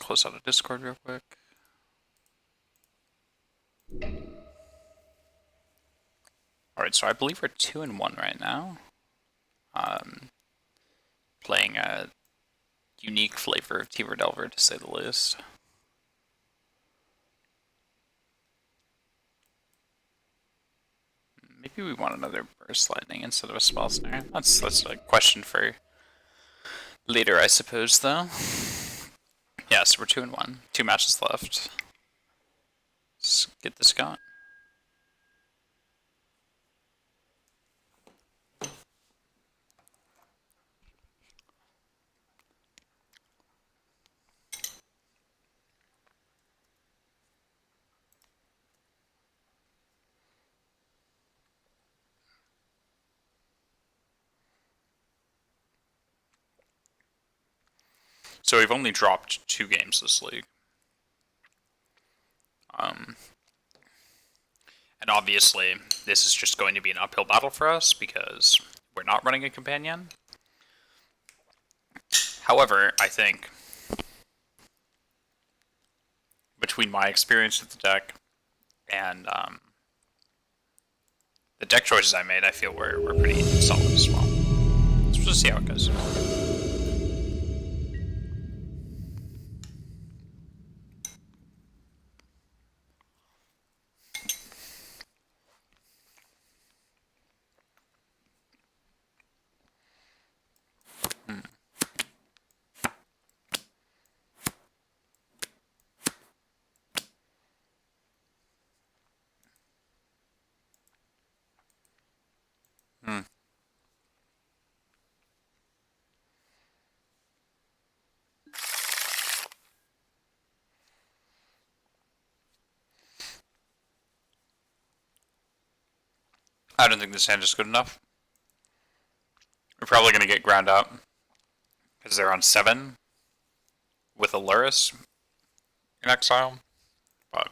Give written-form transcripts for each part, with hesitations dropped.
close out of Discord real quick. Alright, so I believe we're 2-1 right now. Playing a unique flavor of Team Delver, to say the least. Maybe we want another Burst Lightning instead of a Spell Snare. That's a question for later, I suppose, though. Yeah, so we're 2-1. 2 matches left. Let's get this going. So we've only dropped 2 games this league. And obviously, this is just going to be an uphill battle for us because we're not running a companion. However, I think between my experience with the deck and the deck choices I made, I feel we're pretty solid as well. So we'll just see how it goes. I don't think this hand is good enough. We're probably going to get ground out because they're on 7 with a Luris in exile. But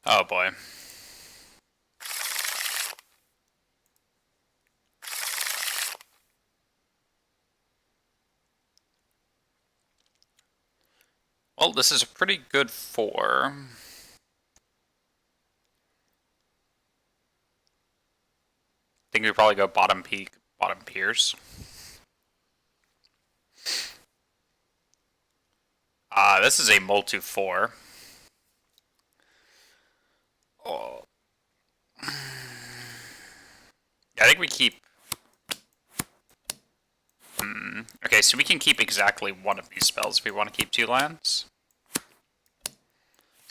oh boy. Well, this is a pretty good 4. I think we probably go bottom peak, bottom Pierce. This is a Moltu 4. Oh. Yeah, I think we keep... Okay, so we can keep exactly one of these spells if we want to keep 2 lands.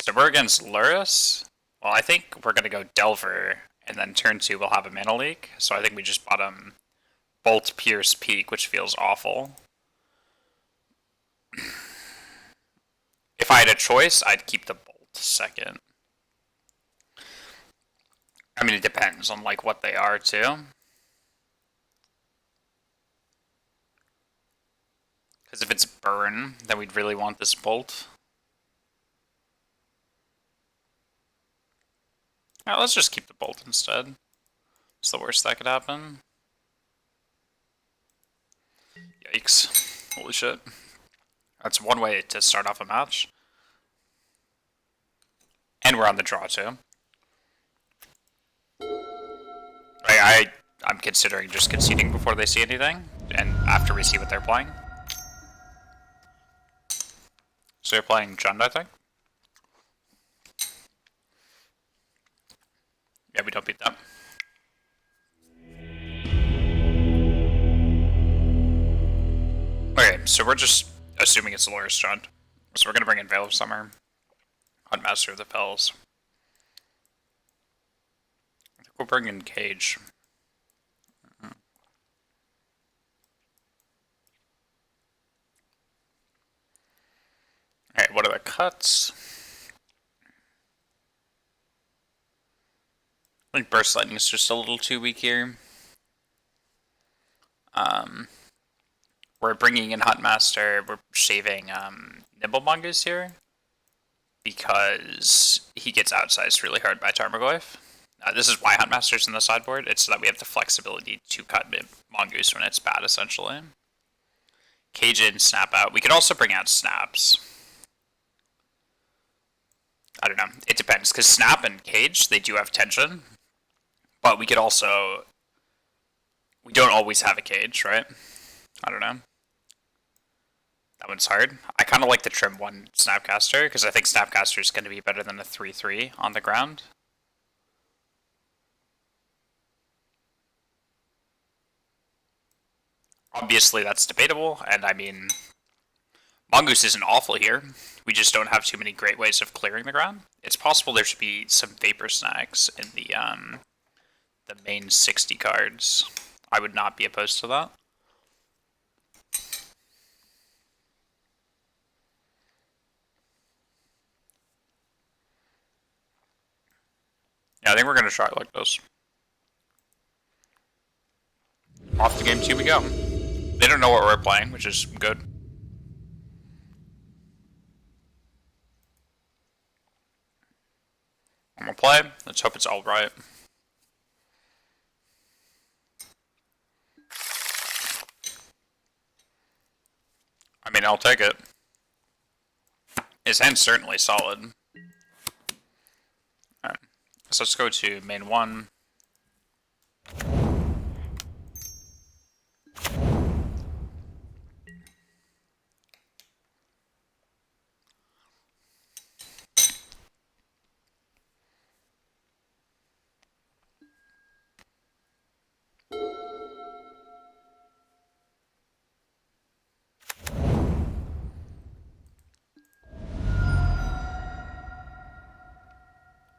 So we're against Luris. Well, I think we're going to go Delver, and then turn 2 we'll have a mana leak. So I think we just bottom Bolt, Pierce, Peak, which feels awful. If I had a choice, I'd keep the Bolt second. I mean, it depends on like what they are too. Because if it's Burn, then we'd really want this Bolt. Alright, let's just keep the Bolt instead. It's the worst that could happen. Yikes. Holy shit. That's one way to start off a match. And we're on the draw too. I'm considering just conceding before they see anything, and after we see what they're playing. So they're playing Jund, I think. Yeah, we don't beat them. Okay, so we're just assuming it's the Luris Jund. So we're going to bring in Veil of Summer on Master of the Fells. I think we'll bring in Cage. Alright, what are the cuts? I think Burst Lightning is just a little too weak here. We're bringing in Huntmaster, we're shaving Nimble Mongoose here because he gets outsized really hard by Tarmogoyf. This is why Huntmaster's in the sideboard. It's so that we have the flexibility to cut Mongoose when it's bad, essentially. Cage in, snap out. We could also bring out snaps. I don't know. It depends, because snap and cage, they do have tension. But we could also... We don't always have a cage, right? I don't know. That one's hard. I kind of like the trim 1 Snapcaster, because I think Snapcaster is going to be better than a 3-3 on the ground. Obviously, that's debatable, and I mean... Mongoose isn't awful here. We just don't have too many great ways of clearing the ground. It's possible there should be some Vapor Snacks in the main 60 cards. I would not be opposed to that. Yeah, I think we're going to try it like this. Off to game 2 we go. They don't know what we're playing, which is good. I'm going to play. Let's hope it's all right. I mean, I'll take it. His hand's certainly solid. Alright, so let's go to main 1.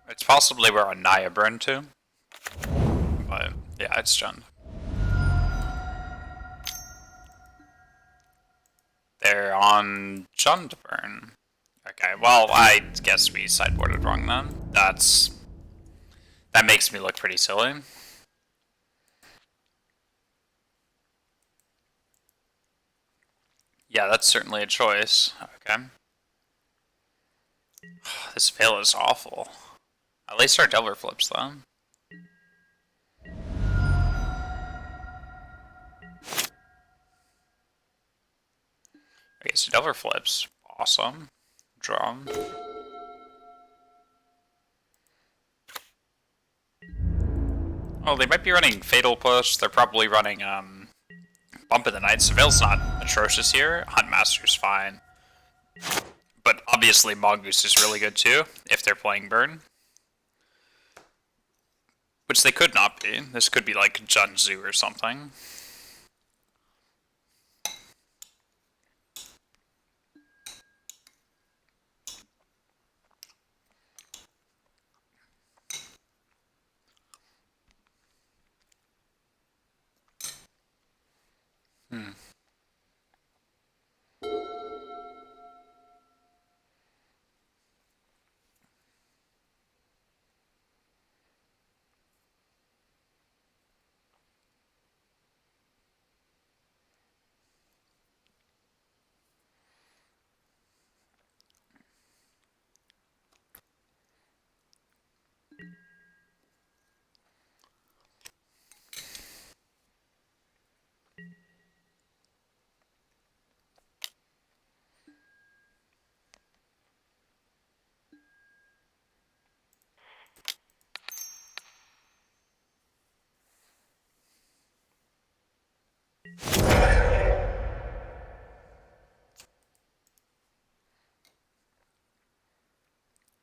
It's possibly we're on Naya Burn too. But yeah, it's Jund. They're on Jund Burn. Okay, well, I guess we sideboarded wrong then. That makes me look pretty silly. Yeah, that's certainly a choice. Okay. This fail is awful. At least our Delver flips though. Okay, so Delver flips. Awesome. Draw. Oh, they might be running Fatal Push. They're probably running Bump in the Night. Surveil's not atrocious here. Huntmaster's fine. But obviously Mongoose is really good too, if they're playing Burn. Which they could not be. This could be like Junzu or something.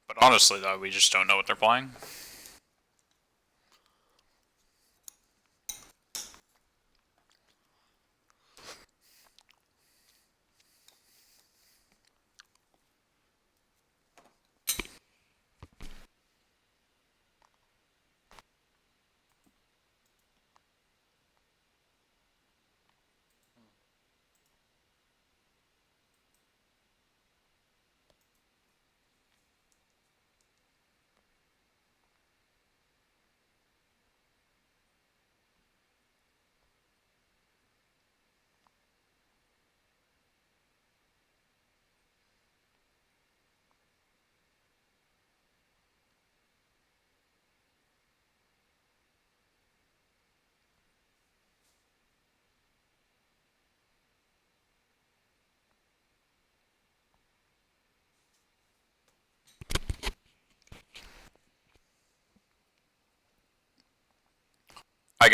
But honestly though, we just don't know what they're playing.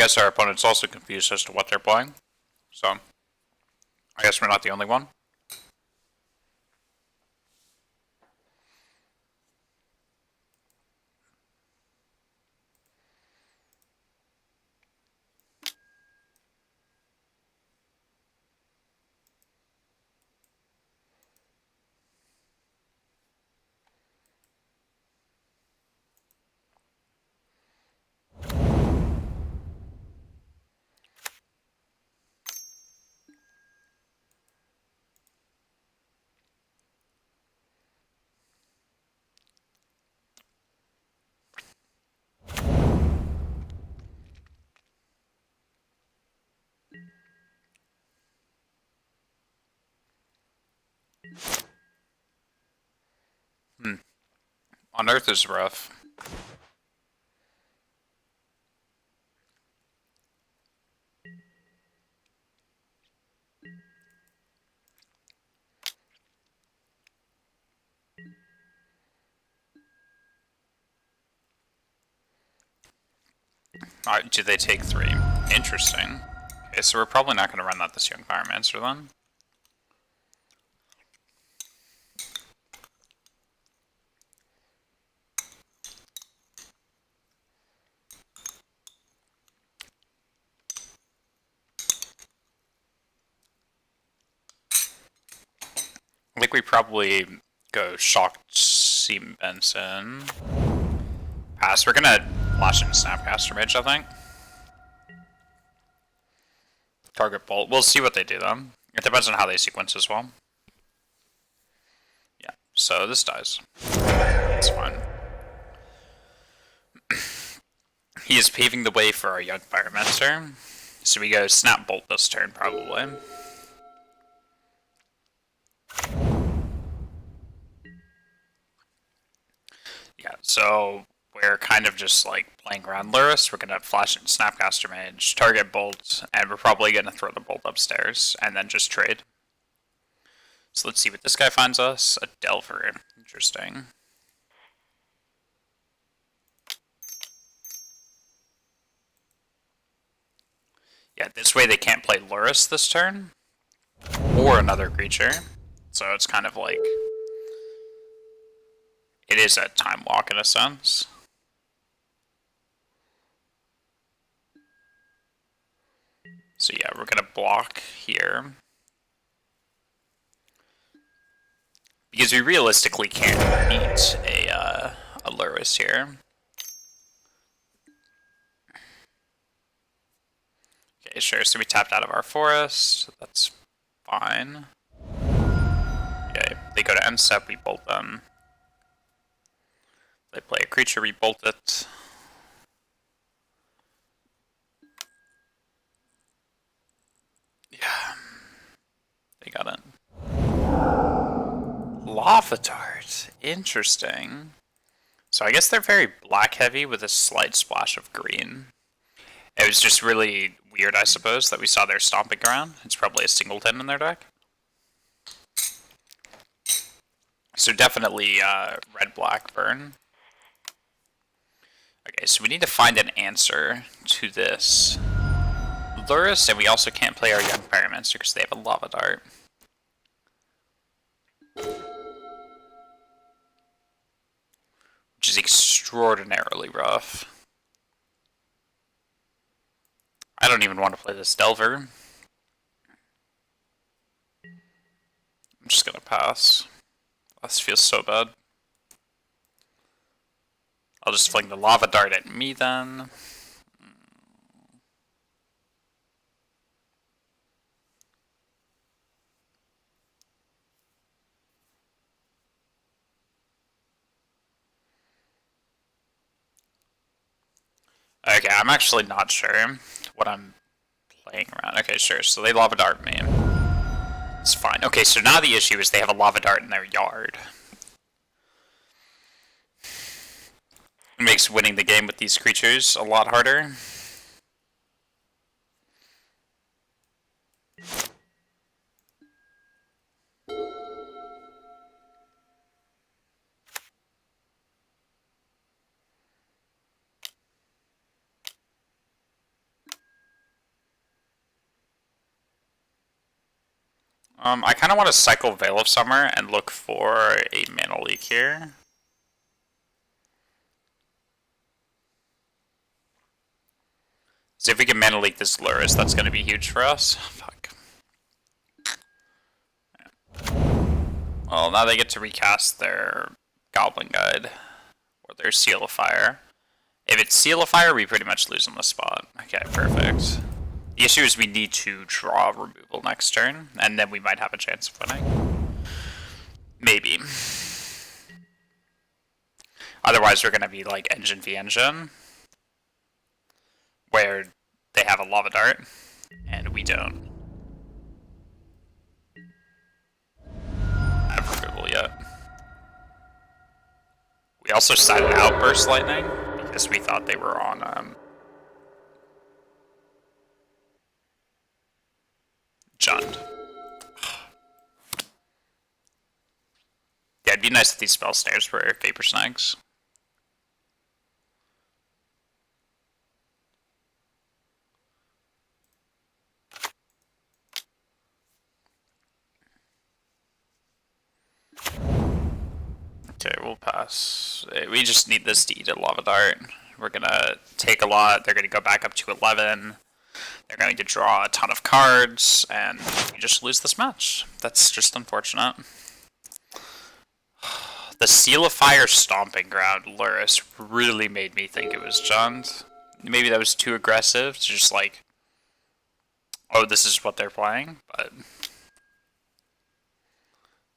guess our opponent's also confused as to what they're playing. So, I guess we're not the only one. On Earth is rough. Do they take 3? Interesting. Okay, so we're probably not going to run that this young Pyromancer then. I think we probably go Shocked Seam Benson. Pass. We're gonna flash in Snapcaster Mage, I think. Target Bolt. We'll see what they do though. It depends on how they sequence as well. Yeah, so this dies. It's fine. He is paving the way for our young Pyromancer. So we go Snap Bolt this turn, probably. Yeah, so we're kind of just like playing around Luris. We're gonna flash in Snapcaster Mage, target Bolt, and we're probably gonna throw the Bolt upstairs and then just trade. So let's see what this guy finds us. A Delver. Interesting. Yeah, this way they can't play Luris this turn. Or another creature. So it's kind of like... It is a time walk in a sense. So yeah, we're gonna block here. Because we realistically can't beat a Luris here. Okay, sure, so we tapped out of our forest. That's fine. Okay, they go to end step, we bolt them. They play a creature, we bolt it. Yeah. They got it. Lava Dart. Interesting. So I guess they're very black heavy with a slight splash of green. It was just really weird, I suppose, that we saw their stomping ground. It's probably a singleton in their deck. So definitely red-black burn. Okay, so we need to find an answer to this Luris, and we also can't play our young Pyromancer because they have a Lava Dart. Which is extraordinarily rough. I don't even want to play this Delver. I'm just gonna pass. This feels so bad. I'll just fling the Lava Dart at me then. Okay, I'm actually not sure what I'm playing around. Okay, sure, so they Lava Dart me. It's fine. Okay, so now the issue is they have a Lava Dart in their yard. It makes winning the game with these creatures a lot harder. I kind of want to cycle Veil of Summer and look for a mana leak here. So if we can mana leak this Lurrus, that's going to be huge for us. Fuck. Well, now they get to recast their Goblin Guide, or their Seal of Fire. If it's Seal of Fire, we pretty much lose on the spot. Okay, perfect. The issue is we need to draw removal next turn, and then we might have a chance of winning. Maybe. Otherwise, we're going to be like Engine v Engine, where they have a Lava Dart, and we don't have removal yet. We also sided out Burst Lightning, because we thought they were on Jund. Yeah, it'd be nice if these spell snares were Vapor Snags. Okay, we'll pass. We just need this to eat a Lava Dart. We're gonna take a lot, they're gonna go back up to 11. They're going to draw a ton of cards, and we just lose this match. That's just unfortunate. The Seal of Fire Stomping Ground Lurrus really made me think it was Jund. Maybe that was too aggressive to just like, oh, this is what they're playing, but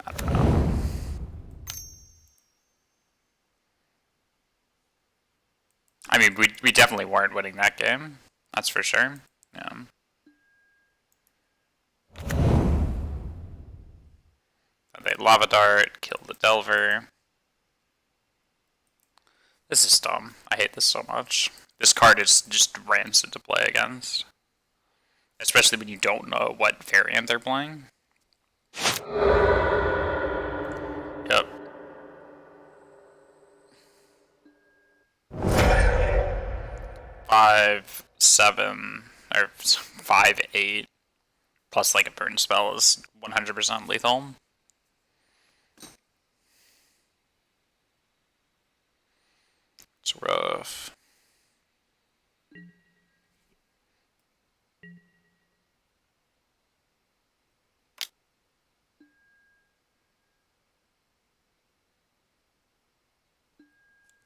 I don't know. I mean, we definitely weren't winning that game. That's for sure. Yeah. They Lava Dart, kill the Delver. This is dumb. I hate this so much. This card is just rancid to play against. Especially when you don't know what variant they're playing. Yep. 5, 7, or 5, 8, plus like a burn spell is 100% lethal. It's rough.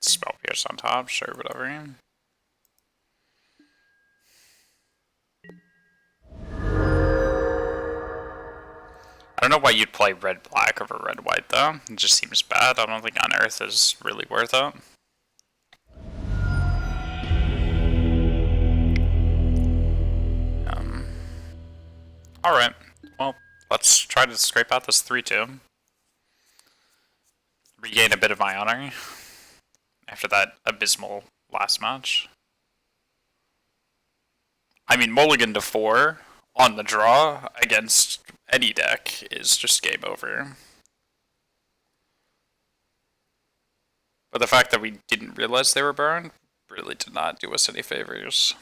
Spell Pierce on top, sure, whatever. I don't know why you'd play red-black over red-white, though. It just seems bad. I don't think Unearth is really worth it. Alright. Well, let's try to scrape out this 3-2. Regain a bit of my honor after that abysmal last match. I mean, mulligan to 4 on the draw against any deck is just game over. But the fact that we didn't realize they were burned really did not do us any favors.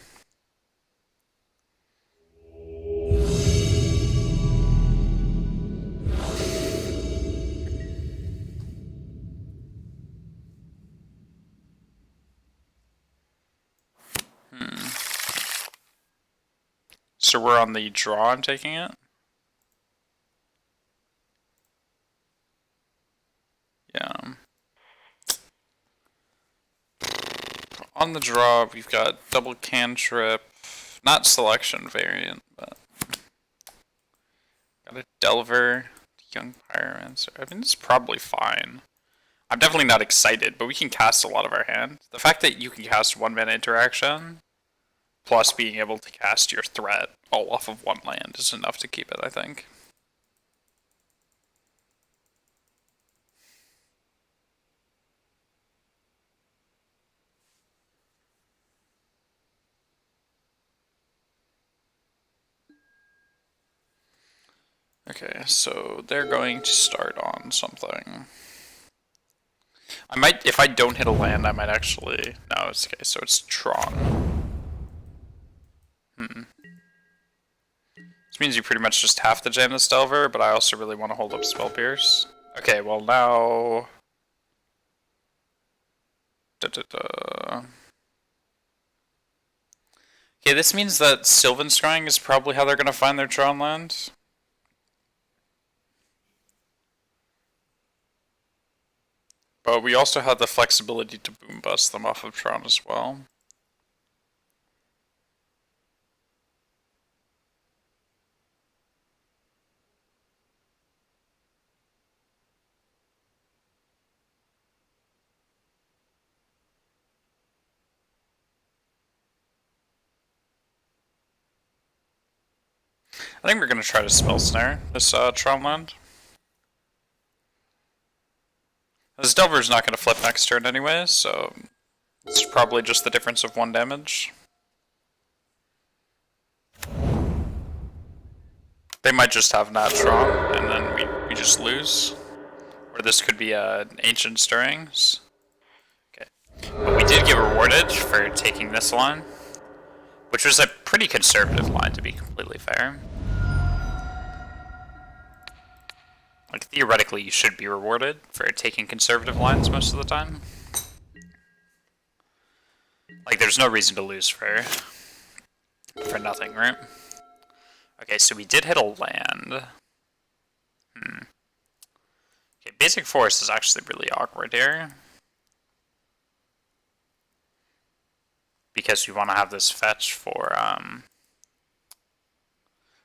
So we're on the draw, I'm taking it? Yeah. On the draw, we've got double cantrip, not selection variant, but got a Delver, Young Pyromancer. I mean, it's probably fine. I'm definitely not excited, but we can cast a lot of our hand. The fact that you can cast 1-mana interaction, plus being able to cast your threat all off of 1 land is enough to keep it, I think. Okay, so they're going to start on something. I might, if I don't hit a land, I might actually... No, it's okay, so it's Tron. This means you pretty much just have to jam this Delver, but I also really want to hold up Spell Pierce. Okay, well now... Okay, this means that Sylvan Scrying is probably how they're going to find their Tron land. But we also have the flexibility to boom bust them off of Tron as well. I think we're going to try to Spell Snare this Tron land. This Delver's not going to flip next turn anyway, so it's probably just the difference of 1 damage. They might just have Nat Tron, and then we just lose. Or this could be Ancient Stirrings. Okay. But we did get rewarded for taking this line, which was a pretty conservative line, to be completely fair. Like, theoretically, you should be rewarded for taking conservative lines most of the time. Like, there's no reason to lose for nothing, right? Okay, so we did hit a land. Okay, Basic Force is actually really awkward here. Because we want to have this fetch for, well,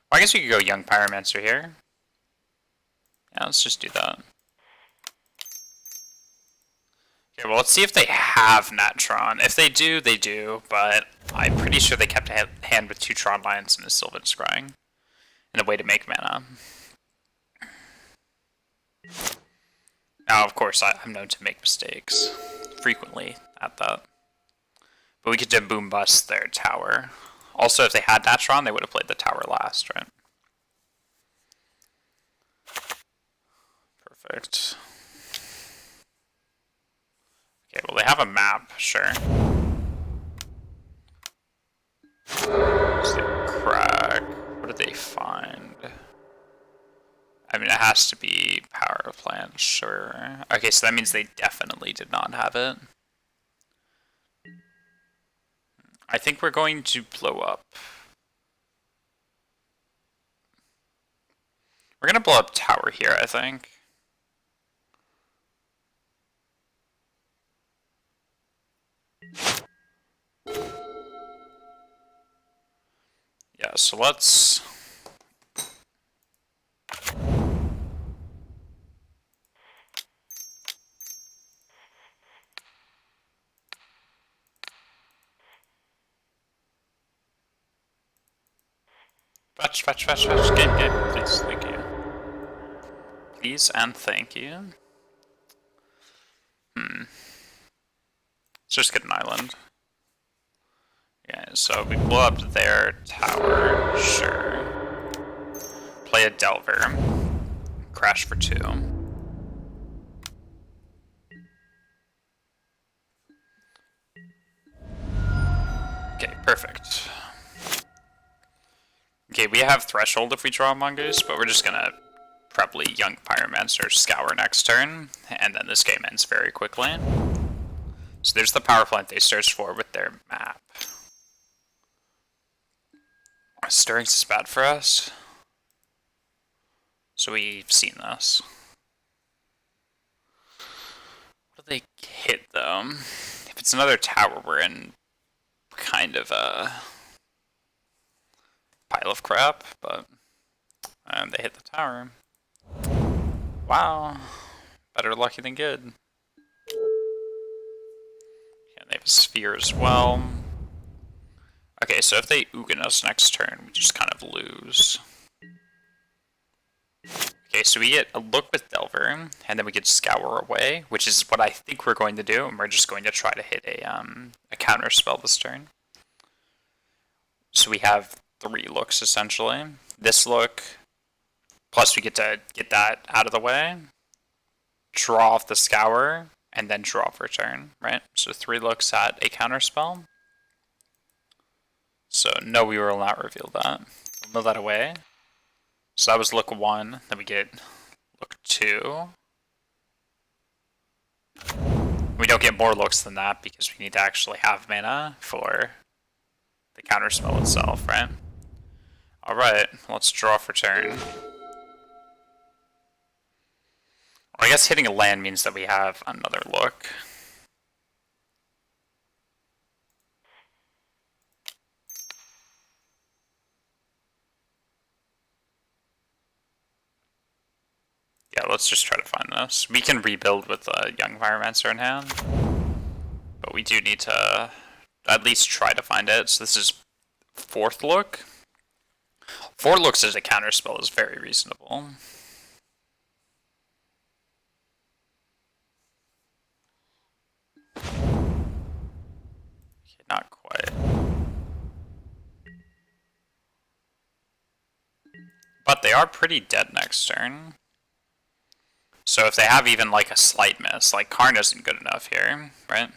I guess we could go Young Pyromancer here. Yeah, let's just do that. Okay, well, let's see if they have Nat-Tron. If they do, they do, but I'm pretty sure they kept a hand with 2 Tron Lions and a Sylvan Scrying in a way to make mana. Now, of course, I'm known to make mistakes frequently at that. But we could just boom bust their tower. Also, if they had Nat-Tron, they would have played the tower last, right? Perfect. Okay, well, they have a map, sure. What's the crack? What did they find? I mean, it has to be power plant, sure. Okay, so that means they definitely did not have it. I think we're going to blow up. We're going to blow up tower here, I think. Yeah, so let's... Fetch. Game. Please, thank you. Please and thank you. Let's just get an island. Yeah, so we blow up their tower, sure. Play a Delver. Crash for 2. Okay, perfect. Okay, we have Threshold if we draw a Mongoose, but we're just gonna probably Young Pyromancer Scour next turn, and then this game ends very quickly. So there's the power plant they searched for with their map. Stirrings is bad for us. So we've seen this. What do they hit, though? If it's another tower, we're in kind of a pile of crap, but they hit the tower. Wow. Better lucky than good. Yeah, they have a sphere as well. Okay, so if they Ugin us next turn, we just kind of lose. Okay, so we get a look with Delver, and then we get Scour away, which is what I think we're going to do, and we're just going to try to hit a counter spell this turn. So we have 3 looks, essentially. This look, plus we get to get that out of the way, draw off the Scour, and then draw off return, right? So 3 looks at a counter spell. So no, we will not reveal that. We'll mill that away. So that was look 1. Then we get look 2. We don't get more looks than that because we need to actually have mana for the counterspell itself, right? Alright, let's draw for turn. I guess hitting a land means that we have another look. Yeah, let's just try to find this. We can rebuild with a Young Pyromancer in hand, but we do need to at least try to find it. So this is 4th look. 4 looks as a counterspell is very reasonable. Okay, not quite. But they are pretty dead next turn. So if they have even like a slight miss, like Karn isn't good enough here, right?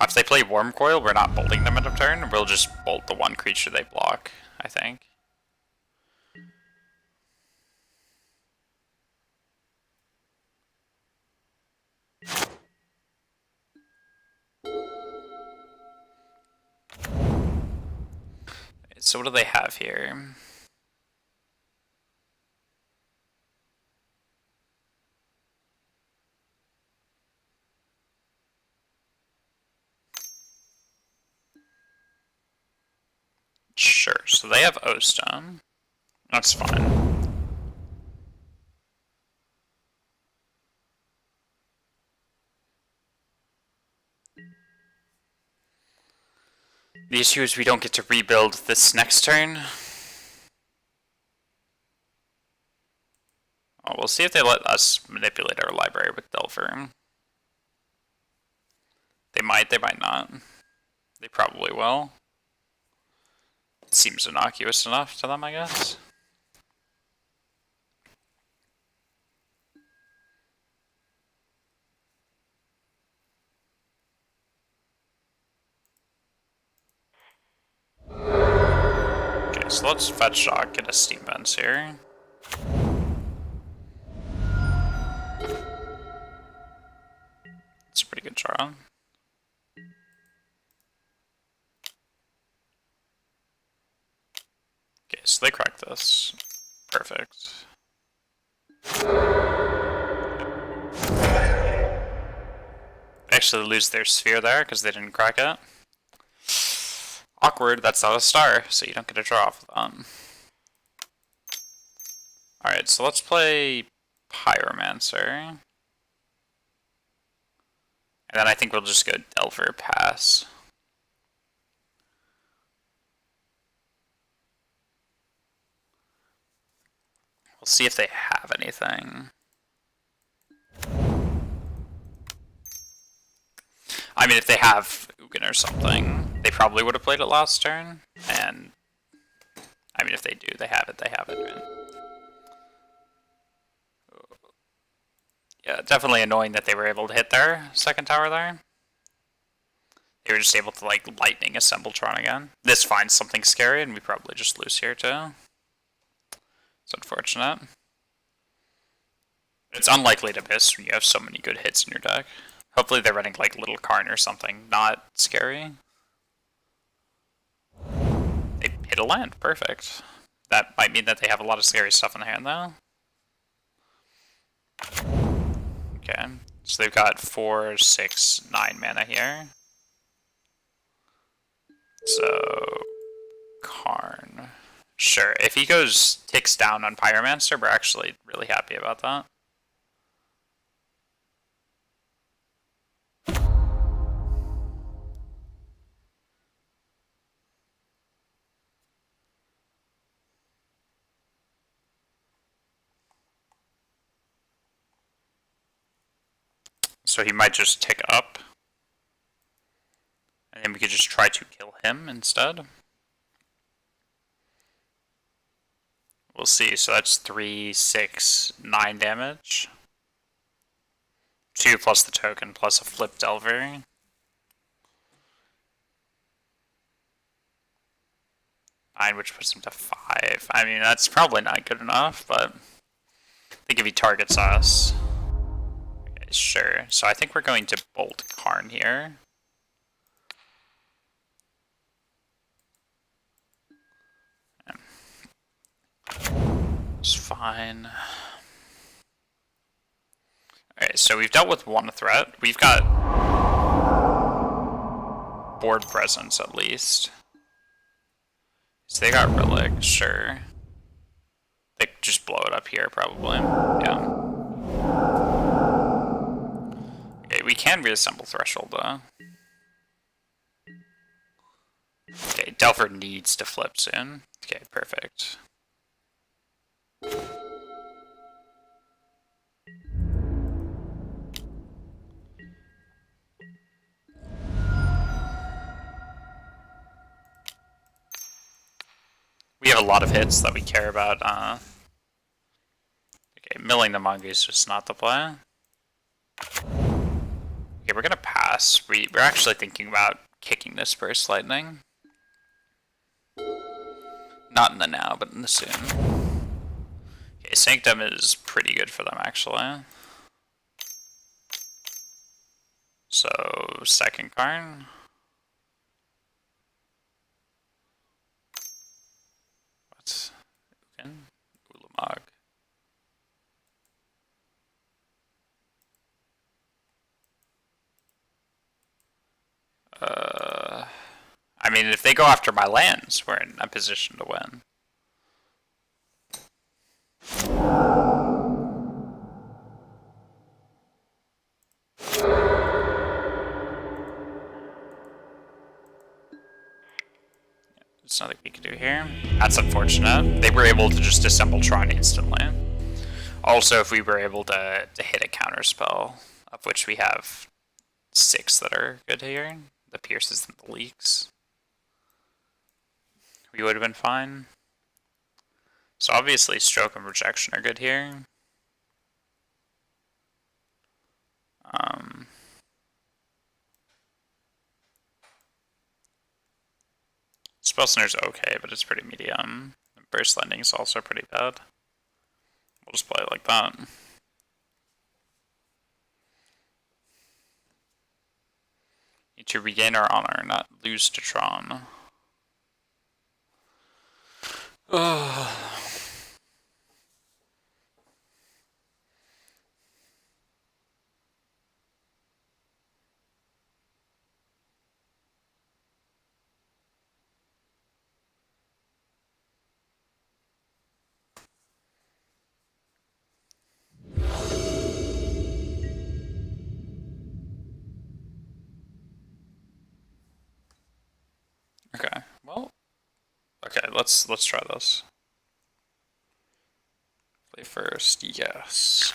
If they play Worm Coil, we're not bolting them end of turn. We'll just bolt the one creature they block, I think. So what do they have here? Sure, so they have O-Stone. That's fine. The issue is we don't get to rebuild this next turn. Oh, we'll see if they let us manipulate our library with Delver. They might not. They probably will. It seems innocuous enough to them, I guess. Okay, so let's fetch shock, get a steam vents here. It's a pretty good draw. Okay, so they crack this. Perfect. They actually lose their sphere there because they didn't crack it. Awkward, that's not a star, so you don't get a draw off of them. Alright, so let's play Pyromancer. And then I think we'll just go Delver pass. We'll see if they have anything. I mean, if they have Ugin or something, they probably would have played it last turn. And, I mean, if they do, they have it, right? Yeah, definitely annoying that they were able to hit their second tower there. They were just able to, like, lightning Assembletron again. This finds something scary, and we probably just lose here, too. It's unfortunate. It's unlikely to miss when you have so many good hits in your deck. Hopefully they're running, like, Little Karn or something. Not scary. They hit a land. Perfect. That might mean that they have a lot of scary stuff in the hand, though. Okay. So they've got 4, 6, 9 mana here. So, Karn. Sure, if he ticks down on Pyromancer, we're actually really happy about that. So he might just tick up. And then we could just try to kill him instead. We'll see. So that's 3, 6, 9 damage. 2 plus the token plus a flip Delver. 9, which puts him to 5. I mean, that's probably not good enough, but I think if he targets us... Okay, sure. So I think we're going to bolt Karn here. It's fine. Alright, so we've dealt with one threat. We've got board presence, at least. So they got Relic, sure. They just blow it up here, probably. Yeah. Okay, we can reassemble Threshold, though. Okay, Delver needs to flip soon. Okay, perfect. We have a lot of hits that we care about. Okay, milling the Mongoose is not the play. Okay, we're gonna pass. We're actually thinking about kicking this Burst Lightning. Not in the now, but in the soon. Okay, Sanctum is pretty good for them, actually. So, second Karn. What's... Ulamog. I mean, if they go after my lands, we're in a position to win. There's nothing we can do here. That's unfortunate. They were able to just disassemble Tron instantly. Also, if we were able to hit a counter spell, of which we have 6 that are good here, the Pierces and the Leaks, we would have been fine. So obviously Stroke and Rejection are good here. Spell Snare's okay, but it's pretty medium. Burst Landing is also pretty bad. We'll just play it like that. Need to regain our honor, not lose to Tron. Okay, well, okay, let's try this. Play first, yes.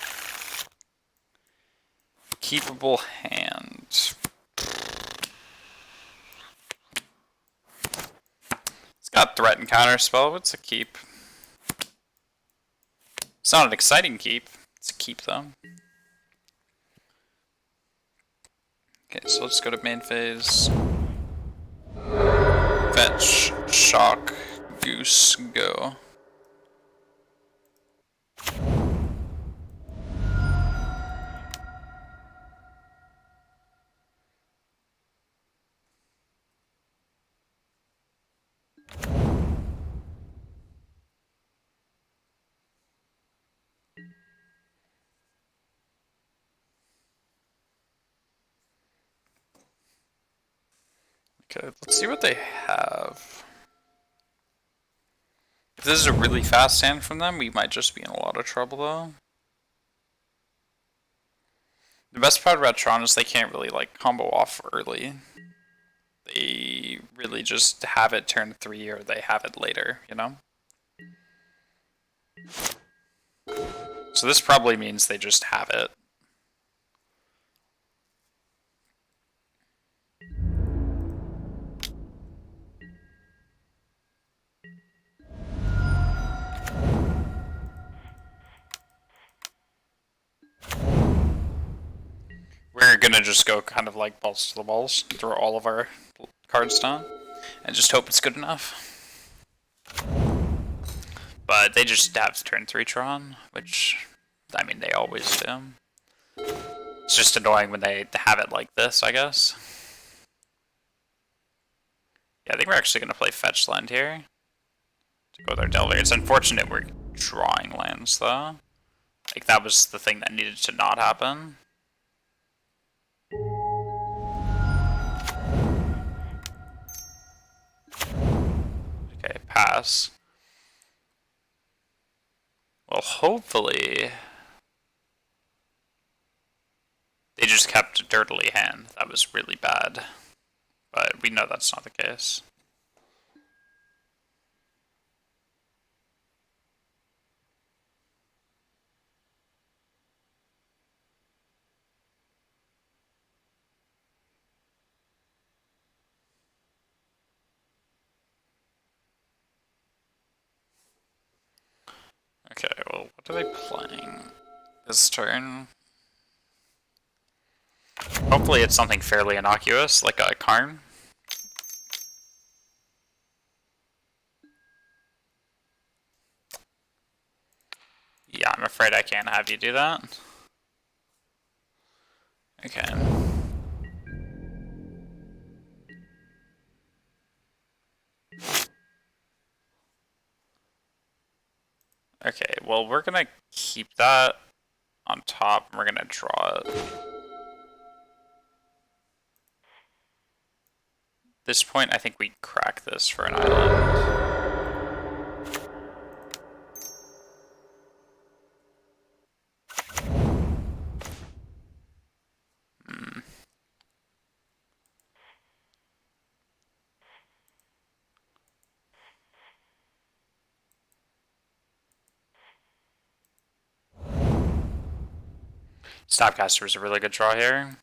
Keepable hand. It's got threat and counter spell, but it's a keep. It's not an exciting keep. It's a keep though. Okay, so let's go to main phase. Fetch, shock, Goose, go. Okay, let's see what they have. If this is a really fast hand from them, we might just be in a lot of trouble though. The best part about Tron is they can't really like combo off early. They really just have it turn 3 or they have it later, you know? So this probably means they just have it. We're gonna just go kind of like balls to the walls, throw all of our cards down, and just hope it's good enough. But they just have turn 3 Tron, which, I mean, they always do. It's just annoying when they have it like this, I guess. Yeah, I think we're actually going to play fetch land here. To go with our Delver. It's unfortunate we're drawing lands, though. Like, that was the thing that needed to not happen. Okay, pass. Well, hopefully... they just kept a dirtily hand. That was really bad. But we know that's not the case. Okay, well, what are they playing this turn? Hopefully it's something fairly innocuous, like a Karn. Yeah, I'm afraid I can't have you do that. Okay. Okay, well, we're gonna keep that on top, and we're gonna draw it. At this point, I think we crack this for an island. Snapcaster was a really good draw here.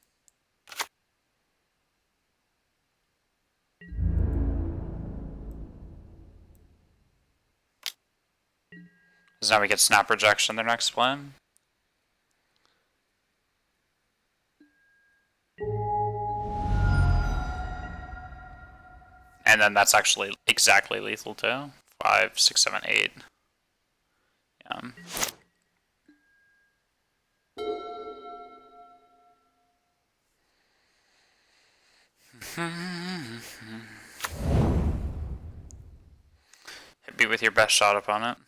Because now we get Snap Rejection their next plan. And then that's actually exactly lethal too. 5, 6, 7, 8. Yeah. Hit me with your best shot opponent.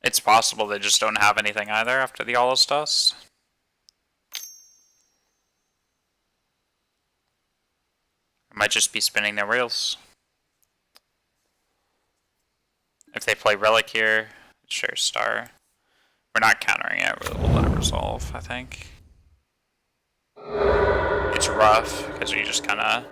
It's possible they just don't have anything either after the Allus Dust. It might just be spinning their wheels. If they play Relic here, sure, Star. We're not countering it, we'll let it resolve, I think. It's rough, because we just kinda...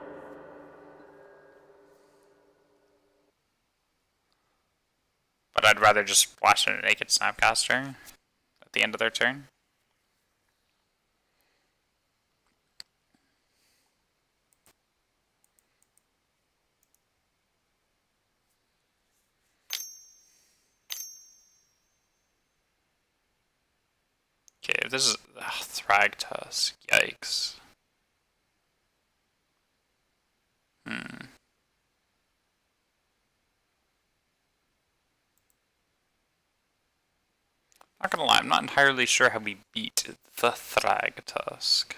But I'd rather just flash in a naked Snapcaster at the end of their turn. Okay, this is Thragtusk. Yikes. Not gonna lie, I'm not entirely sure how we beat the Thragtusk.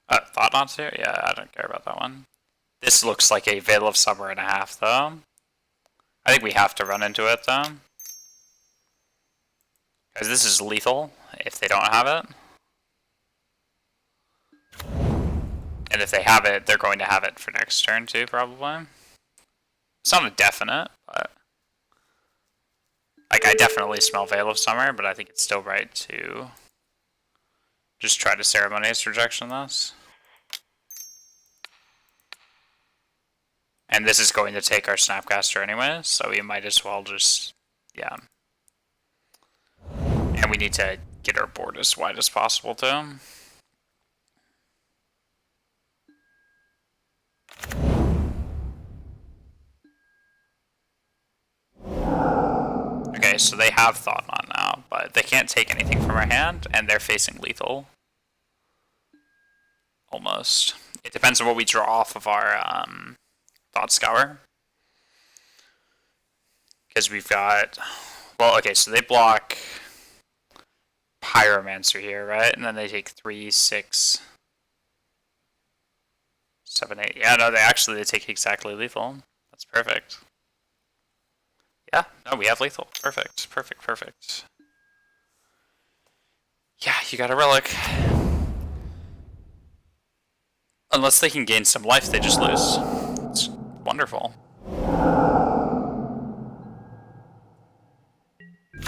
Thought not to? Yeah, I don't care about that one. This looks like a Veil of Summer and a half, though. I think we have to run into it, though. Because this is lethal if they don't have it. And if they have it, they're going to have it for next turn, too, probably. It's not a definite, but... Like, I definitely smell Veil of Summer, but I think it's still right to... just try to Ceremonious Rejection this. And this is going to take our Snapcaster anyway, so we might as well just... yeah. And we need to get our board as wide as possible too. Okay, so they have Thought on now, but they can't take anything from our hand, and they're facing lethal. Almost. It depends on what we draw off of our Thought Scour. Because we've got... Well, okay, so they block Pyromancer here, right? And then they take 3, 6, 7, 8. Yeah, no, they take exactly lethal. That's perfect. Yeah, no, we have lethal. Perfect, perfect, perfect. Yeah, you got a relic. Unless they can gain some life, they just lose. It's wonderful.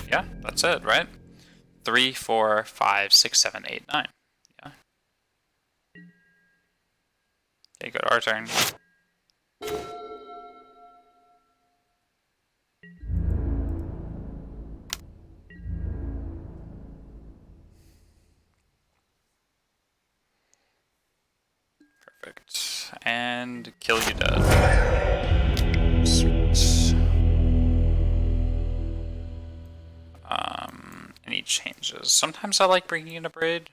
Yeah, that's it, right? 3, 4, 5, 6, 7, 8, 9. Yeah. Okay, go to our turn. Perfect. And kill you dead. Sweet. Any changes? Sometimes I like bringing in a braid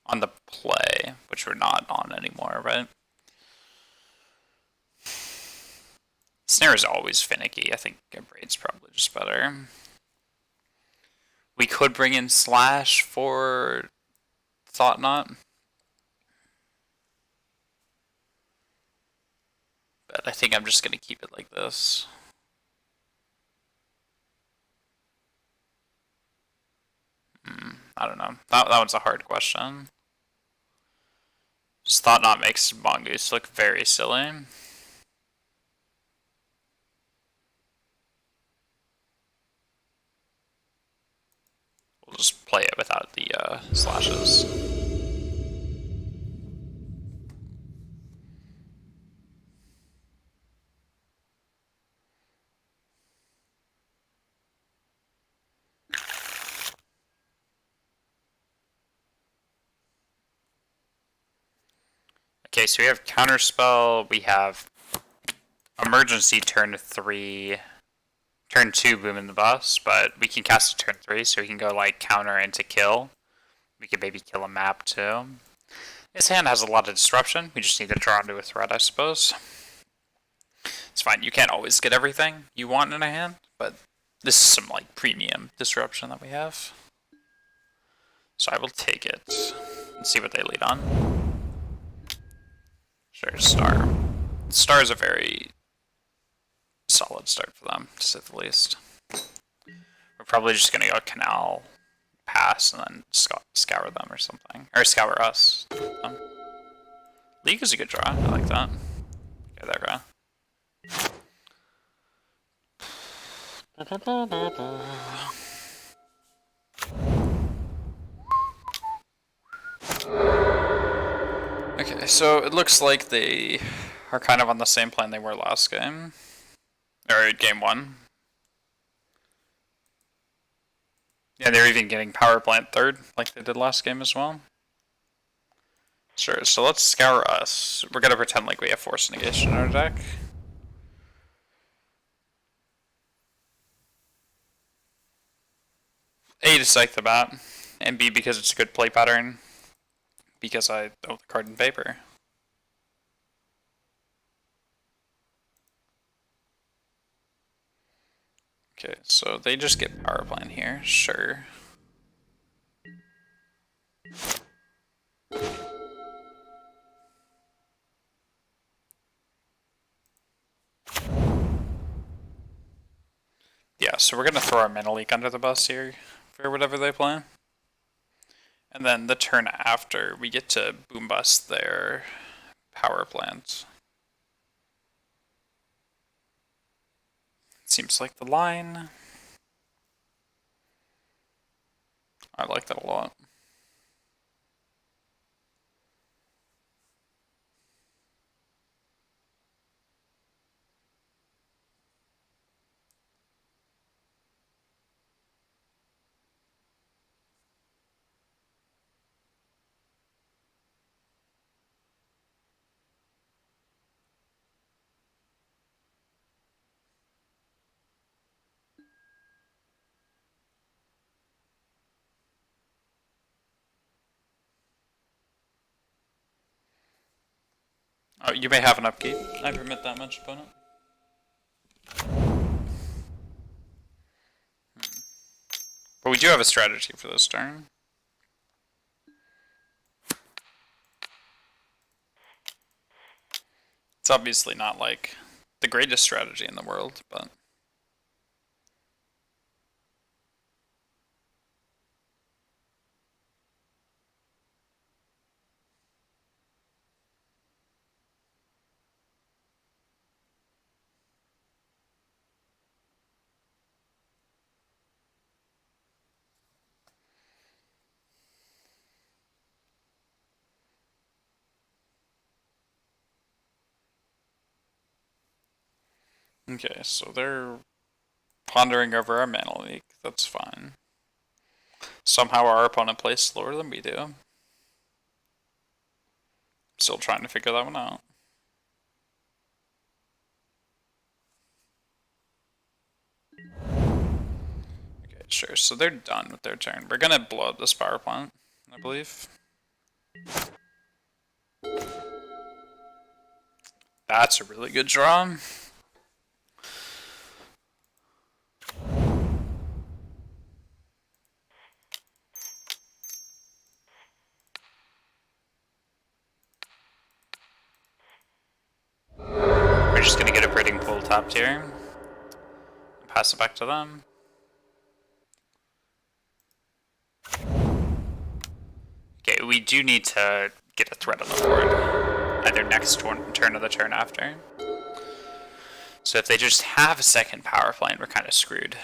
on the play, which we're not on anymore, right? Snare is always finicky. I think a braid's probably just better. We could bring in Slash for Thought Knot. But I think I'm just going to keep it like this. I don't know. That one's a hard question. Just Thought Knot makes Mongoose look very silly. We'll just play it without the slashes. Okay, so we have Counterspell, we have Emergency turn 3, turn 2 Boom in the Bus, but we can cast it turn 3, so we can go like counter into kill. We could maybe kill a map too. His hand has a lot of disruption, we just need to draw into a threat, I suppose. It's fine, you can't always get everything you want in a hand, but this is some like premium disruption that we have. So I will take it and see what they lead on. Sure, Star. Star is a very solid start for them, to say the least. We're probably just going to go Canal, pass, and then scour them or something. Or scour us. League is a good draw. I like that. Okay, there we go. Okay, so it looks like they are kind of on the same plan they were last game. Or game 1. Yeah, they're even getting Power Plant 3rd, like they did last game as well. Sure, so let's scour us. We're gonna pretend like we have Force Negation in our deck. A, to psych them out, and B, because it's a good play pattern, because I own the card in paper. Okay, so they just get Power Plant here, sure. Yeah, so we're gonna throw our Mana Leak under the bus here for whatever they play. And then the turn after, we get to boom bust their Power Plant. Seems like the line. I like that a lot. Oh, you may have an upkeep. I permit that much, opponent. But we do have a strategy for this turn. It's obviously not like the greatest strategy in the world, but okay, so they're pondering over our mana leak. That's fine. Somehow our opponent plays slower than we do. Still trying to figure that one out. Okay, sure. So they're done with their turn. We're gonna blow up this power plant, I believe. That's a really good draw. We're just gonna get a breeding pool tapped here. Pass it back to them. Okay, we do need to get a threat on the board. Either next turn or the turn after. So if they just have a second power plant, we're kind of screwed.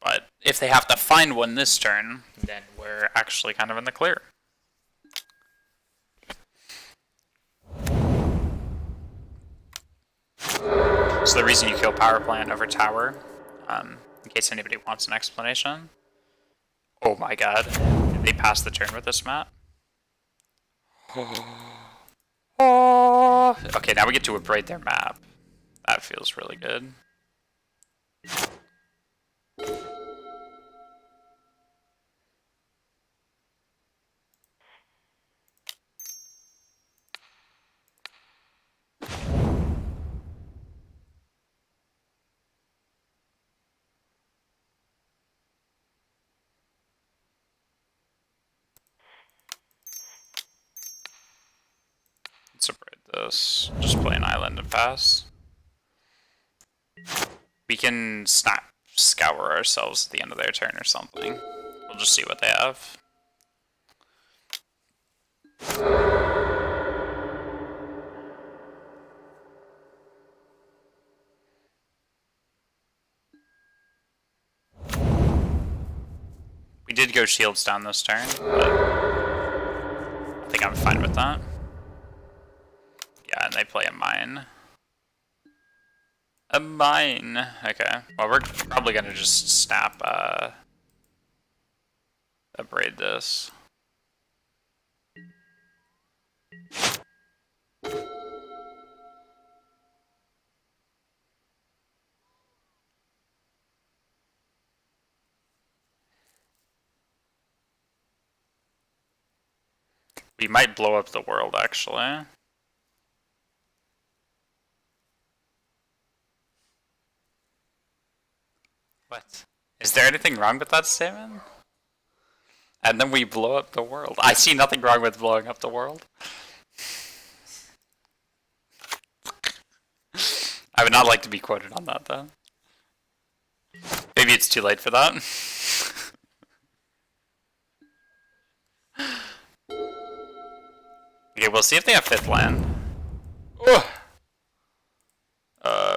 But if they have to find one this turn, then we're actually kind of in the clear. So the reason you kill power plant over tower, in case anybody wants an explanation. Oh my god, did they pass the turn with this map? Oh. Okay, now we get to abrade their map. That feels really good. Let's abrade this. Just play an island and pass. We can scour ourselves at the end of their turn or something. We'll just see what they have. We did go shields down this turn, but I think I'm fine with that. Yeah, and they play a mine. A mine. Okay. Well, we're probably gonna just snap, abrade this. We might blow up the world, actually. What? Is there anything wrong with that statement? And then we blow up the world. I see nothing wrong with blowing up the world. I would not like to be quoted on that, though. Maybe it's too late for that. Okay, we'll see if they have 5th land.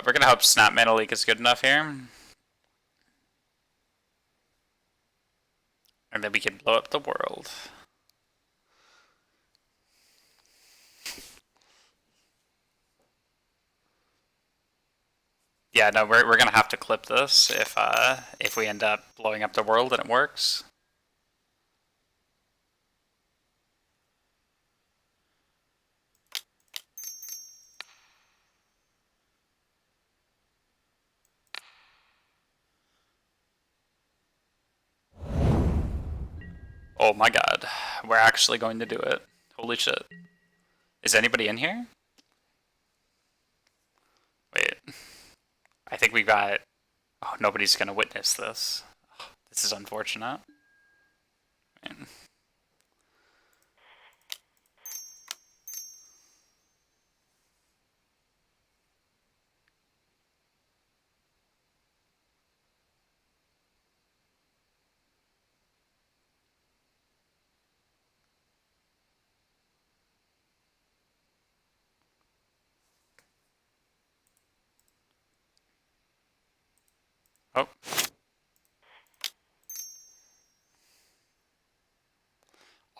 We're gonna hope Snap Mana Leak is good enough here. And then we can blow up the world. Yeah, no, we're gonna have to clip this if we end up blowing up the world and it works. Oh my god. We're actually going to do it. Holy shit. Is anybody in here? Wait. I think we got... Oh, nobody's gonna witness this. This is unfortunate. Man. Oh.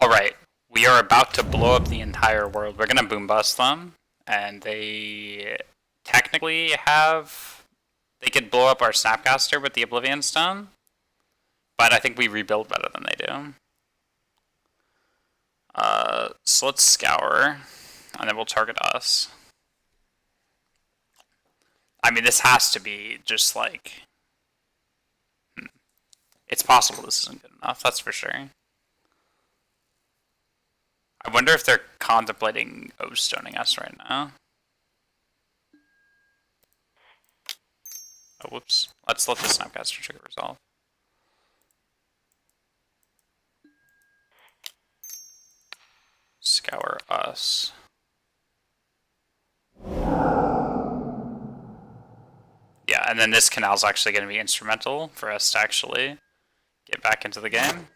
Alright. We are about to blow up the entire world. We're gonna boom bust them. And they technically have... They could blow up our Snapcaster with the Oblivion Stone. But I think we rebuild better than they do. So let's scour. And then we'll target us. I mean, this has to be just like... It's possible this isn't good enough, that's for sure. I wonder if they're contemplating O-stoning us right now. Oh, whoops. Let's let the Snapcaster trigger resolve. Scour us. Yeah, and then this canal's actually going to be instrumental for us to actually get back into the game.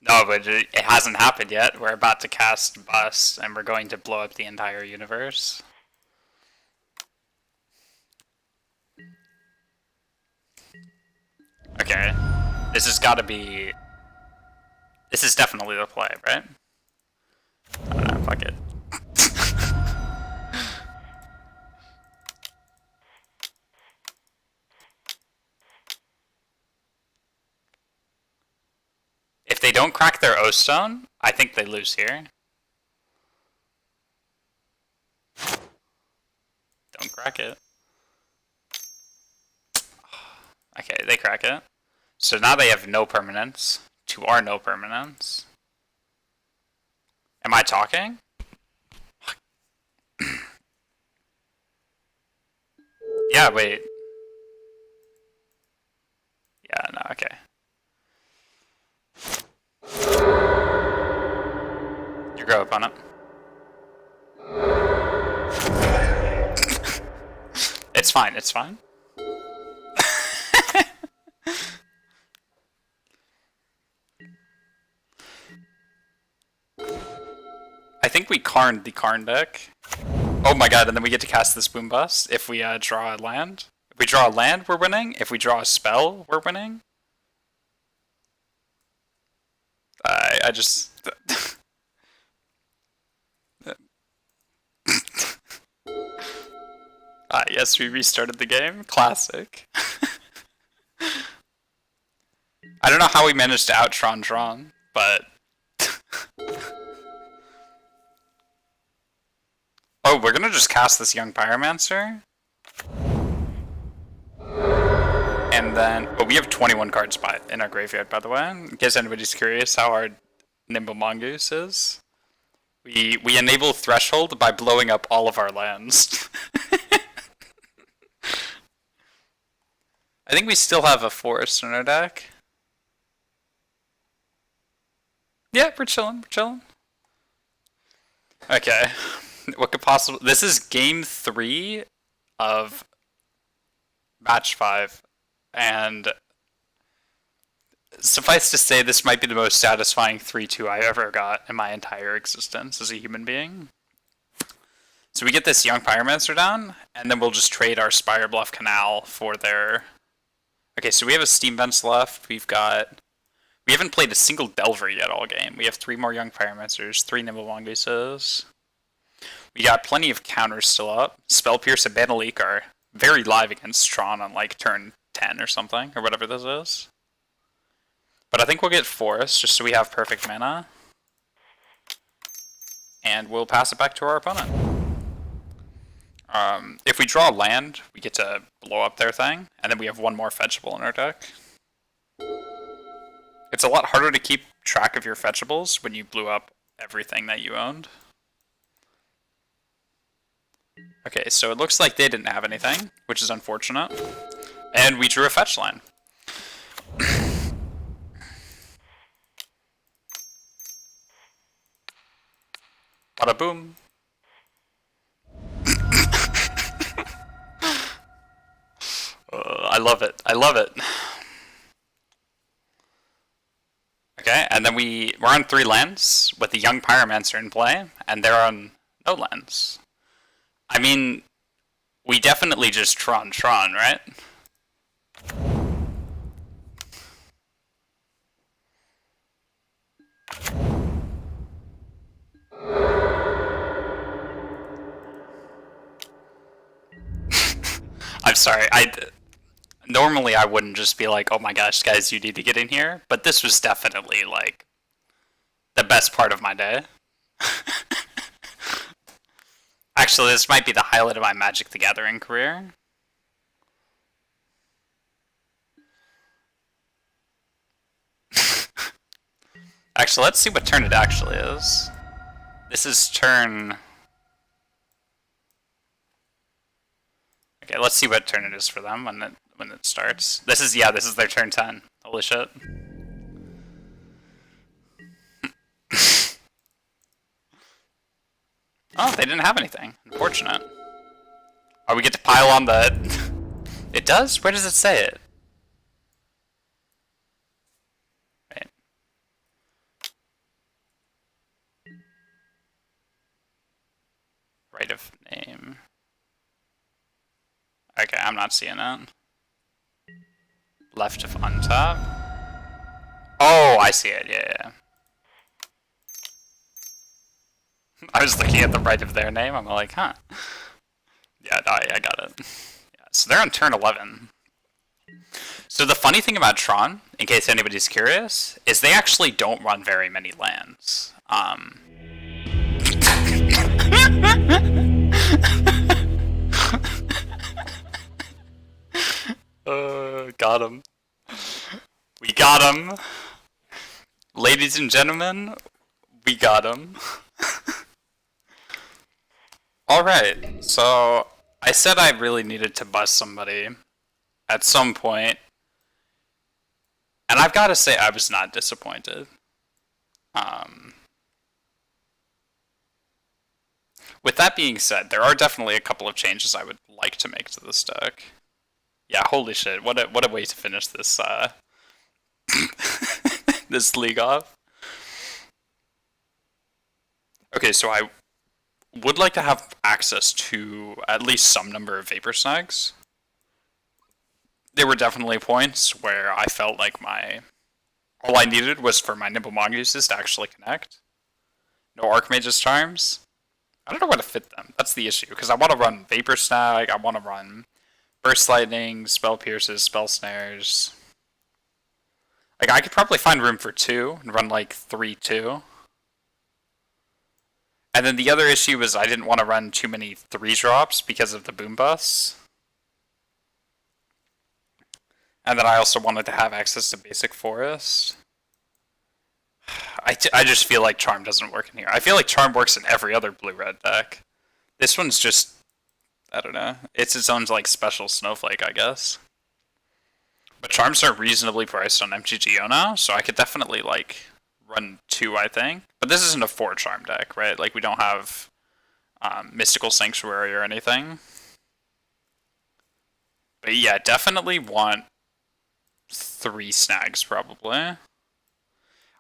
No, but it hasn't happened yet. We're about to cast Bust, and we're going to blow up the entire universe. Okay. This has got to be... This is definitely the play, right? I don't know, fuck it. If they don't crack their O-Stone, I think they lose here. Don't crack it. Okay, they crack it. So now they have no permanence to our no permanence. Am I talking? Yeah, wait. Yeah, no, okay. You grow up on it. It's fine, it's fine. I think we Karned the Karn deck. Oh my god, and then we get to cast this Boom Bust if we draw a land. If we draw a land, we're winning. If we draw a spell, we're winning. I just... Yes, we restarted the game. Classic. I don't know how we managed to out Tron, but... Oh, we're gonna just cast this Young Pyromancer. And then... Oh, we have 21 cards in our graveyard, by the way. In case anybody's curious how our Nimble Mongoose is. We enable Threshold by blowing up all of our lands. I think we still have a Forest in our deck. Yeah, we're chilling, Okay. What could possibly... This is game 3 of match 5. And suffice to say, this might be the most satisfying 3-2 I ever got in my entire existence as a human being. So we get this Young Pyromancer down, and then we'll just trade our Spire Bluff Canal for their... Okay, so we have a Steam Vents left. We haven't played a single Delver yet all game. We have 3 more Young Pyromancers, 3 Nimble Mongooses. We got plenty of counters still up. Spell Pierce and Mana Leak are very live against Tron on like turn 10 or something, or whatever this is. But I think we'll get Forest just so we have perfect mana. And we'll pass it back to our opponent. If we draw land, we get to blow up their thing, and then we have one more fetchable in our deck. It's a lot harder to keep track of your fetchables when you blew up everything that you owned. Okay, so it looks like they didn't have anything, which is unfortunate. And we drew a fetch line. Bada boom. I love it. I love it. Okay, and then we're on 3 lands with the Young Pyromancer in play, and they're on no lands. I mean, we definitely just Tron, right? I'm sorry, normally I wouldn't just be like, oh my gosh, guys, you need to get in here, but this was definitely, like, the best part of my day. Actually, this might be the highlight of my Magic the Gathering career. Actually, let's see what turn it actually is. This is turn... Okay, let's see what turn it is for them when it starts. This is their turn 10. Holy shit. Oh, they didn't have anything. Unfortunate. Oh, we get to pile on the... It does? Where does it say it? Right. Right of name. Okay, I'm not seeing it. Left of untap. Oh, I see it. Yeah. I was looking at the right of their name. I'm like, huh. Yeah, no, I got it. Yeah, so they're on turn 11. So the funny thing about Tron, in case anybody's curious, is they actually don't run very many lands. Got him. We got him. Ladies and gentlemen, we got him. Alright, so I said I really needed to bust somebody at some point, and I've got to say I was not disappointed. With that being said, there are definitely a couple of changes I would like to make to this deck. Yeah, holy shit, what a way to finish this this league off. Okay, so I would like to have access to at least some number of Vapor Snags. There were definitely points where I felt like all I needed was for my Nimble Mongooses to actually connect. No Archmage's Charms. I don't know where to fit them. That's the issue, because I want to run Vapor Snag, I want to run Burst Lightning, Spell Pierces, Spell Snares. Like, I could probably find room for 2 and run like 3-2. And then the other issue was I didn't want to run too many 3-drops because of the boom busts. And then I also wanted to have access to basic forest. I just feel like Charm doesn't work in here. I feel like Charm works in every other blue-red deck. This one's just, I don't know. It's its own like special snowflake, I guess. But Charms are reasonably priced on MTGO now, so I could definitely like run 2, I think. But this isn't a 4-Charm deck, right? Like, we don't have Mystical Sanctuary or anything. But yeah, definitely want 3 snags, probably.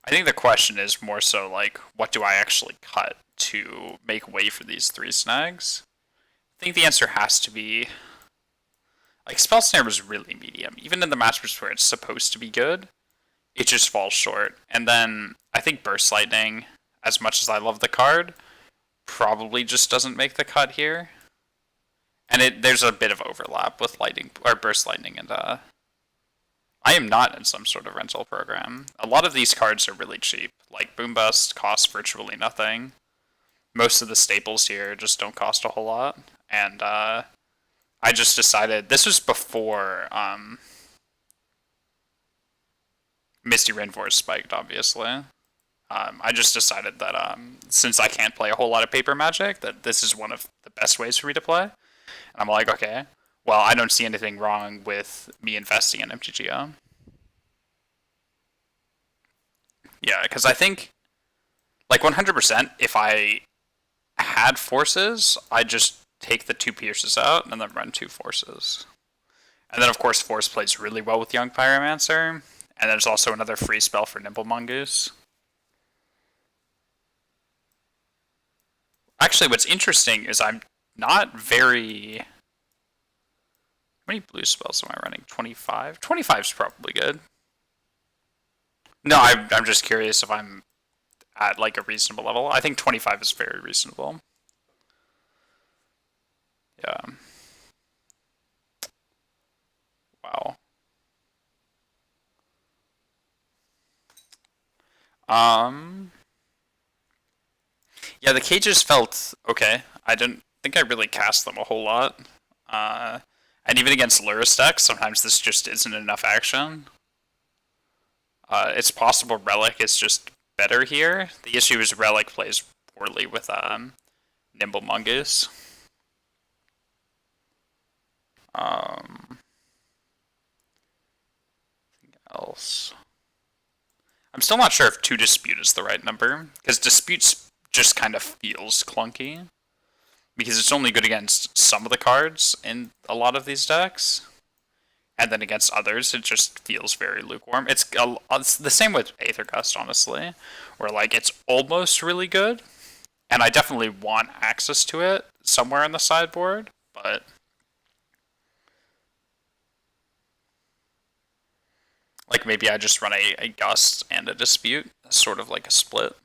I think the question is more so, like, what do I actually cut to make way for these 3 snags? I think the answer has to be... Like, Spell Snare was really medium. Even in the matchups where it's supposed to be good, it just falls short. And then, I think Burst Lightning, as much as I love the card, probably just doesn't make the cut here. And there's a bit of overlap with lightning or burst lightning and I am not in some sort of rental program. A lot of these cards are really cheap. Like Boom Bust costs virtually nothing. Most of the staples here just don't cost a whole lot. And I just decided this was before Misty Rainforest spiked, obviously. I just decided that since I can't play a whole lot of paper Magic, that this is one of the best ways for me to play. And I'm like, okay, well, I don't see anything wrong with me investing in MTGO. Yeah, because I think, like 100%, if I had forces, I'd just take the 2 Pierces out and then run 2 forces. And then, of course, Force plays really well with Young Pyromancer. And there's also another free spell for Nimble Mongoose. Actually, what's interesting is I'm not very... How many blue spells am I running? 25? 25 is probably good. No, I'm just curious if I'm at like a reasonable level. I think 25 is very reasonable. Yeah. Wow. Yeah, the cages felt okay. I didn't think I really cast them a whole lot. And even against Lurrus decks, sometimes this just isn't enough action. It's possible Relic is just better here. The issue is Relic plays poorly with Nimble Mongoose. Anything else? I'm still not sure if 2 Dispute is the right number, because Dispute just kind of feels clunky, because it's only good against some of the cards in a lot of these decks, and then against others it just feels very lukewarm. It's the same with Aether Gust, honestly, where like it's almost really good, and I definitely want access to it somewhere in the sideboard, but like maybe I just run a Gust and a Dispute, sort of like a split.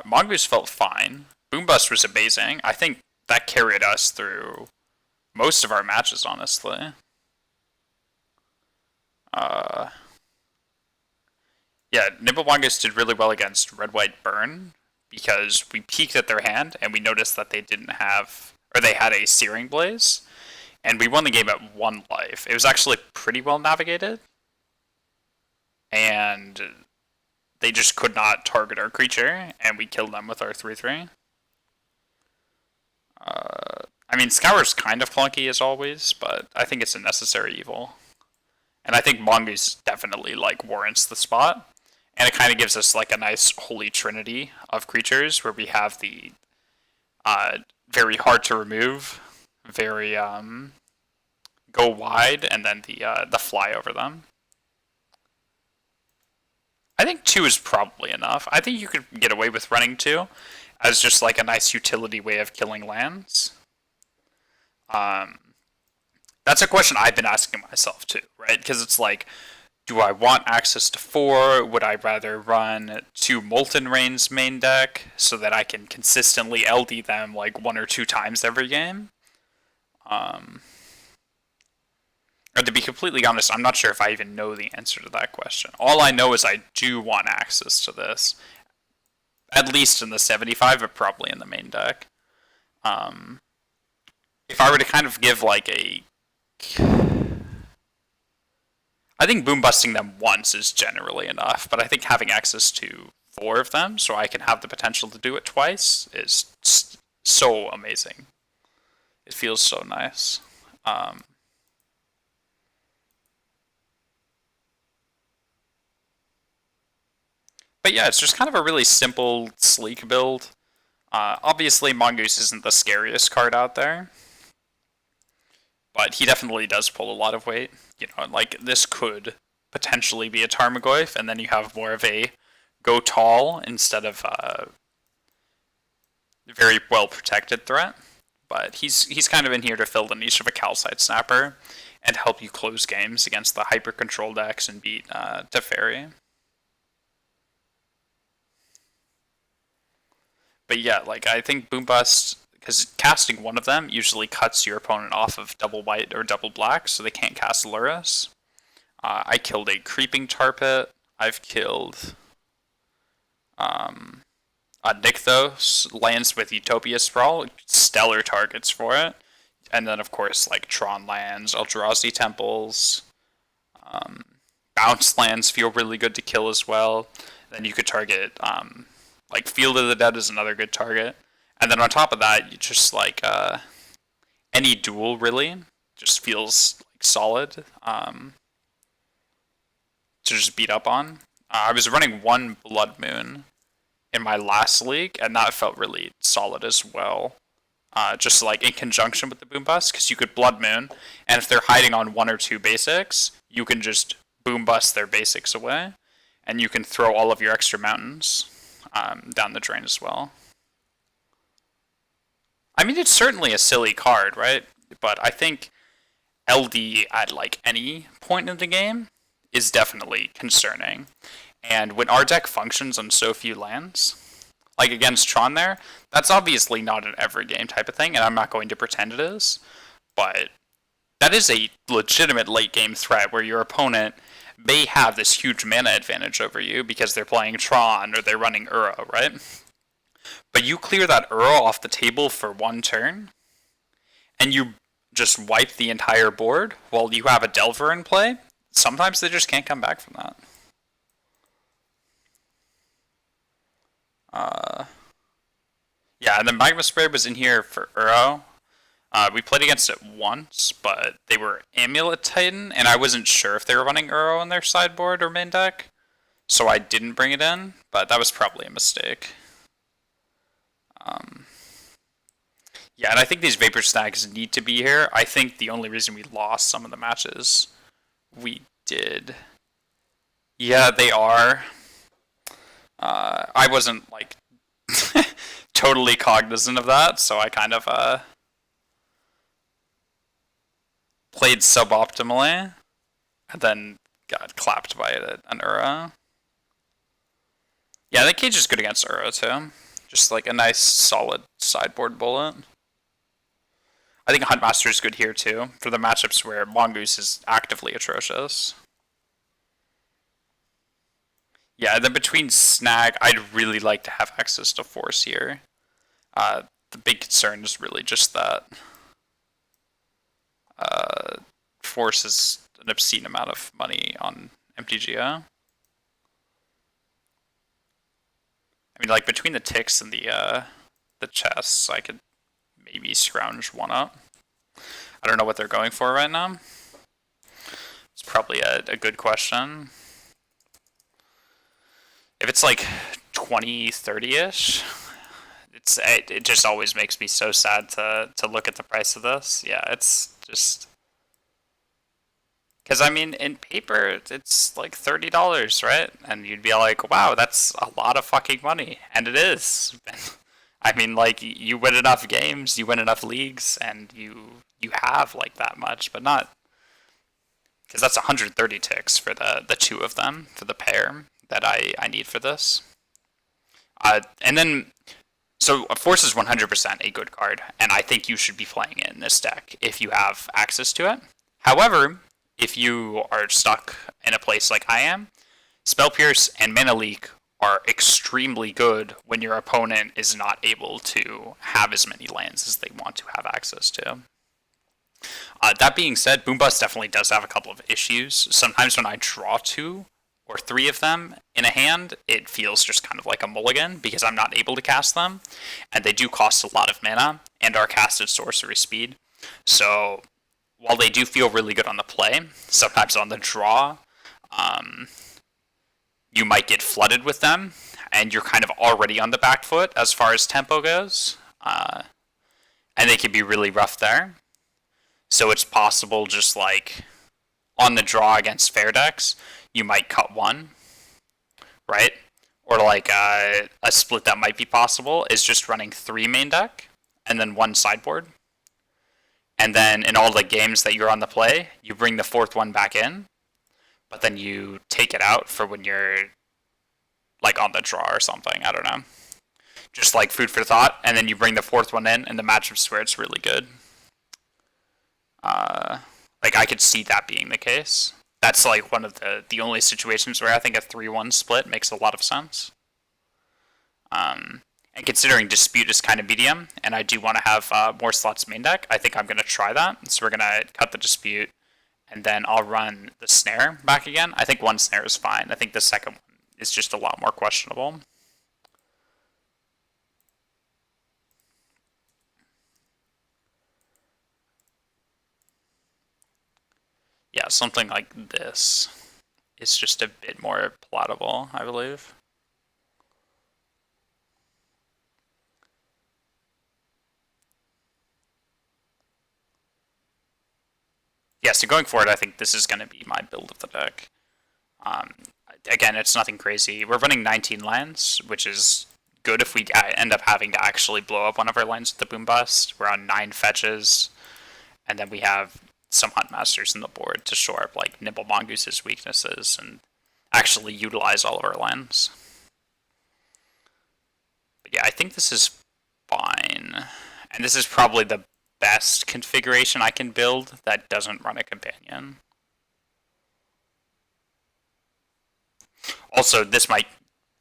Mongoose felt fine. Boom Bust was amazing. I think that carried us through most of our matches, honestly. Yeah, Nimble Mongoose did really well against Red White Burn because we peeked at their hand and we noticed that they didn't have, or they had a Searing Blaze, and we won the game at 1 life. It was actually pretty well navigated, and they just could not target our creature, and we killed them with our 3/3. I mean, Scour's kind of clunky as always, but I think it's a necessary evil. And I think Mongoose definitely like warrants the spot. And it kind of gives us like a nice holy trinity of creatures where we have the very hard to remove, very go wide, and then the fly over them. I think 2 is probably enough. I think you could get away with running 2 as just like a nice utility way of killing lands. That's a question I've been asking myself too, right? Because it's like, do I want access to 4? Would I rather run 2 Molten Rains main deck so that I can consistently LD them like 1 or 2 times every game? Or to be completely honest, I'm not sure if I even know the answer to that question. All I know is I do want access to this. At least in the 75, but probably in the main deck. If I were to kind of give like a... I think boom busting them once is generally enough, but I think having access to 4 of them so I can have the potential to do it twice is so amazing. It feels so nice. But yeah, it's just kind of a really simple, sleek build. Obviously, Mongoose isn't the scariest card out there, but he definitely does pull a lot of weight. You know, like this could potentially be a Tarmogoyf, and then you have more of a go tall instead of a very well protected threat. But he's kind of in here to fill the niche of a Calcite Snapper and help you close games against the hyper control decks and beat Teferi. But yeah, like I think Boom Bust, because casting one of them usually cuts your opponent off of double white or double black, so they can't cast Lurrus. I killed a Creeping Tar Pit. I've killed Nykthos, lands with Utopia Sprawl, stellar targets for it. And then, of course, like Tron lands, Eldrazi Temples, bounce lands feel really good to kill as well. Then you could target, like Field of the Dead is another good target. And then on top of that, you just like any duel really just feels like solid to just beat up on. I was running one Blood Moon in my last league, and that felt really solid as well. Just like in conjunction with the Boom Bust, because you could Blood Moon, and if they're hiding on one or two basics, you can just Boom Bust their basics away, and you can throw all of your extra mountains down the drain as well. I mean, it's certainly a silly card, right? But I think LD at like any point in the game is definitely concerning. And when our deck functions on so few lands, like against Tron there, that's obviously not an every game type of thing, and I'm not going to pretend it is, but that is a legitimate late game threat where your opponent may have this huge mana advantage over you because they're playing Tron or they're running Uro, right? But you clear that Uro off the table for one turn, and you just wipe the entire board while you have a Delver in play. Sometimes they just can't come back from that. Yeah, and then Magma Spray was in here for Uro. We played against it once, but they were Amulet Titan, and I wasn't sure if they were running Uro on their sideboard or main deck, so I didn't bring it in, but that was probably a mistake. Yeah, and I think these Vapor Snags need to be here. I think the only reason we lost some of the matches we did. Yeah, they are. I wasn't, like, totally cognizant of that, so I kind of played suboptimally, and then got clapped by an Ura. Yeah, that cage is good against Ura too. Just like a nice solid sideboard bullet. I think Huntmaster is good here too, for the matchups where Mongoose is actively atrocious. Yeah, then between Snag, I'd really like to have access to Force here. The big concern is really just that Force is an obscene amount of money on MTGO. I mean, like, between the ticks and the chests, I could maybe scrounge one up. I don't know what they're going for right now. It's probably a good question. If it's like 20, 30-ish, it just always makes me so sad to look at the price of this. Yeah, it's just... Because, I mean, in paper, it's like $30, right? And you'd be like, wow, that's a lot of fucking money. And it is. I mean, like, you win enough games, you win enough leagues, and you have, like, that much, but not... Because that's 130 ticks for the two of them, for the pair that I need for this. And then... So, Force is 100% a good card, and I think you should be playing it in this deck if you have access to it. However, if you are stuck in a place like I am, Spell Pierce and Mana Leak are extremely good when your opponent is not able to have as many lands as they want to have access to. That being said, Boom Bust definitely does have a couple of issues. Sometimes when I draw 2 or 3 of them in a hand, it feels just kind of like a mulligan because I'm not able to cast them, and they do cost a lot of mana and are cast at sorcery speed. So while they do feel really good on the play, sometimes on the draw, you might get flooded with them, and you're kind of already on the back foot as far as tempo goes, and they can be really rough there. So it's possible, just like on the draw against fair decks, you might cut one, right? Or like a split that might be possible is just running 3 main deck and then 1 sideboard. And then in all the games that you're on the play, you bring the 4th one back in, but then you take it out for when you're like on the draw or something. I don't know. just like food for thought, and then you bring the fourth one in, and the matchups where it's really good. Like I could see that being the case. That's like one of the only situations where I think a 3-1 split makes a lot of sense. And considering Dispute is kind of medium, and I do want to have more slots main deck, I think I'm going to try that. So we're going to cut the Dispute, and then I'll run the Snare back again. I think one Snare is fine. I think the second one is just a lot more questionable. Yeah, something like this is just a bit more palatable, I believe. Yeah, so going forward, I think this is going to be my build of the deck. Again, it's nothing crazy. We're running 19 lands, which is good if we end up having to actually blow up one of our lands with the Boom Bust. We're on 9 fetches, and then we have some Hunt Masters in the board to shore up like Nimble Mongoose's weaknesses and actually utilize all of our lands. But yeah, I think this is fine. And this is probably the best configuration I can build that doesn't run a companion. Also,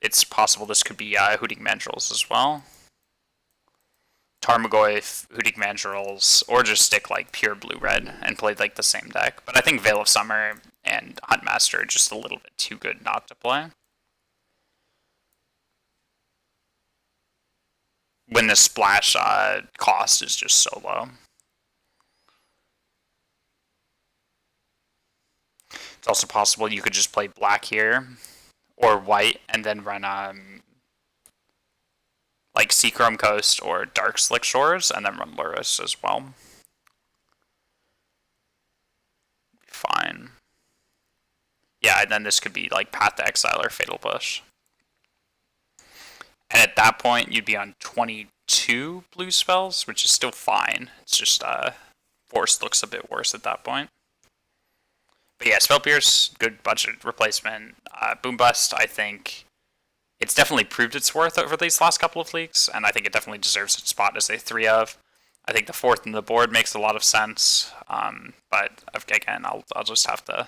it's possible this could be Hooting Mandrills as well. Tarmogoyf, Hooting Mandrills, or just stick like pure blue-red and play like the same deck. But I think Veil of Summer and Huntmaster are just a little bit too good not to play. When the splash cost is just so low. It's also possible you could just play black here, or white, and then run like Seachrome Coast or Dark Slick Shores, and then run Lurrus as well. Fine. Yeah, and then this could be like Path to Exile or Fatal Push. And at that point, you'd be on 22 blue spells, which is still fine. It's just Force looks a bit worse at that point. But yeah, Spell Pierce, good budget replacement. Boom Bust, I think it's definitely proved its worth over these last couple of leagues, and I think it definitely deserves its spot as a 3 of. I think the fourth in the board makes a lot of sense, but again, I'll just have to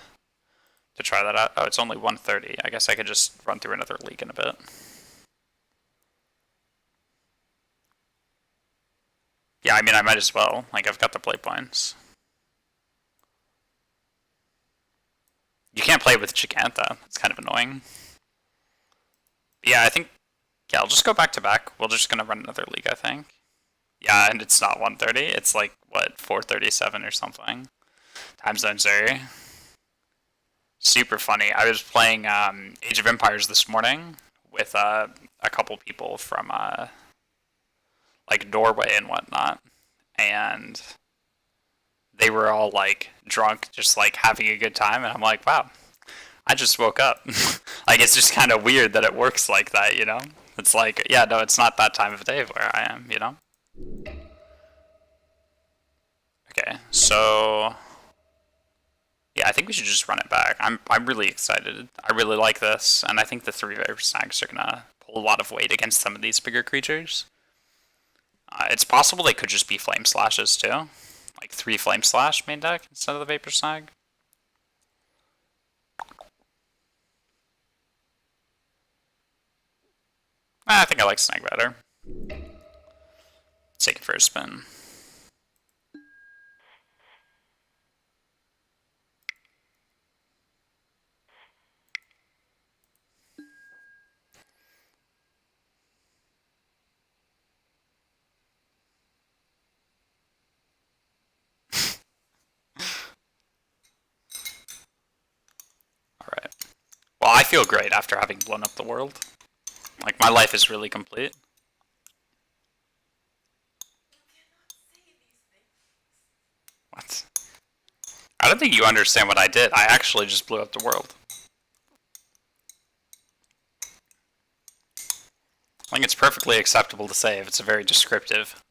try that out. Oh, it's only 1:30. I guess I could just run through another league in a bit. Yeah, I mean, I might as well. Like, I've got the play points. You can't play with Giganta. It's kind of annoying. But yeah, I think... Yeah, I'll just go back to back. We're just going to run another league, I think. Yeah, and it's not 1:30. It's like, what, 4:37 or something. Time zones are super funny. I was playing Age of Empires this morning with a couple people from like Norway and whatnot, and they were all like drunk, just like having a good time, and I'm like, wow, I just woke up. Like, it's just kind of weird that it works like that, you know? It's like, yeah, no, it's not that time of day where I am, you know? Okay, so yeah, I think we should just run it back. I'm really excited. I really like this, and I think the 3 Viper Snags are gonna pull a lot of weight against some of these bigger creatures. It's possible they could just be Flame Slashes too, like 3 Flame Slash main deck instead of the Vapor Snag. I think I like Snag better. Let's take it for a spin. Alright. Well, I feel great after having blown up the world. Like, my life is really complete. What? I don't think you understand what I did. I actually just blew up the world. I think it's perfectly acceptable to say if it's a very descriptive.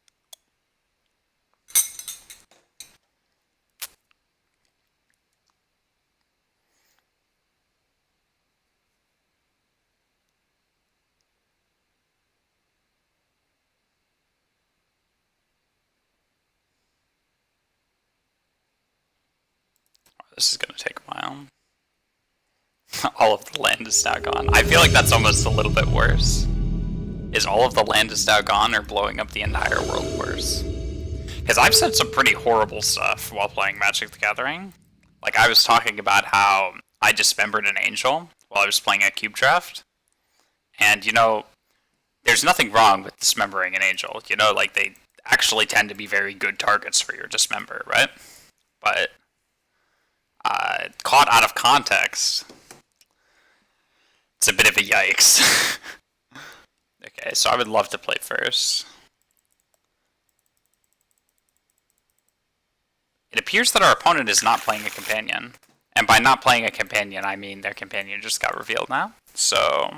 This is gonna take a while. All of the land is now gone. I feel like that's almost a little bit worse. Is all of the land is now gone or blowing up the entire world worse? Because I've said some pretty horrible stuff while playing Magic the Gathering. Like, I was talking about how I dismembered an angel while I was playing a cube draft. And, you know, there's nothing wrong with dismembering an angel. You know, like, they actually tend to be very good targets for your dismember, right? But, caught out of context, it's a bit of a yikes. Okay, so I would love to play first. It appears that our opponent is not playing a companion. And by not playing a companion, I mean their companion just got revealed now. So,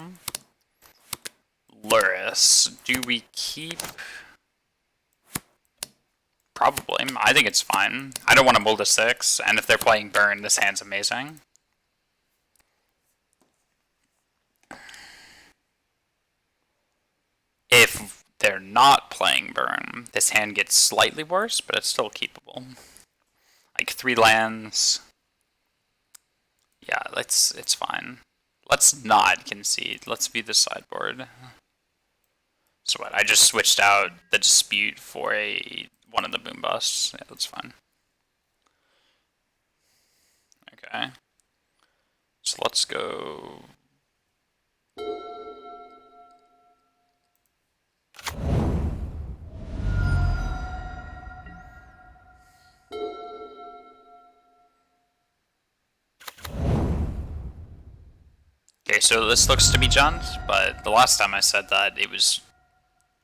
Luris, do we keep? Probably. I think it's fine. I don't want to mold a 6, and if they're playing Burn, this hand's amazing. If they're not playing Burn, this hand gets slightly worse, but it's still keepable. Like 3 lands. Yeah, it's fine. Let's not concede. Let's view the sideboard. So what? I just switched out the Dispute for one of the boom busts. Yeah, that's fine. Okay. So let's go. Okay, so this looks to be Junt, but the last time I said that it was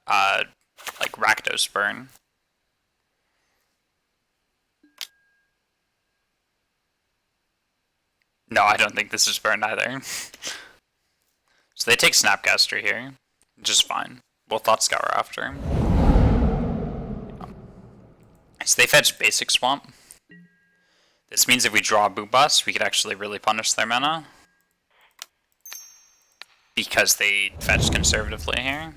like Rakdos Burn. No, I don't think this is Burn either. So they take Snapcaster here, which is fine. We'll Thought Scour after. So they fetch Basic Swamp. This means if we draw a Boom Bust, we could actually really punish their mana. Because they fetched conservatively here.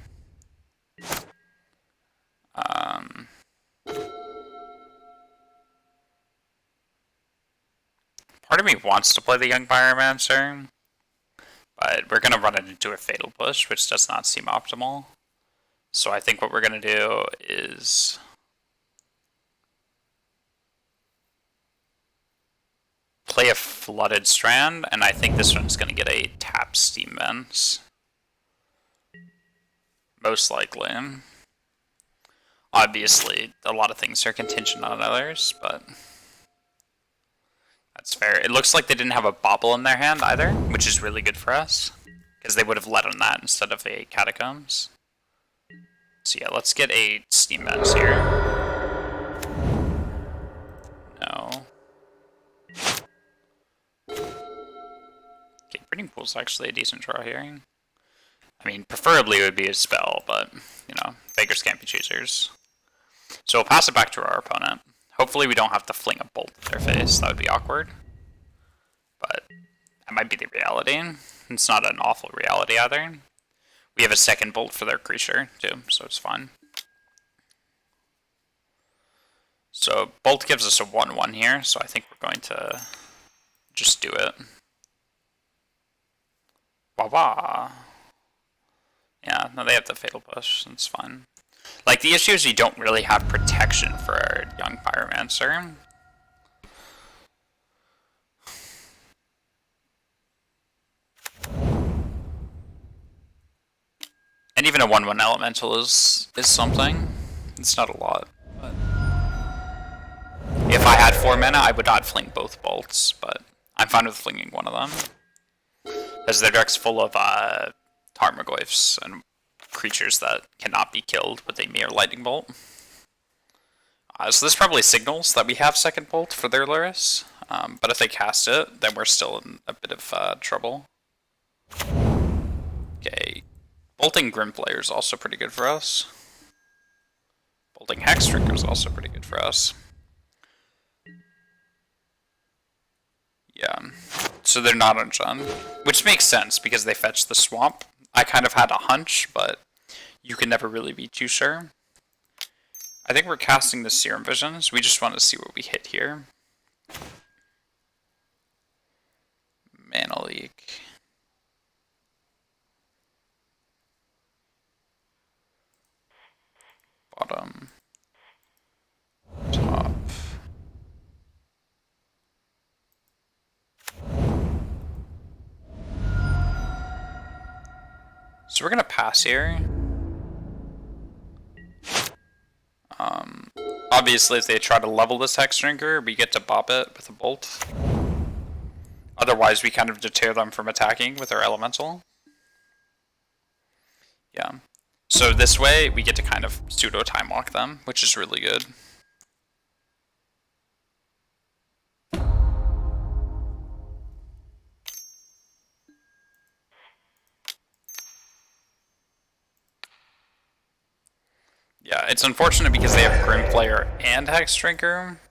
Part of me wants to play the Young Pyromancer, but we're going to run it into a Fatal Push, which does not seem optimal. So I think what we're going to do is play a Flooded Strand, and I think this one's going to get a tap Steam Vents. Most likely. Obviously, a lot of things are contingent on others, but that's fair. It looks like they didn't have a Bobble in their hand either, which is really good for us, because they would have led on that instead of a Catacombs. So yeah, let's get a Steam Vents here. No. Okay, Breeding Pool's actually a decent draw here. I mean, preferably it would be a spell, but, you know, beggars can't be choosers. So we'll pass it back to our opponent. Hopefully we don't have to fling a bolt at their face. That would be awkward. But that might be the reality. It's not an awful reality either. We have a second bolt for their creature, too, so it's fine. So bolt gives us a 1-1 here, so I think we're going to just do it. Wah-wah. Yeah, no, they have the Fatal Push, that's fine. Like, the issue is you don't really have protection for our Young Pyromancer. And even a 1-1 Elemental is something. It's not a lot, but if I had 4 mana, I would not fling both bolts, but I'm fine with flinging one of them. Because their deck's full of Tarmogoyfs and creatures that cannot be killed with a mere lightning bolt. So this probably signals that we have second bolt for their Luris, but if they cast it, then we're still in a bit of trouble. Okay, bolting Grimplayer is also pretty good for us. Bolting Hexdrinker is also pretty good for us. Yeah, so they're not on Jund, which makes sense because they fetched the swamp. I kind of had a hunch, but you can never really be too sure. I think we're casting the Serum Visions. We just want to see what we hit here. Mana leak. Bottom. Top. So we're gonna pass here. Obviously, if they try to level this Hex Drinker, we get to bop it with a bolt. Otherwise, we kind of deter them from attacking with our elemental. Yeah. So this way, we get to kind of pseudo time walk them, which is really good. Yeah, it's unfortunate because they have Grim Player and Hex Drinker,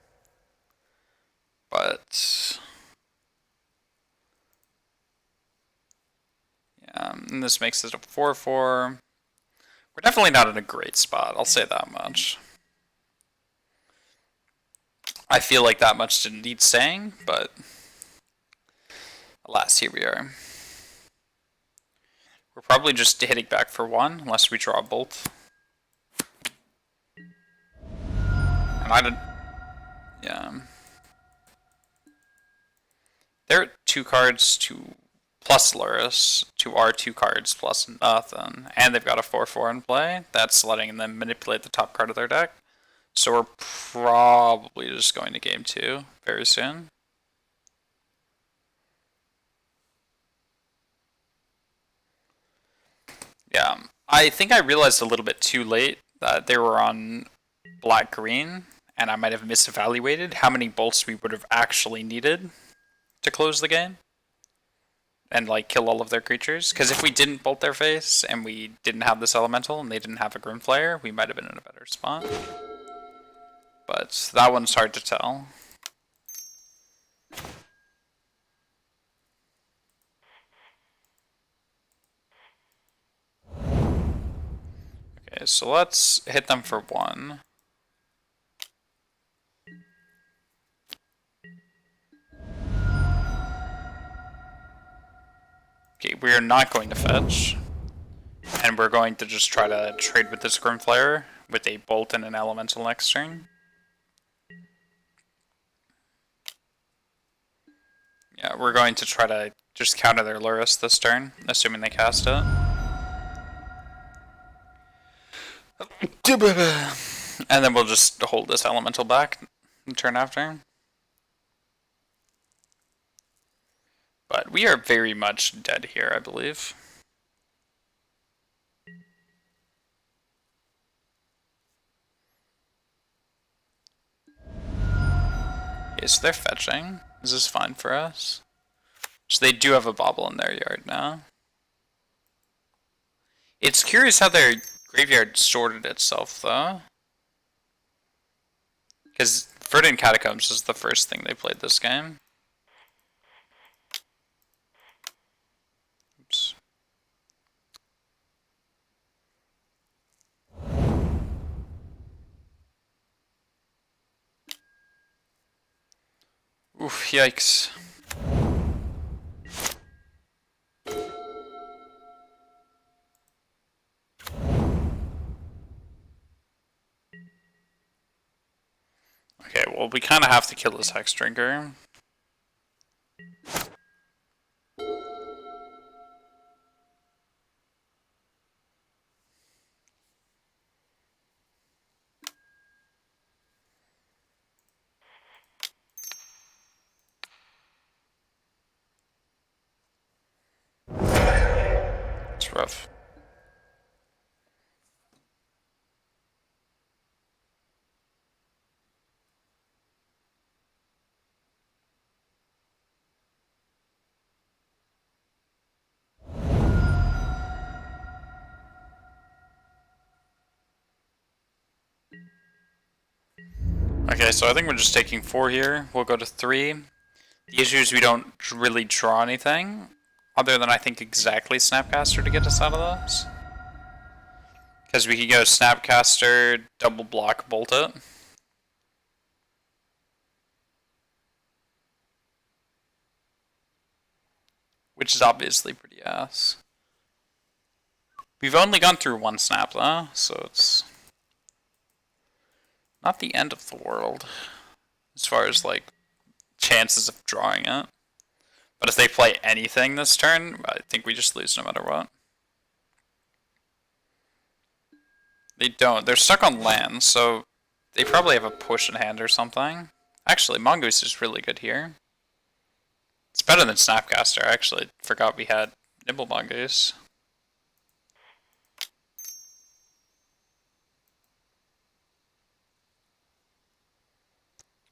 but yeah, and this makes it a 4/4. We're definitely not in a great spot, I'll say that much. I feel like that much didn't need saying, but alas, here we are. We're probably just hitting back for 1, unless we draw a bolt. And I didn't... Yeah. They're 2 cards to plus Luris, to our 2 cards plus nothing. And they've got a 4/4 in play. That's letting them manipulate the top card of their deck. So we're probably just going to game 2 very soon. Yeah, I think I realized a little bit too late that they were on black-green, and I might have misevaluated how many bolts we would have actually needed to close the game and like kill all of their creatures. Because if we didn't bolt their face and we didn't have this elemental and they didn't have a Grim Flare, we might have been in a better spot. But that one's hard to tell. Okay, so let's hit them for 1. Okay, we are not going to fetch. And we're going to just try to trade with this Grim Flare with a bolt and an elemental next turn. Yeah, we're going to try to just counter their Luris this turn, assuming they cast it. And then we'll just hold this elemental back the turn after. But we are very much dead here, I believe. Okay, so they're fetching. This is fine for us. So they do have a bobble in their yard now. It's curious how their graveyard sorted itself, though. Because Verdant Catacombs is the first thing they played this game. Oops. Oof, yikes. Okay, well, we kind of have to kill this Hex Drinker. It's rough. Okay, so I think we're just taking 4 here. We'll go to 3. The issue is we don't really draw anything, other than I think exactly Snapcaster to get us out of this. Because we could go Snapcaster, double block, bolt it. which is obviously pretty ass. We've only gone through one snap though, so it's not the end of the world as far as like chances of drawing it. But if they play anything this turn, I think we just lose no matter what. They don't. They're stuck on land, so they probably have a push in hand or something. Actually, Mongoose is really good here. It's better than Snapcaster. I actually forgot we had Nimble Mongoose.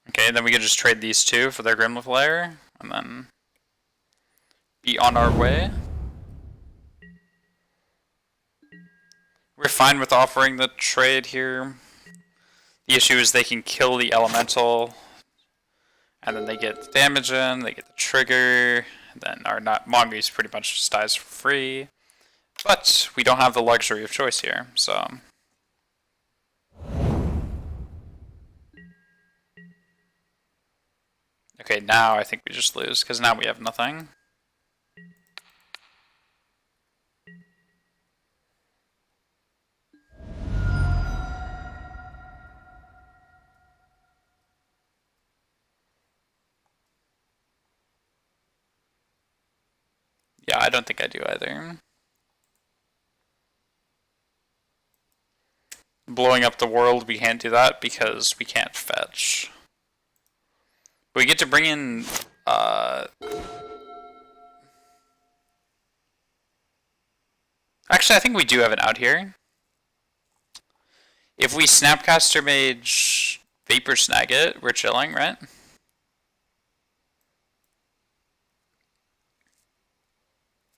Okay, then we could just trade these two for their Grimleaf Lair, and then be on our way. We're fine with offering the trade here. The issue is they can kill the Elemental, and then they get the damage in, they get the trigger, and then our Mongoose pretty much just dies for free. But we don't have the luxury of choice here, so... Okay, now I think we just lose, because now we have nothing. Yeah, I don't think I do either. Blowing up the world, we can't do that because we can't fetch. But we get to bring in... Actually, I think we do have an out here. If we Snapcaster Mage Vapor Snag it, we're chilling, right?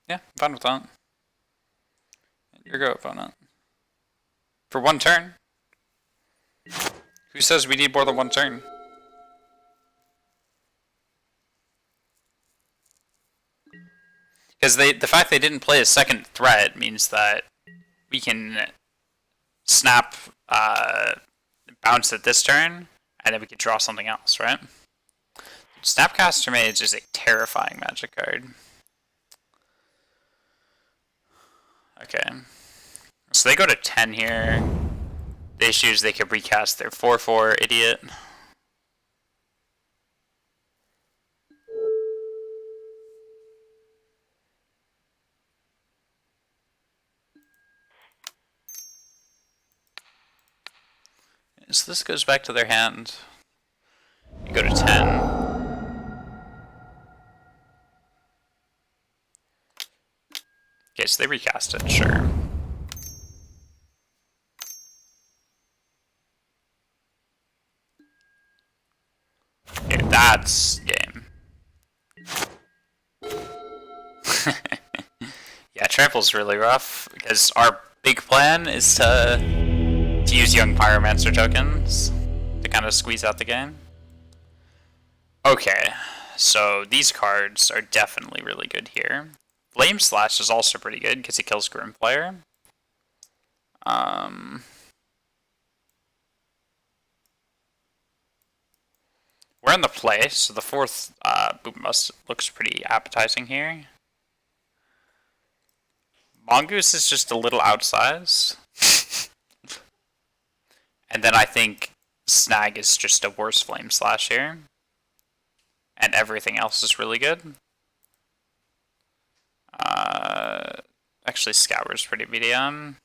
Yeah, I'm fine with that. Your go, opponent. For one turn. Who says we need more than one turn? Because the fact they didn't play a second threat means that we can snap, bounce it this turn, and then we can draw something else, right? Snapcaster Mage is a terrifying magic card. Okay. So they go to 10 here. The issue is they could recast their 4/4 idiot. So this goes back to their hand. You go to 10. Okay, so they recast it, sure. Okay, that's game. Yeah, Trample's really rough, because our big plan is to use Young Pyromancer tokens to kind of squeeze out the game. Okay, so these cards are definitely really good here. Flame Slash is also pretty good because it kills Grim Player. We're in the play, so the fourth Boom Bust looks pretty appetizing here. Mongoose is just a little outsized. And then I think Snag is just a worse Flame Slash here. And everything else is really good. Actually, Scour's pretty medium.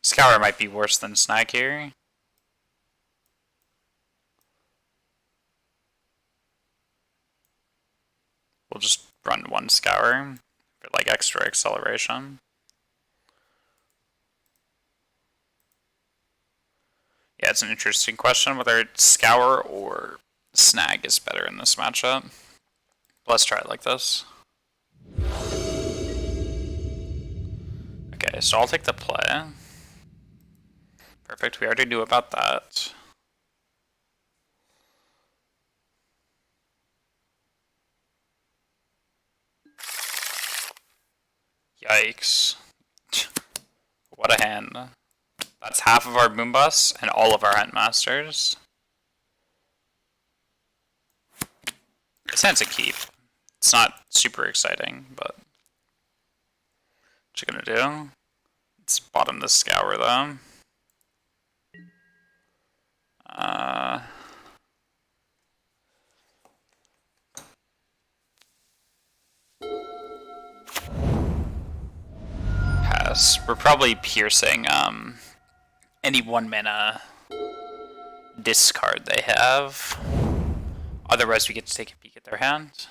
Scour might be worse than Snag here. We'll just run one Scour for like extra acceleration. Yeah, it's an interesting question whether Scour or Snag is better in this matchup. Let's try it like this. Okay, so I'll take the play. Perfect, we already knew about that. Yikes. What a hand. That's half of our Boombus and all of our Hunt Masters. This hand's a keep. It's not super exciting, but what you gonna do? Let's bottom this scour though. Pass. We're probably piercing any 1 mana discard they have. Otherwise, we get to take a peek at their hand.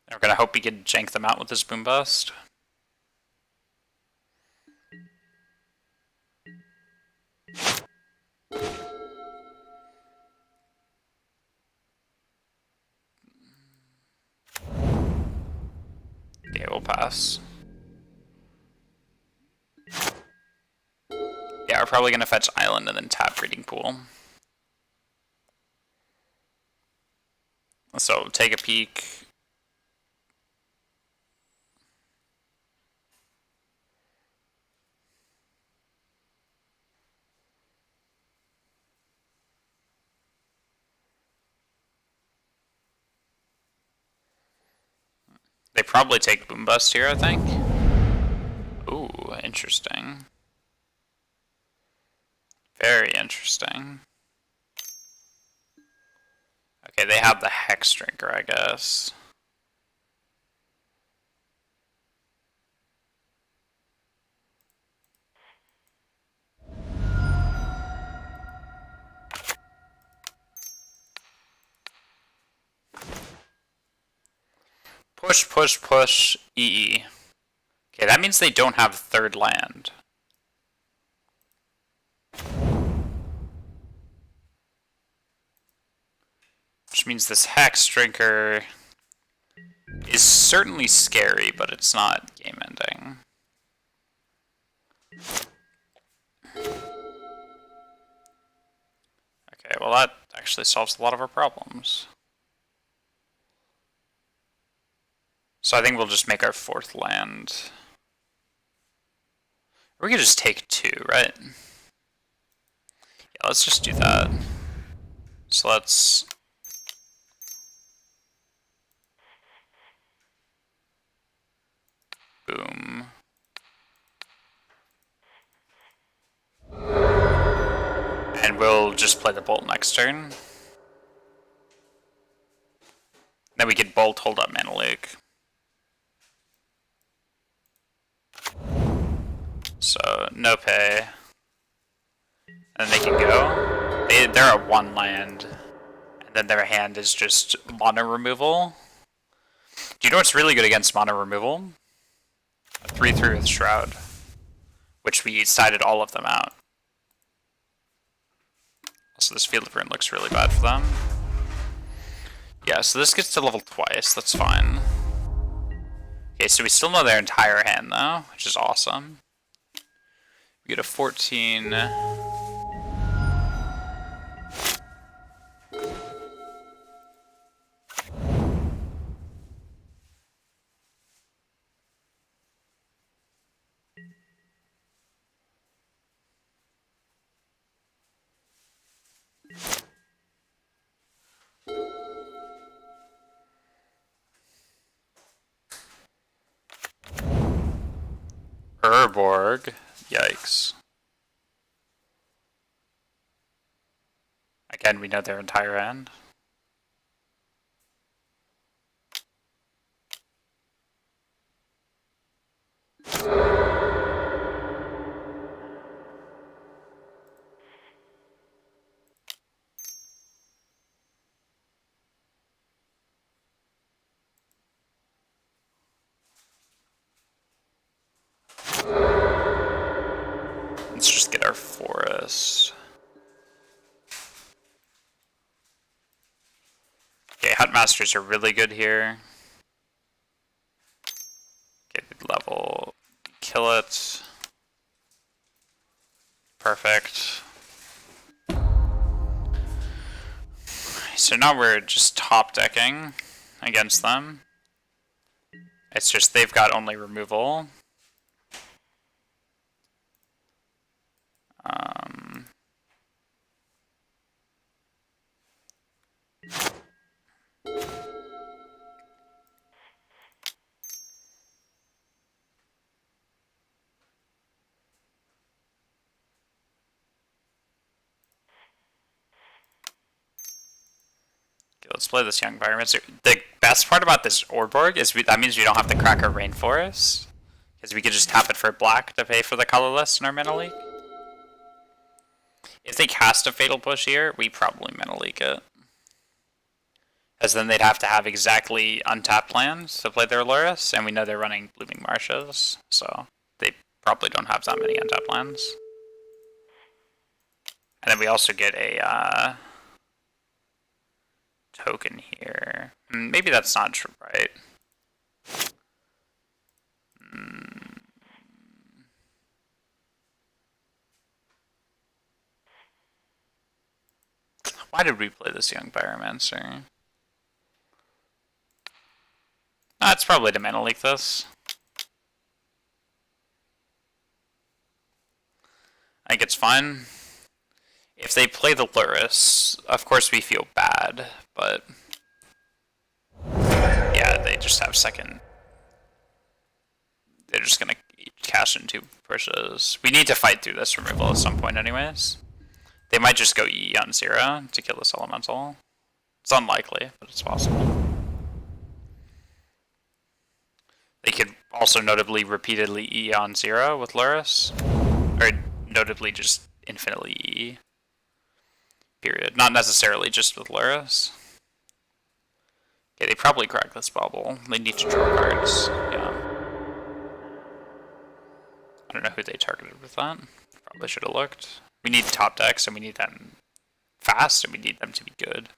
And we're gonna hope we can jank them out with this boom bust. Okay, we'll pass. Yeah, we're probably gonna fetch Island and then tap Breeding Pool. So take a peek. They probably take Boom Bust here, I think. Ooh, interesting. Very interesting. Okay, they have the Hex Drinker, I guess. Push, push, push, EE. Okay, that means they don't have third land. Which means this Hex Drinker is certainly scary, but it's not game ending. Okay, well that actually solves a lot of our problems. So I think we'll just make our 4th land. Or we could just take 2, right? Yeah, let's just do that. So let's... Boom. And we'll just play the Bolt next turn. Then we could Bolt, hold up Mana Leak. So, no pay. And they can go. They're at 1 land. And then their hand is just mana removal. Do you know what's really good against mana removal? A 3/3 with Shroud. Which we sided all of them out. Also, this Field of Ruin looks really bad for them. Yeah, so this gets to level twice, that's fine. Okay, so we still know their entire hand though, which is awesome. We get a 14. Urborg. Yikes. Again, we know their entire hand. Let's just get our forest. Okay, Hutmasters are really good here. Okay, level. Kill it. Perfect. So now we're just top decking against them. It's just they've got only removal. Um, Okay, let's play this young environment. The best part about this Orborg is that means we don't have to crack our Rainforest. Because we could just tap it for black to pay for the colorless in our mana leak. If they cast a Fatal Push here, we probably mana leak it. Because then they'd have to have exactly untapped lands to play their Lurrus, and we know they're running Blooming Marshes, so they probably don't have that many untapped lands. And then we also get a token here. Maybe that's not true, right? Why did we play this young Pyromancer? It's probably to mana leak this. I think it's fine. If they play the Lurrus, of course we feel bad, but yeah, they just have second. They're just gonna cash in 2 pushes. We need to fight through this removal at some point anyways. They might just go E on 0 to kill this elemental. It's unlikely, but it's possible. They could also notably repeatedly E on 0 with Lurrus. Or notably just infinitely E. Period. Not necessarily just with Lurrus. Okay, they probably crack this bubble. They need to draw cards. Yeah. I don't know who they targeted with that. Probably should have looked. We need top decks, and we need them fast, and we need them to be good.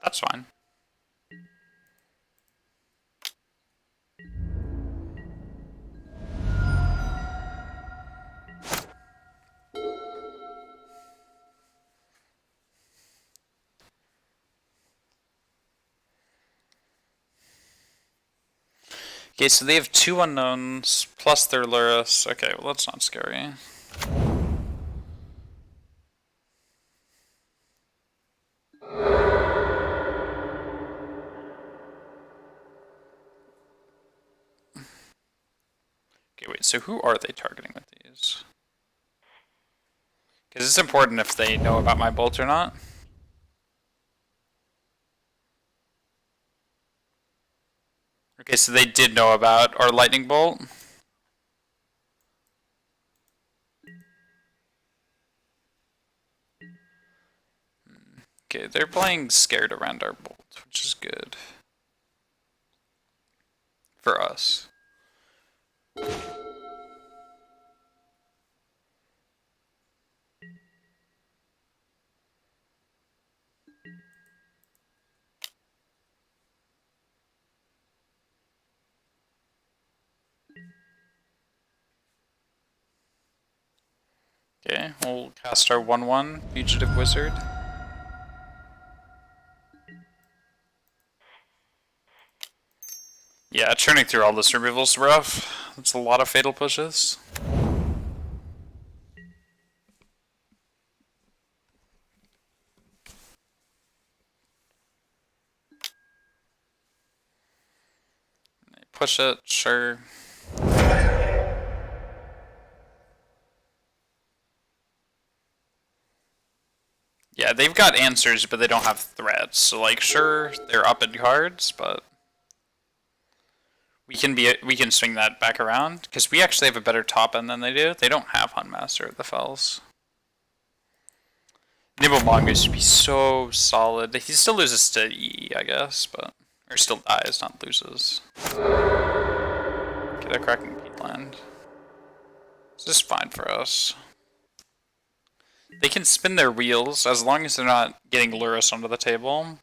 That's fine. Okay, so they have 2 unknowns, plus their Lurrus. Okay, well that's not scary. Okay, wait, so who are they targeting with these? Because it's important if they know about my bolt or not. Okay, so they did know about our lightning bolt. Okay, they're playing scared around our bolt, which is good. For us. Okay, we'll cast our 1/1 Fugitive Wizard. Yeah, churning through all this removal's rough. That's a lot of fatal pushes. Push it, sure. Yeah, they've got answers, but they don't have threats. So, like, sure, they're up in cards, but we can swing that back around because we actually have a better top end than they do. They don't have Huntmaster at the Fells. Nibble Mongoose would be so solid. He still loses to E, I guess, but or still dies, not loses. Okay, they're cracking Peatland. This is fine for us. They can spin their wheels as long as they're not getting Lurrus onto the table.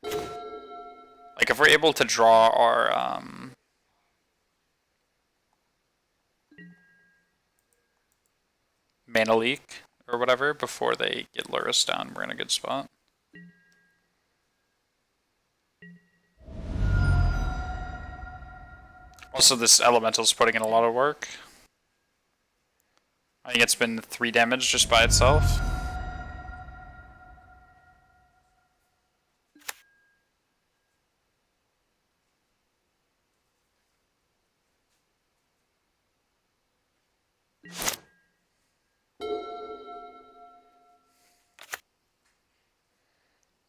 Like if we're able to draw our mana leak or whatever before they get Lurrus down, we're in a good spot. Also, this elemental's putting in a lot of work. I think it's been 3 damage just by itself.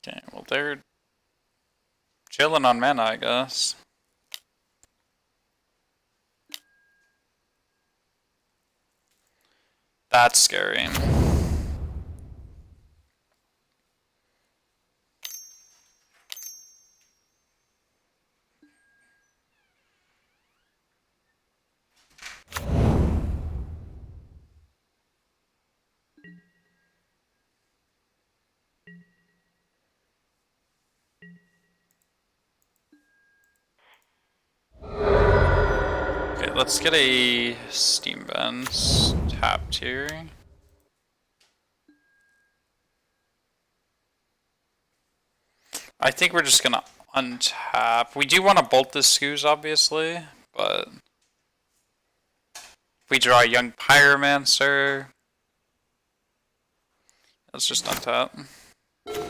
Okay, well they're chilling on mana, I guess. That's scary. Okay, let's get a Steam Vents tapped here. I think we're just gonna untap. We do want to bolt this Goose, obviously, but if we draw a young Pyromancer, let's just untap. Okay,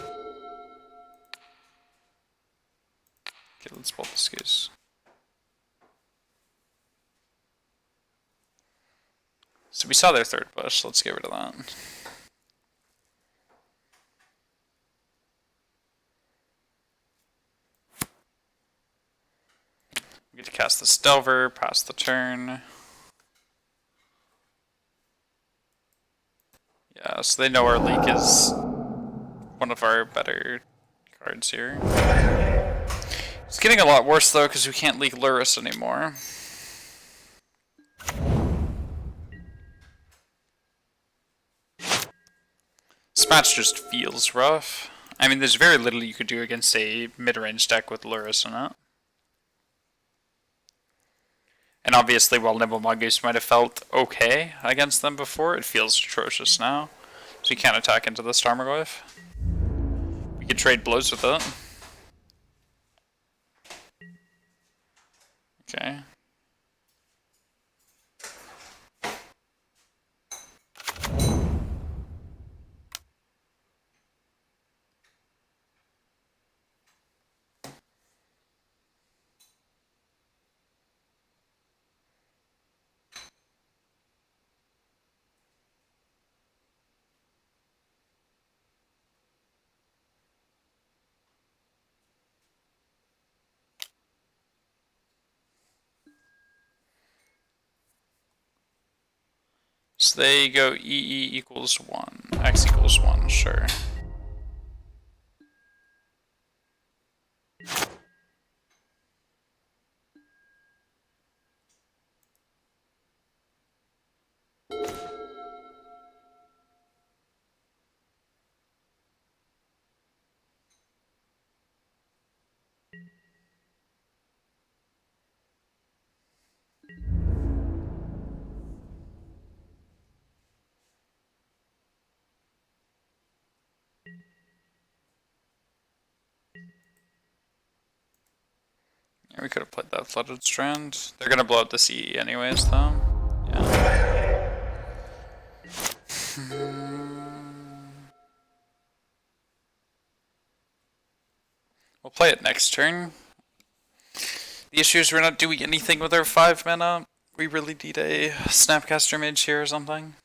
let's bolt this Goose. So we saw their third push, let's get rid of that. We get to cast the Delver, pass the turn. Yeah, so they know our leak is one of our better cards here. It's getting a lot worse though because we can't leak Luris anymore. This match just feels rough. I mean, there's very little you could do against a mid-range deck with Luris in it. And obviously, while Nimble Mongoose might have felt okay against them before, it feels atrocious now. So you can't attack into the Starmaglyph. We could trade blows with it. Okay. So they go EE equals 1, X equals 1, sure. Yeah, we could have played that Flooded Strand. They're gonna blow up the CE anyways, though. Yeah. We'll play it next turn. The issue is we're not doing anything with our 5 mana. We really need a Snapcaster Mage here or something.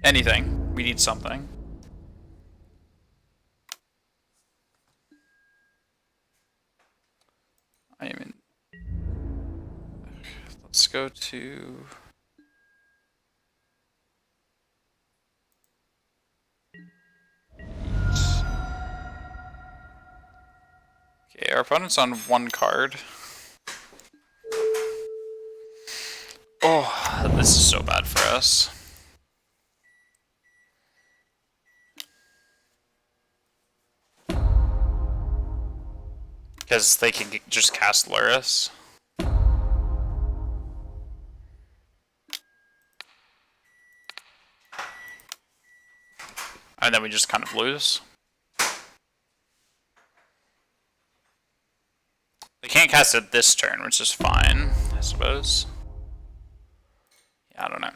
Anything. We need something. I mean, let's go to... Okay, our opponent's on 1 card. Oh, this is so bad for us. Because they can just cast Luris. And then we just kind of lose. They can't cast it this turn, which is fine, I suppose. Yeah, I don't know.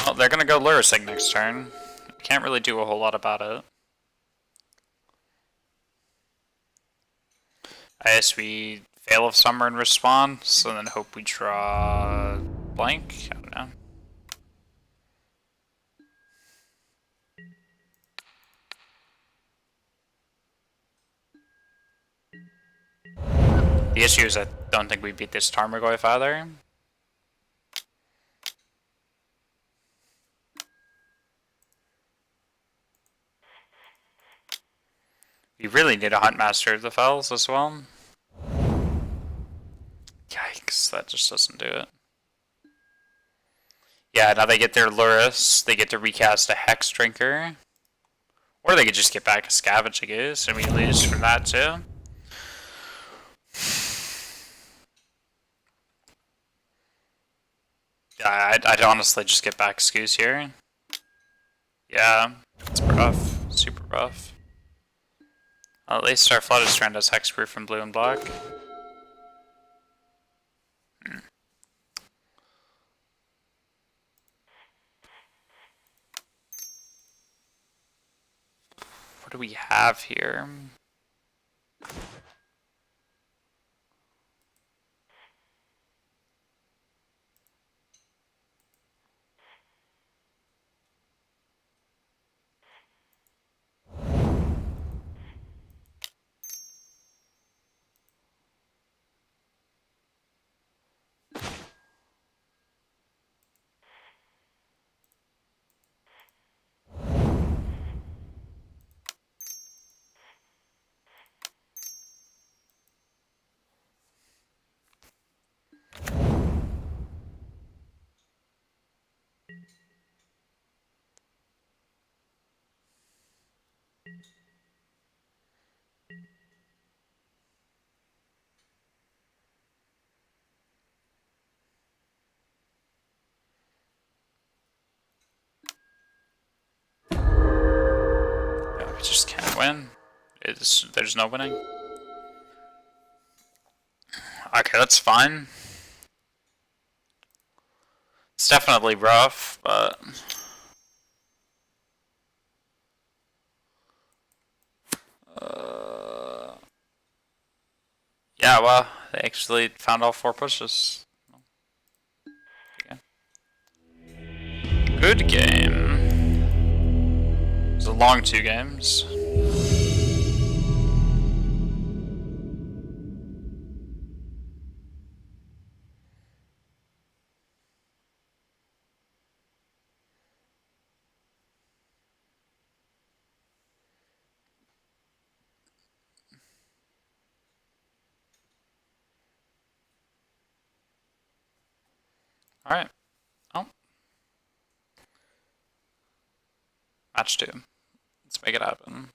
Well, they're gonna go Lurisig next turn. Can't really do a whole lot about it. I guess we fail of Summer and respond, so then hope we draw blank. I don't know. The issue is I don't think we beat this Tarmogoyf either. We really need a Huntmaster of the Fells as well. Yikes, that just doesn't do it. Yeah, now they get their Lurrus, they get to recast a Hex Drinker. Or they could just get back a Scavenge, I guess, and we lose from that too. Yeah, I'd honestly just get back Goose here. Yeah, it's rough. Super rough. Well, at least our Flooded Strand has Hexproof from blue and black. What do we have here? Yeah, we just can't win. There's no winning. Okay, that's fine. It's definitely rough, but... yeah, well, they actually found all 4 pushes. Okay. Good game. It was a long 2 games. Alright. Oh. Match 2. Let's make it happen.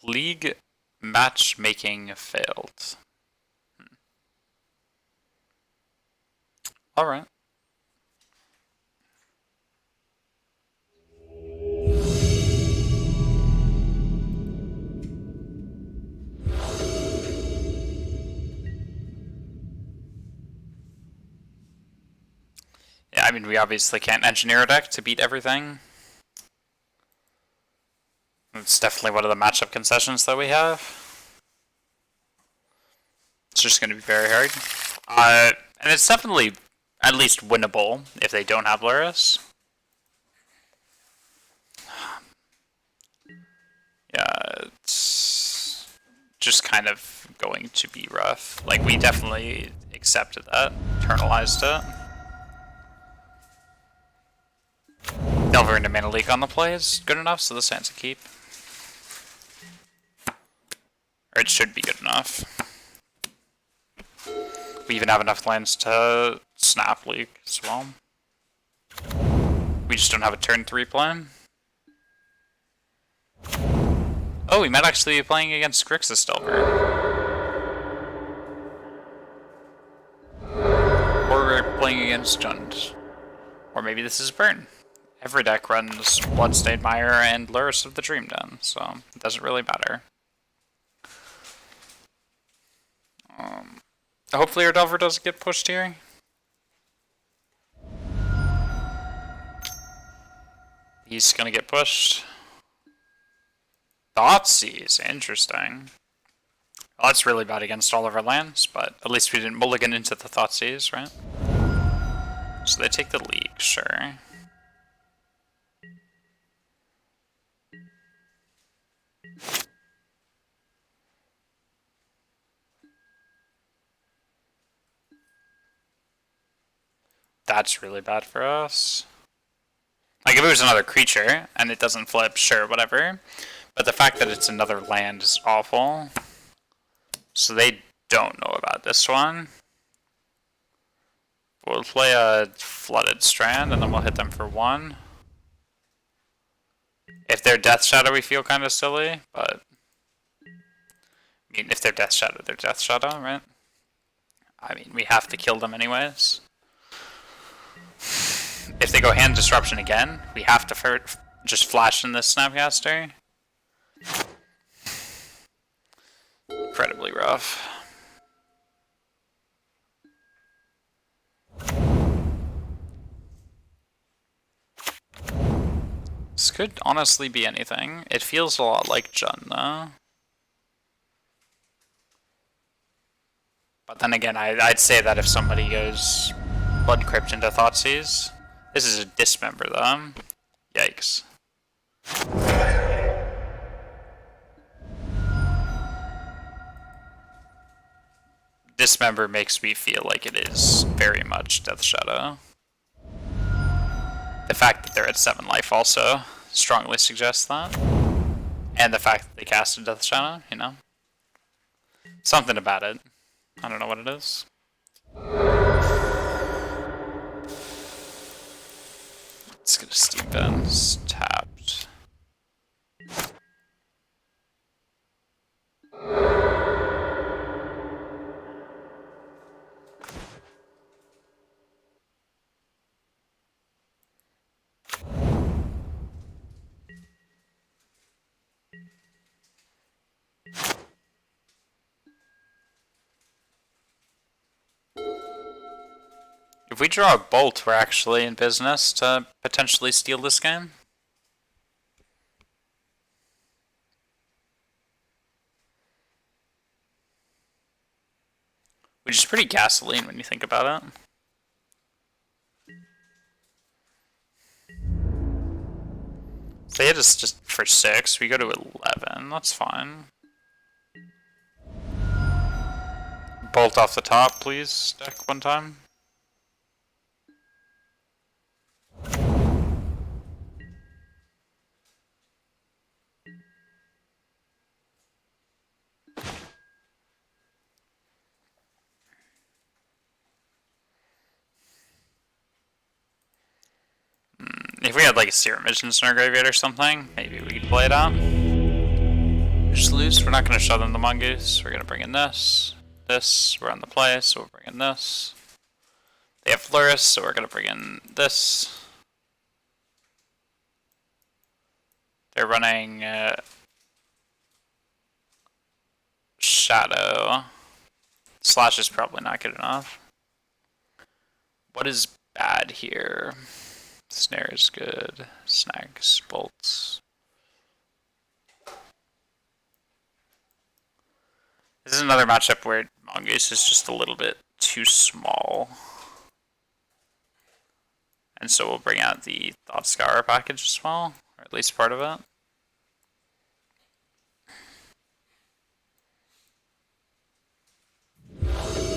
League matchmaking failed. Alright. Yeah, I mean, we obviously can't engineer a deck to beat everything. It's definitely one of the matchup concessions that we have. It's just going to be very hard. And it's definitely at least winnable if they don't have Luris. Yeah, it's just kind of going to be rough. Like, we definitely accepted that, internalized it. Delver into Mana Leak on the play is good enough, so this stands a keep. Or it should be good enough. We even have enough lands to snap leak as well. We just don't have a turn 3 plan. Oh, we might actually be playing against Grixis Delver. Or we're playing against Jund. Or maybe this is Burn. Every deck runs Bloodstained Mire and Luris of the Dream Den, so it doesn't really matter. Hopefully our Delver doesn't get pushed here. He's gonna get pushed. Thoughtseize, interesting. Well, that's really bad against all of our lands, but at least we didn't mulligan into the Thoughtseize, right? So they take the leak, sure. That's really bad for us. Like, if it was another creature, and it doesn't flip, sure, whatever. But the fact that it's another land is awful. So they don't know about this one. We'll play a Flooded Strand, and then we'll hit them for 1. If they're Death Shadow, we feel kind of silly, but... I mean, if they're Death Shadow, they're Death Shadow, right? I mean, we have to kill them anyways. If they go Hand Disruption again, we have to just flash in this Snapcaster. Incredibly rough. This could honestly be anything. It feels a lot like Jund, though. But then again, I'd say that if somebody goes Blood Crypt into Thoughtseize, this is a Dismember, though. Yikes. Dismember makes me feel like it is very much Death Shadow. The fact that they're at 7 life also strongly suggests that. And the fact that they casted Death Shadow, you know? Something about it. I don't know what it is. Let's get a Steam Bends tapped. If we draw a Bolt, we're actually in business to potentially steal this game. Which is pretty gasoline when you think about it. So they hit us just for 6, we go to 11, that's fine. Bolt off the top, please, deck one time. If we had like a Serum Visions in our graveyard or something, maybe we could play it out. Just lose. We're not going to shove in the Mongoose. We're going to bring in this. We're on the play, so we'll bring in this. They have Luris, so we're going to bring in this. They're running Shadow. Slash is probably not good enough. What is bad here? Snare is good. Snags, bolts. This is another matchup where Mongoose is just a little bit too small. And so we'll bring out the Thought Scour package as well, or at least part of it.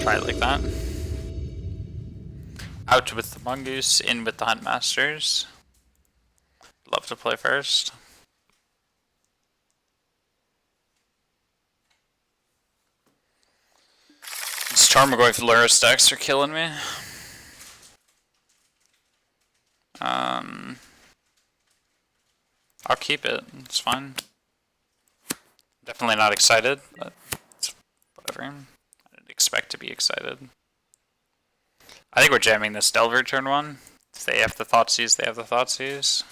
Try it like that. Out with the Mongoose, in with the Huntmasters. Love to play first. Tarmogoyf Lura stacks are killing me. I'll keep it. It's fine. Definitely not excited, but it's whatever. I didn't expect to be excited. I think we're jamming this Delver turn 1. If they have the Thoughtseize, they have the Thoughtseize.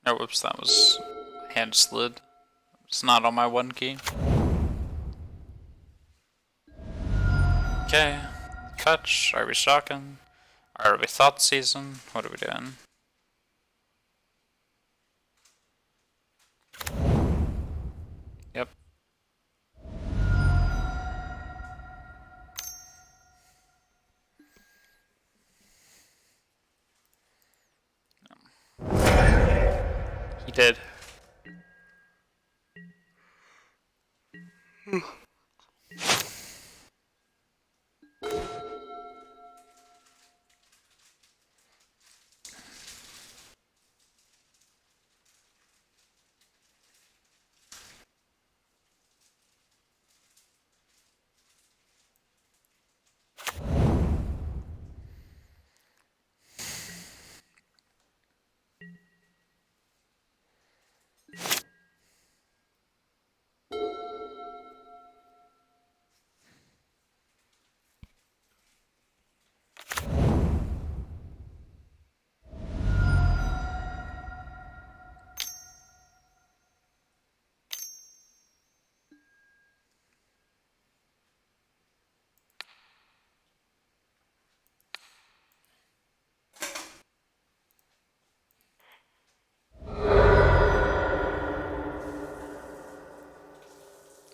Oh, whoops, that was hand slid. It's not on my 1 key. Okay. Fetch. Are we shocking? Are we Thoughtseize? What are we doing? Yep. He did.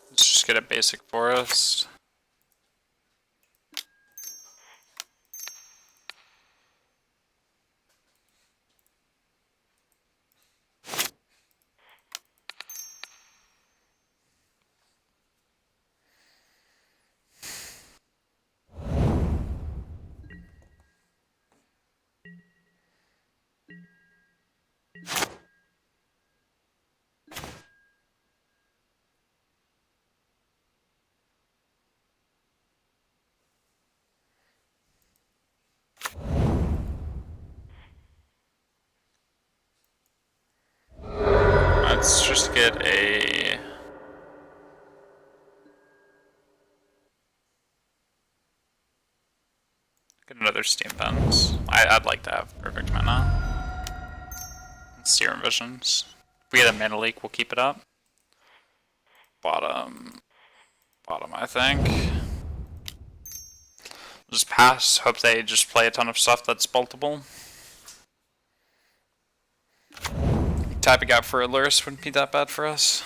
Let's just get a basic forest. Let's just get a... Get another Steam Vent. I'd like to have perfect mana. Serum Visions. If we get a mana leak, we'll keep it up. Bottom, I think. Just pass. Hope they just play a ton of stuff that's boltable. Tapping out for a Lurus wouldn't be that bad for us.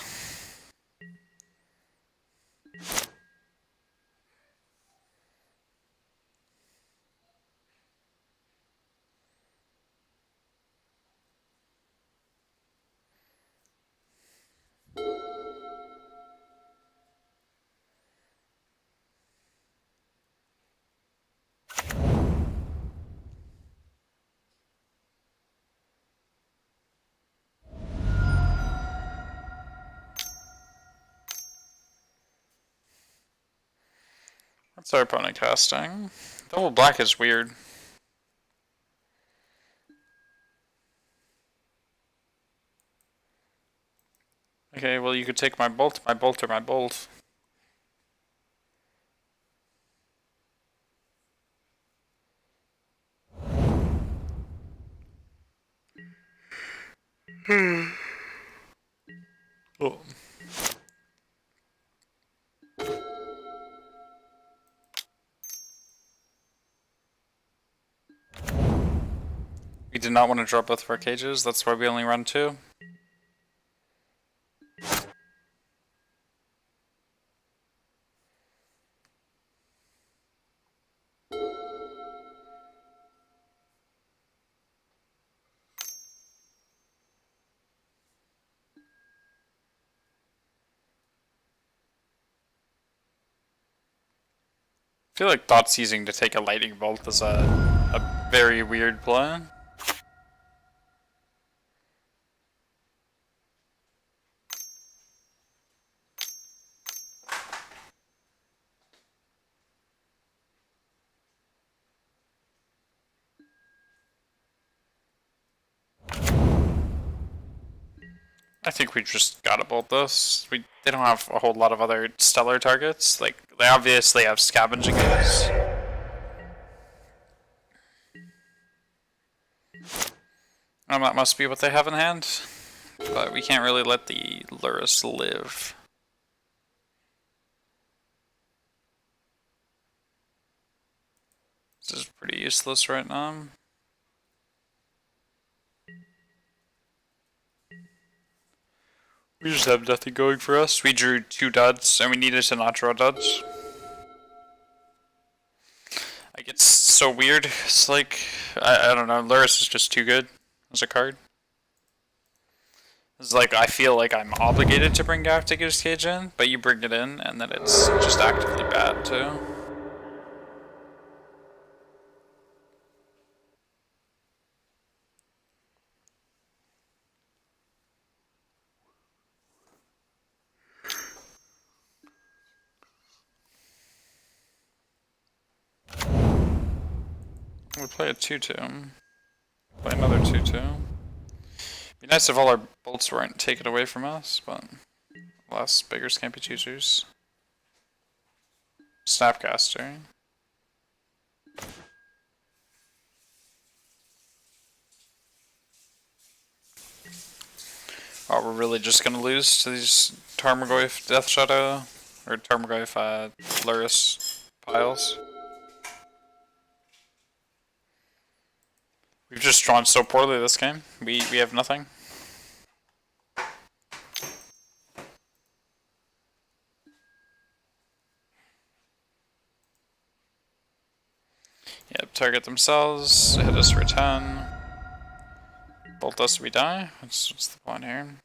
What's our opponent casting? Double black is weird. Okay, well you could take my bolt, or my bolt. Oh. We did not want to drop both of our cages, that's why we only run 2. feel like thought seizing to take a lightning bolt is a very weird play. I think we just gotta bolt this. They don't have a whole lot of other stellar targets. Like, they obviously have scavenging goose. That must be what they have in hand. But we can't really let the Lurrus live. This is pretty useless right now. We just have nothing going for us. We drew 2 duds, and we needed to not draw duds. Like, it's so weird. It's like, I don't know, Lurrus is just too good as a card. It's like, I feel like I'm obligated to bring Galactic Goose Cage in, but you bring it in, and then it's just actively bad, too. We play a 2-2. Play another 2-2. Be nice if all our bolts weren't taken away from us, but alas, beggars can't be choosers. Snapcaster. Oh, we're really just gonna lose to these Tarmogoyf Death Shadow, or Tarmogoyf Lurrus piles. We've just drawn so poorly this game. We have nothing. Yep, target themselves, hit us for 10. Bolt us, we die. What's the point here?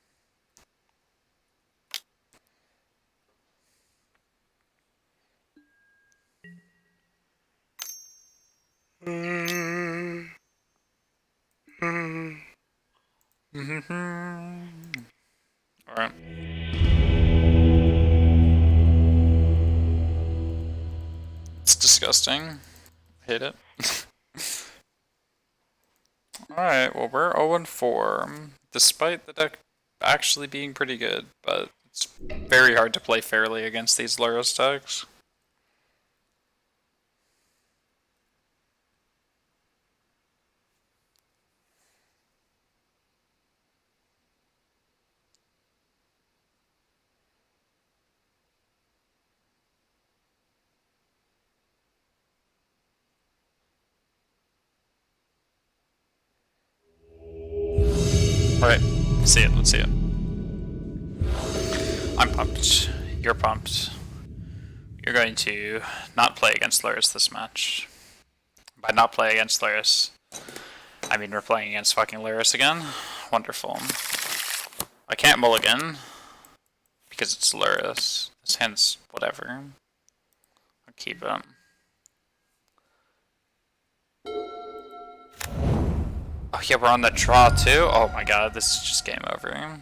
Alright. It's disgusting. Hate it. Alright, well we're 0-4, despite the deck actually being pretty good, but it's very hard to play fairly against these Lurrus decks. Alright, let's see it. I'm pumped. You're pumped. You're going to not play against Lurrus this match. By not play against Lurrus, I mean we're playing against fucking Lurrus again. Wonderful. I can't mulligan, because it's Lurrus. This hand's whatever. I'll keep it. Oh yeah, we're on that draw too? Oh my god, this is just game over.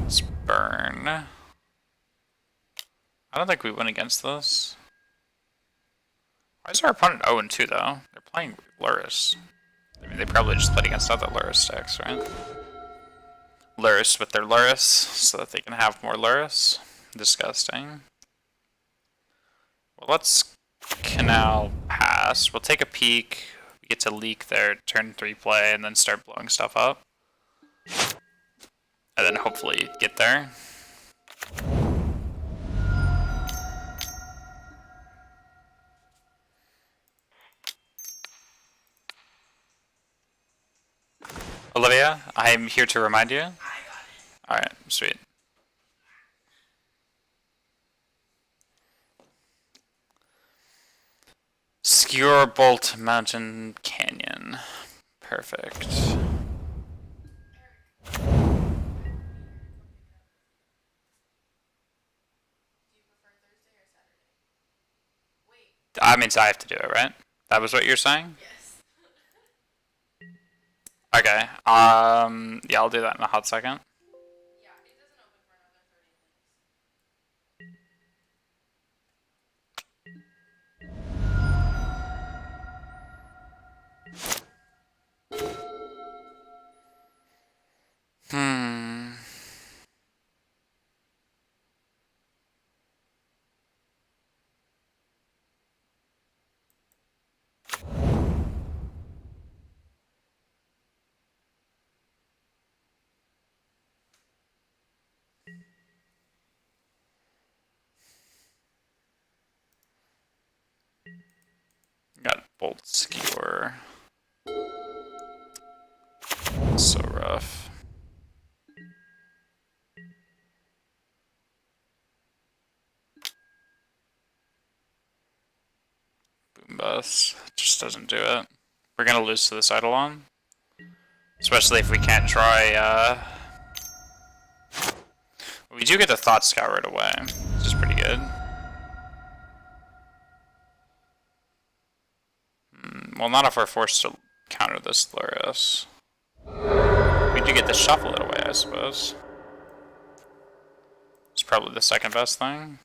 Let's burn. I don't think we win against this. Why is our opponent 0-2 though? They're playing Lurrus. I mean, they probably just played against other Lurrus decks, right? Lurrus with their Lurrus, so that they can have more Lurrus. Disgusting. Well, let's Canal pass. We'll take a peek. We get to leak their turn 3 play and then start blowing stuff up. And then hopefully get there. Olivia, I'm here to remind you. Alright, sweet. Skewer Bolt Mountain Canyon. Perfect. I mean, so I have to do it, right? That was what you're saying? Yes. Okay. Yeah, I'll do that in a hot second. Yeah, it doesn't open for another 30 minutes. Hmm. Got bolt skewer. So rough. Boom bust. Just doesn't do it. We're gonna lose to this Eidolon. Especially if we can't try, We do get the Thought Scout right away, which is pretty good. Well, not if we're forced to counter this Lurius. We do get the Shuffle it away, I suppose. It's probably the second best thing.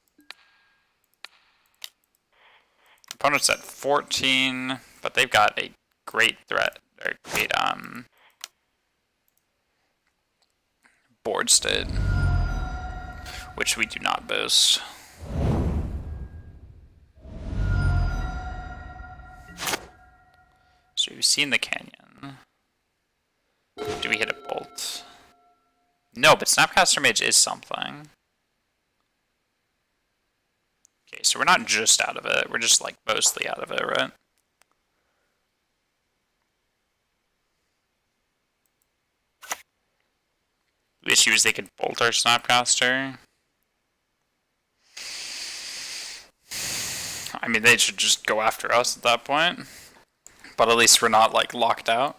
Opponent's at 14, but they've got a great threat, or great, board state, which we do not boast. So we've seen the canyon. Do we hit a bolt? No, but Snapcaster Mage is something. Okay, so we're not just out of it, we're just like mostly out of it, right? The issue is they could bolt our Snapcaster. I mean, they should just go after us at that point. But at least we're not, like, locked out.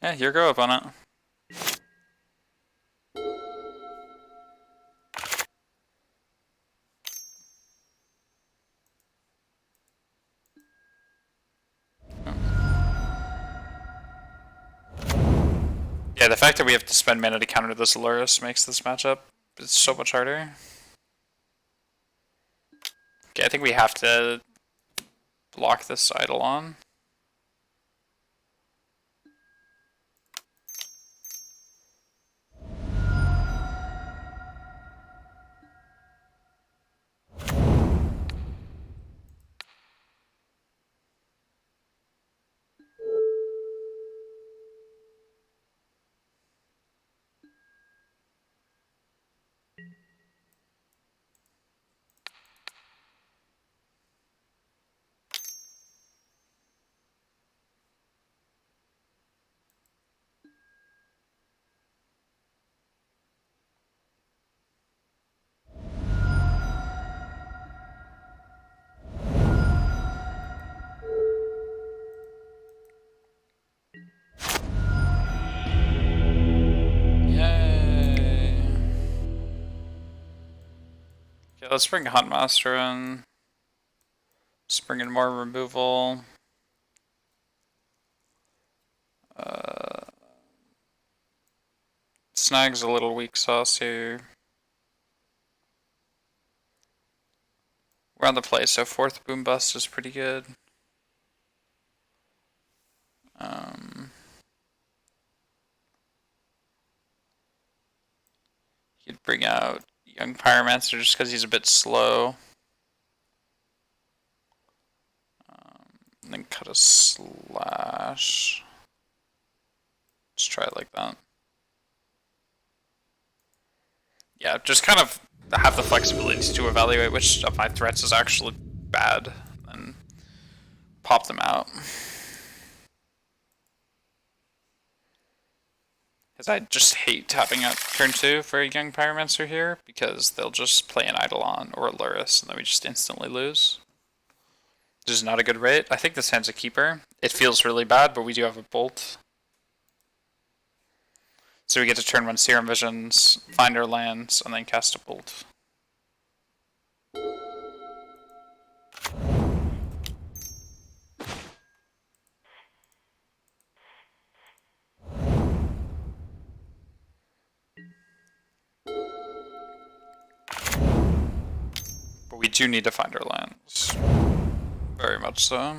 Yeah, your go up on it. Yeah, the fact that we have to spend mana to counter this Lurrus makes this matchup so much harder. Okay, I think we have to block this Eidolon. Yay! Okay, let's bring Huntmaster in. Let's bring in more removal. Snag's a little weak sauce here. We're on the play, so fourth Boom Bust is pretty good. You'd bring out Young Pyromancer just because he's a bit slow. And then cut a slash. Just try it like that. Yeah, just kind of have the flexibility to evaluate which of my threats is actually bad and pop them out. Because I just hate tapping out turn 2 for a Young Pyromancer here, because they'll just play an Eidolon or a Lurrus, and then we just instantly lose. This is not a good rate. I think this hand's a keeper. It feels really bad, but we do have a Bolt. So we get to turn 1 Serum Visions, find our lands, and then cast a Bolt. We do need to find our lands. Very much so.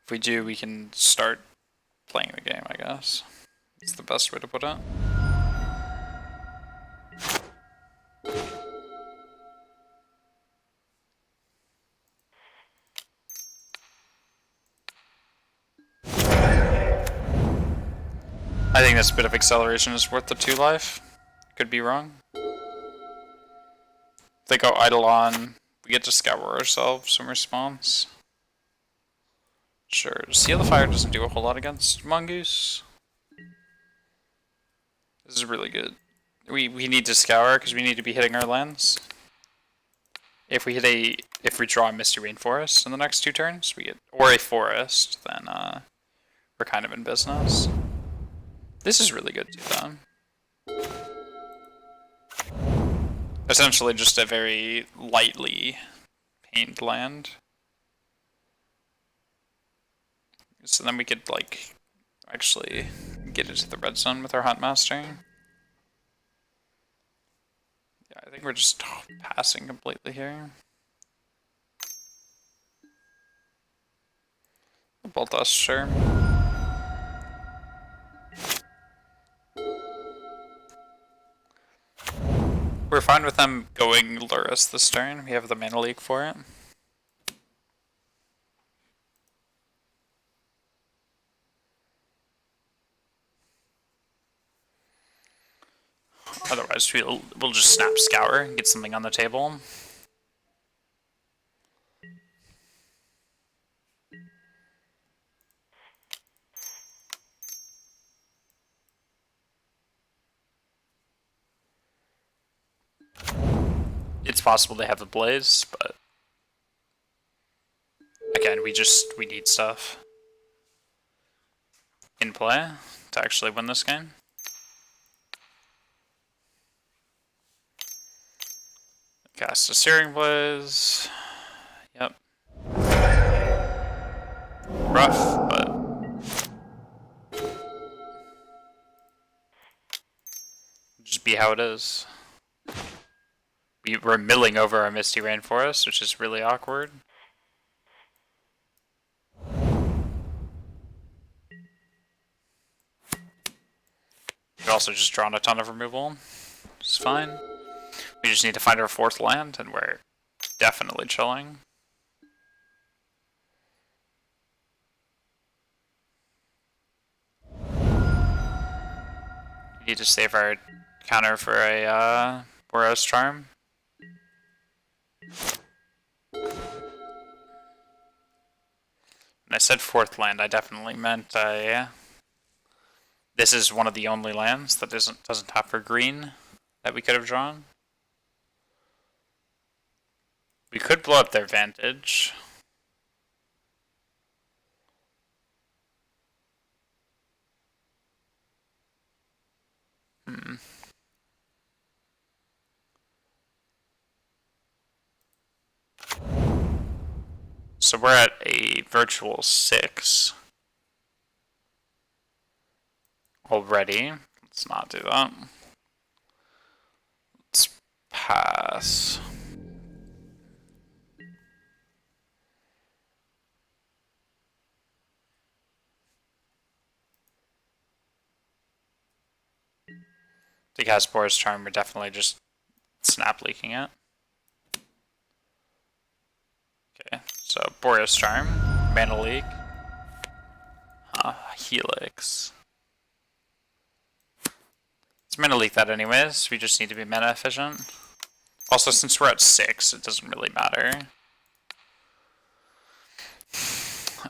If we do, we can start playing the game, I guess. It's the best way to put it. I think this bit of acceleration is worth the 2 life. Could be wrong. If they go Eidolon, we get to scour ourselves in response. Sure, Seal the Fire doesn't do a whole lot against Mongoose. This is really good. We need to scour because we need to be hitting our lands. If we draw a Misty Rainforest in the next 2 turns, we get, or a forest, then we're kind of in business. This is really good too, though. Essentially just a very lightly pained land. So then we could, like, actually get into the red zone with our Huntmaster. Yeah, I think we're just passing completely here. Bolt us, sure. We're fine with them going Lurrus this turn. We have the mana leak for it. Otherwise, we'll just snap Scour and get something on the table. It's possible they have a Blaze, but again, we need stuff in play to actually win this game. Cast a Searing Blaze. Yep. Rough, but just be how it is. We're milling over our Misty Rainforest, which is really awkward. We've also just drawn a ton of removal, which is fine. We just need to find our 4th land, and we're definitely chilling. We need to save our counter for a Boros Charm. When I said 4th land, I definitely meant this is one of the only lands that doesn't have for green that we could have drawn. We could blow up their Vantage. So we're at a virtual 6 already. Let's not do that. Let's pass. To cast Boros Charm, we're definitely just snap leaking it. Okay, so Boros Charm, Mana Leak, Helix. It's Mana Leak that anyways, we just need to be mana efficient. Also, since we're at 6, it doesn't really matter.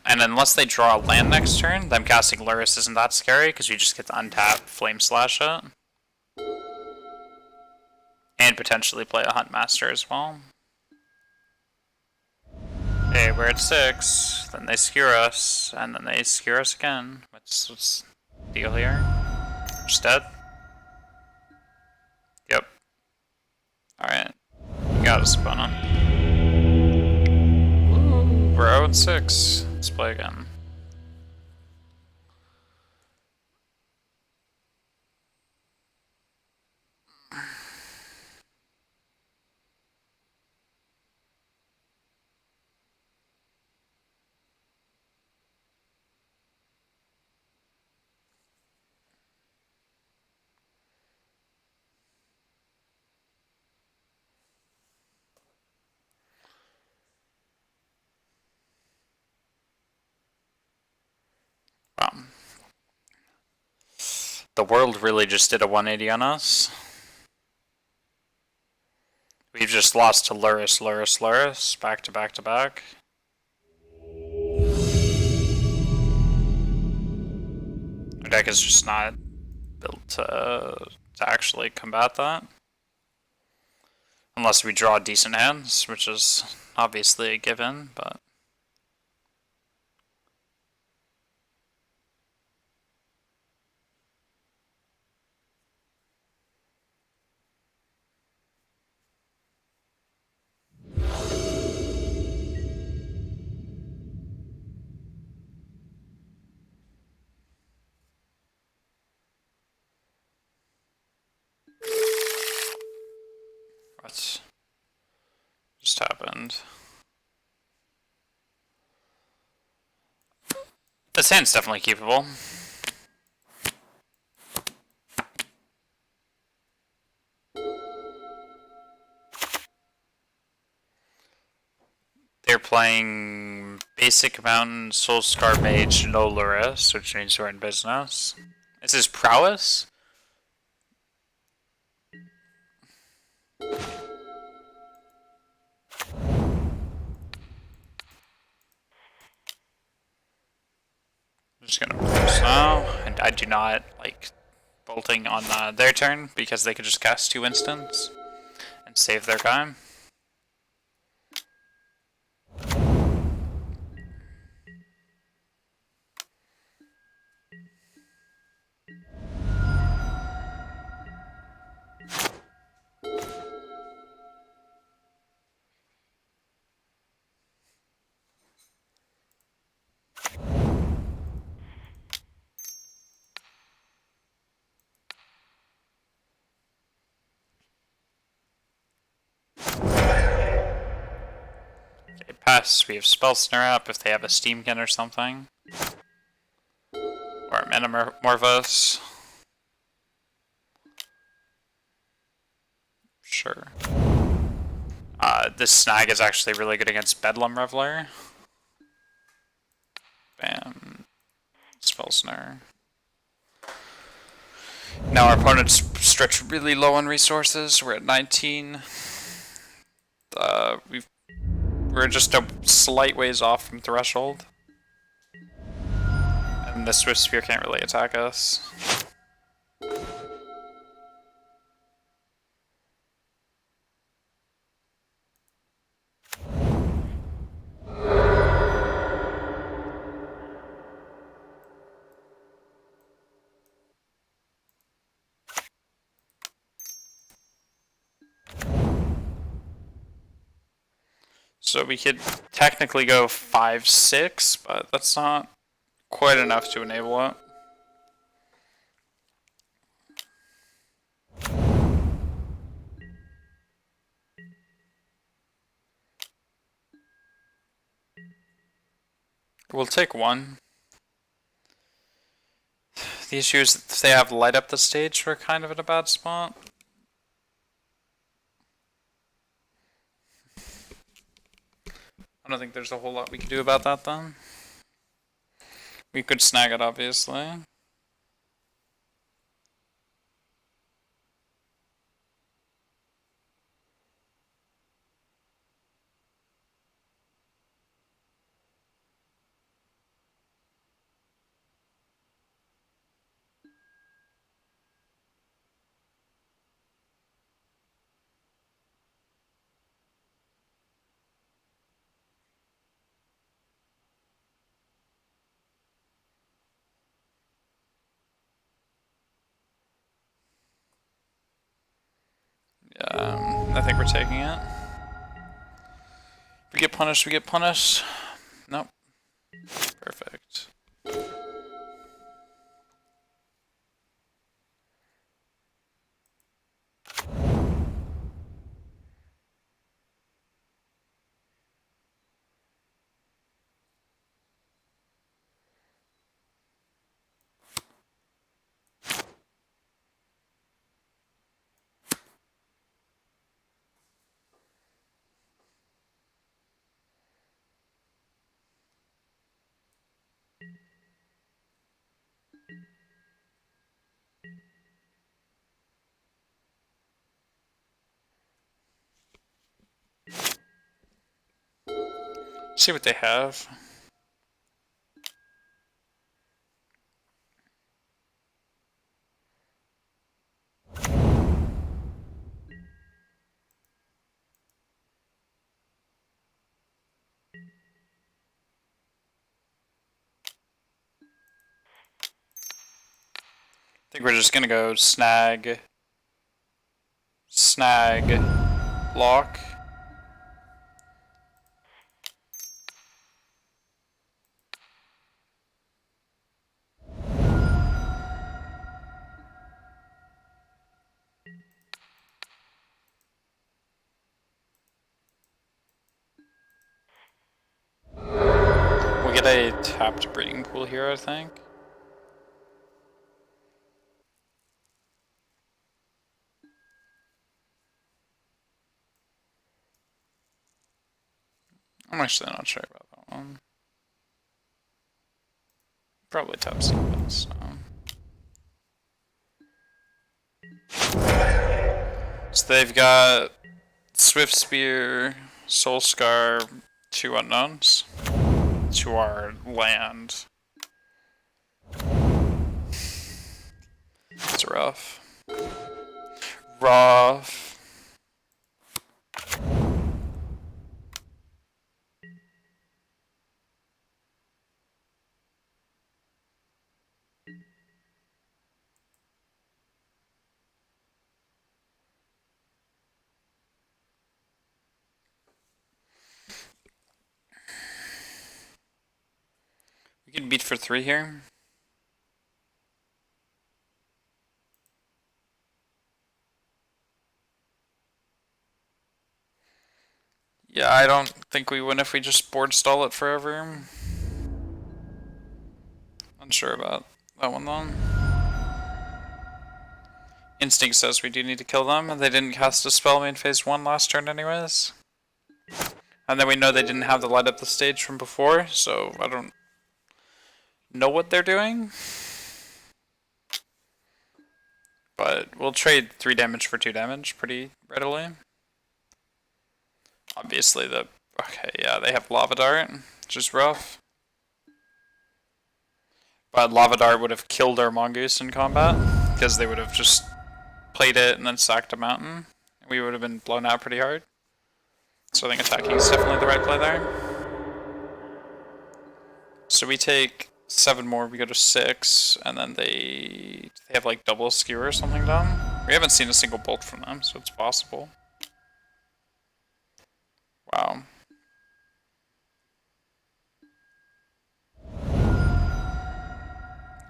And unless they draw a land next turn, them casting Lurrus isn't that scary, because we just get to untap Flame Slash it. And potentially play a Huntmaster as well. Okay, we're at 6, then they skewer us, and then they skewer us again. What's the deal here? Just dead? Yep. Alright. Got us, Bono. We're 0-6. Let's play again. The world really just did a 180 on us. We've just lost to Luris, back to back to back. Our deck is just not built to actually combat that. Unless we draw decent hands, which is obviously a given, but... What just happened? This hand's definitely keepable. They're playing Basic Mountain, Soul Scar Mage, no Luris, which means we're in business. Is this prowess? I'm just gonna post now, and I do not like bolting on their turn because they could just cast 2 instants and save their time. Okay, pass. We have Spell Snare up if they have a Steamkin or something. Or a Metamorphose. Sure. This snag is actually really good against Bedlam Reveler. Bam. Spell Snare. Now our opponent's stretched really low on resources. We're at 19. We're just a slight ways off from threshold. And the Swift Spear can't really attack us. So we could technically go 5-6, but that's not quite enough to enable it. We'll take 1. The issue is if they have light up the stage, we're kind of in a bad spot. I don't think there's a whole lot we can do about that then. We could snag it, obviously. I think we're taking it. If we get punished, we get punished. Nope. Perfect. See what they have. I think we're just gonna go snag, snag, lock. We get a tapped breeding pool here, I think. I'm actually not sure about that one. Probably top sequence. So they've got Swift Spear, Soul Scar, 2 unknowns to our land. It's rough. Rough. We can beat for 3 here. Yeah, I don't think we win if we just board stall it forever. Unsure about that one though. Instinct says we do need to kill them, and they didn't cast a spell main phase 1 last turn anyways. And then we know they didn't have the light up the stage from before, so I don't know what they're doing. But we'll trade 3 damage for 2 damage pretty readily. Obviously the... Okay, yeah, they have Lava Dart, which is rough. But Lava Dart would have killed our Mongoose in combat, because they would have just played it and then sacked a mountain. We would have been blown out pretty hard. So I think attacking is definitely the right play there. So we take 7 more, we go to 6, and then they have like double skewer or something done. We haven't seen a single bolt from them, so it's possible. Wow.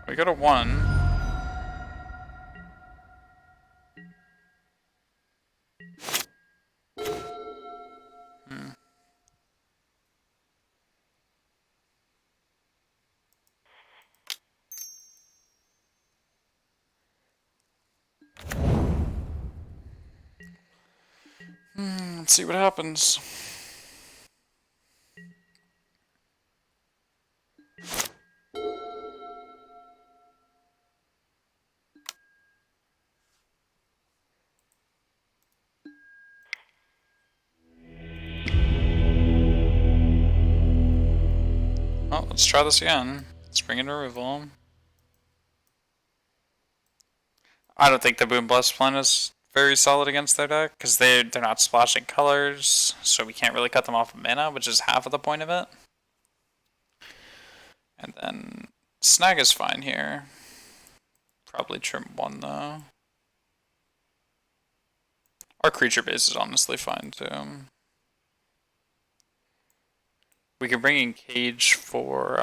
We go to 1. Let's see what happens. Well, let's try this again. Let's bring in removal. I don't think the Boom Blast plan is very solid against their deck, because they're not splashing colors, so we can't really cut them off of mana, which is half of the point of it. And then Snag is fine here. Probably trim 1 though. Our creature base is honestly fine too. We can bring in Cage for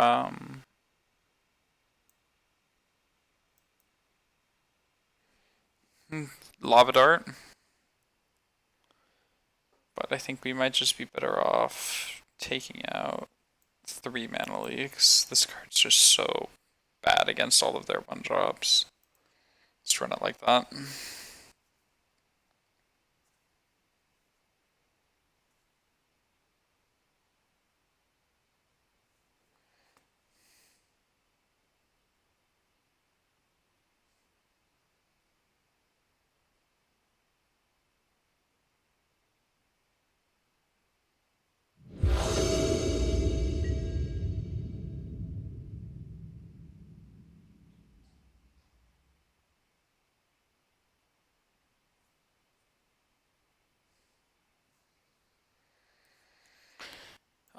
Lava Dart. But I think we might just be better off taking out 3 mana leaks. This card's just so bad against all of their 1-drops. Let's run it like that.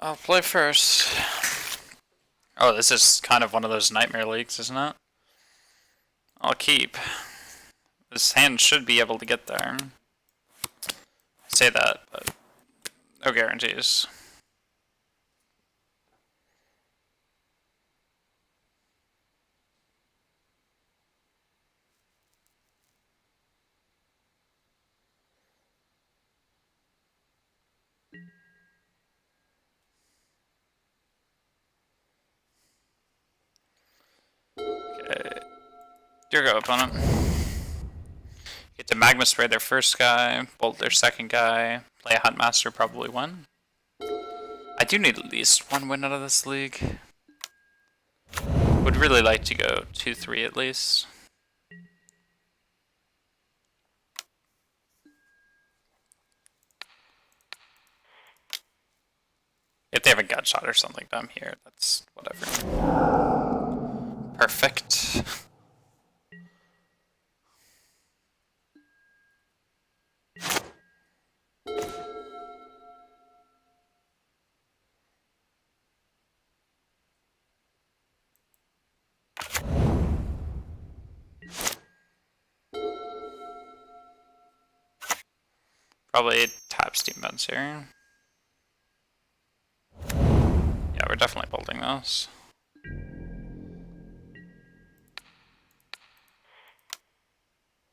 I'll play first. Oh, this is kind of one of those nightmare leagues, isn't it? I'll keep. This hand should be able to get there. I say that, but no guarantees. Okay. Your go, opponent. Get to Magma Spray their first guy, bolt their second guy, play a Huntmaster, probably win. I do need at least one win out of this league. Would really like to go 2-3 at least. If they have a Gutshot or something down here, that's whatever. Perfect. Probably tap Steam Vents here. Yeah, we're definitely bolting this.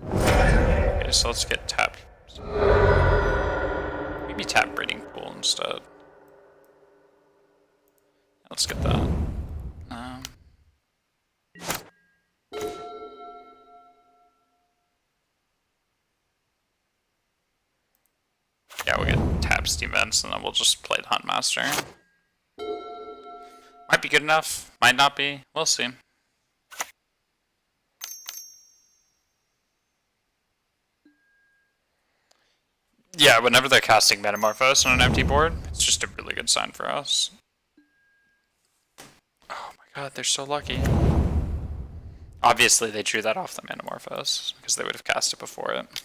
Okay, so let's get tap. Maybe tap Breeding Pool instead. Let's get that. Yeah, we get tap Steam Vents and then we'll just play the Huntmaster. Might be good enough, might not be, we'll see. Yeah, whenever they're casting Metamorphose on an empty board, it's just a really good sign for us. Oh my god, they're so lucky. Obviously, they drew that off the Metamorphose, because they would have cast it before it.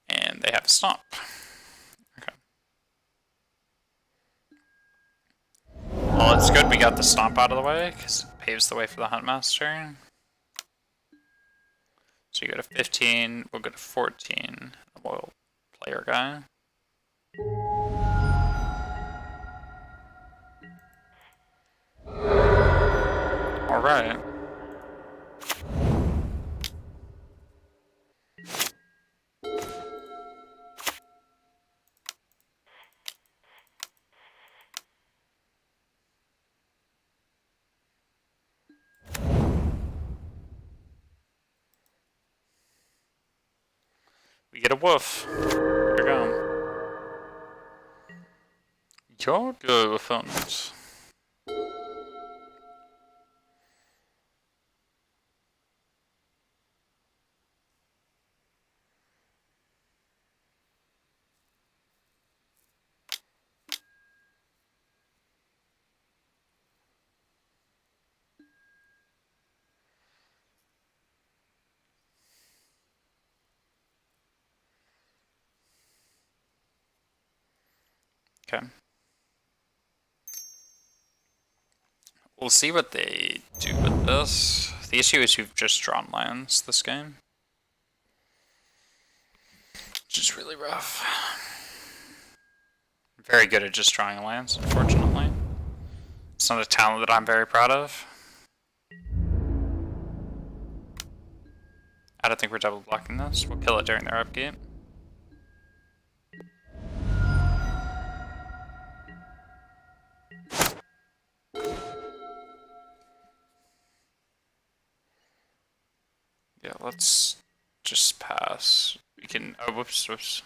And they have a Stomp. Okay. Well, it's good we got the Stomp out of the way, because it paves the way for the Huntmaster. So you go to 15, we'll go to 14, and we'll play our guy. Alright. We get a Wolf. Here we go. Your go, opponent. Okay. We'll see what they do with this. The issue is you've just drawn lands this game. Which is really rough. Very good at just drawing lands, unfortunately. It's not a talent that I'm very proud of. I don't think we're double blocking this. We'll kill it during their upgate. Yeah, let's just pass. We can. Oh, whoops, whoops.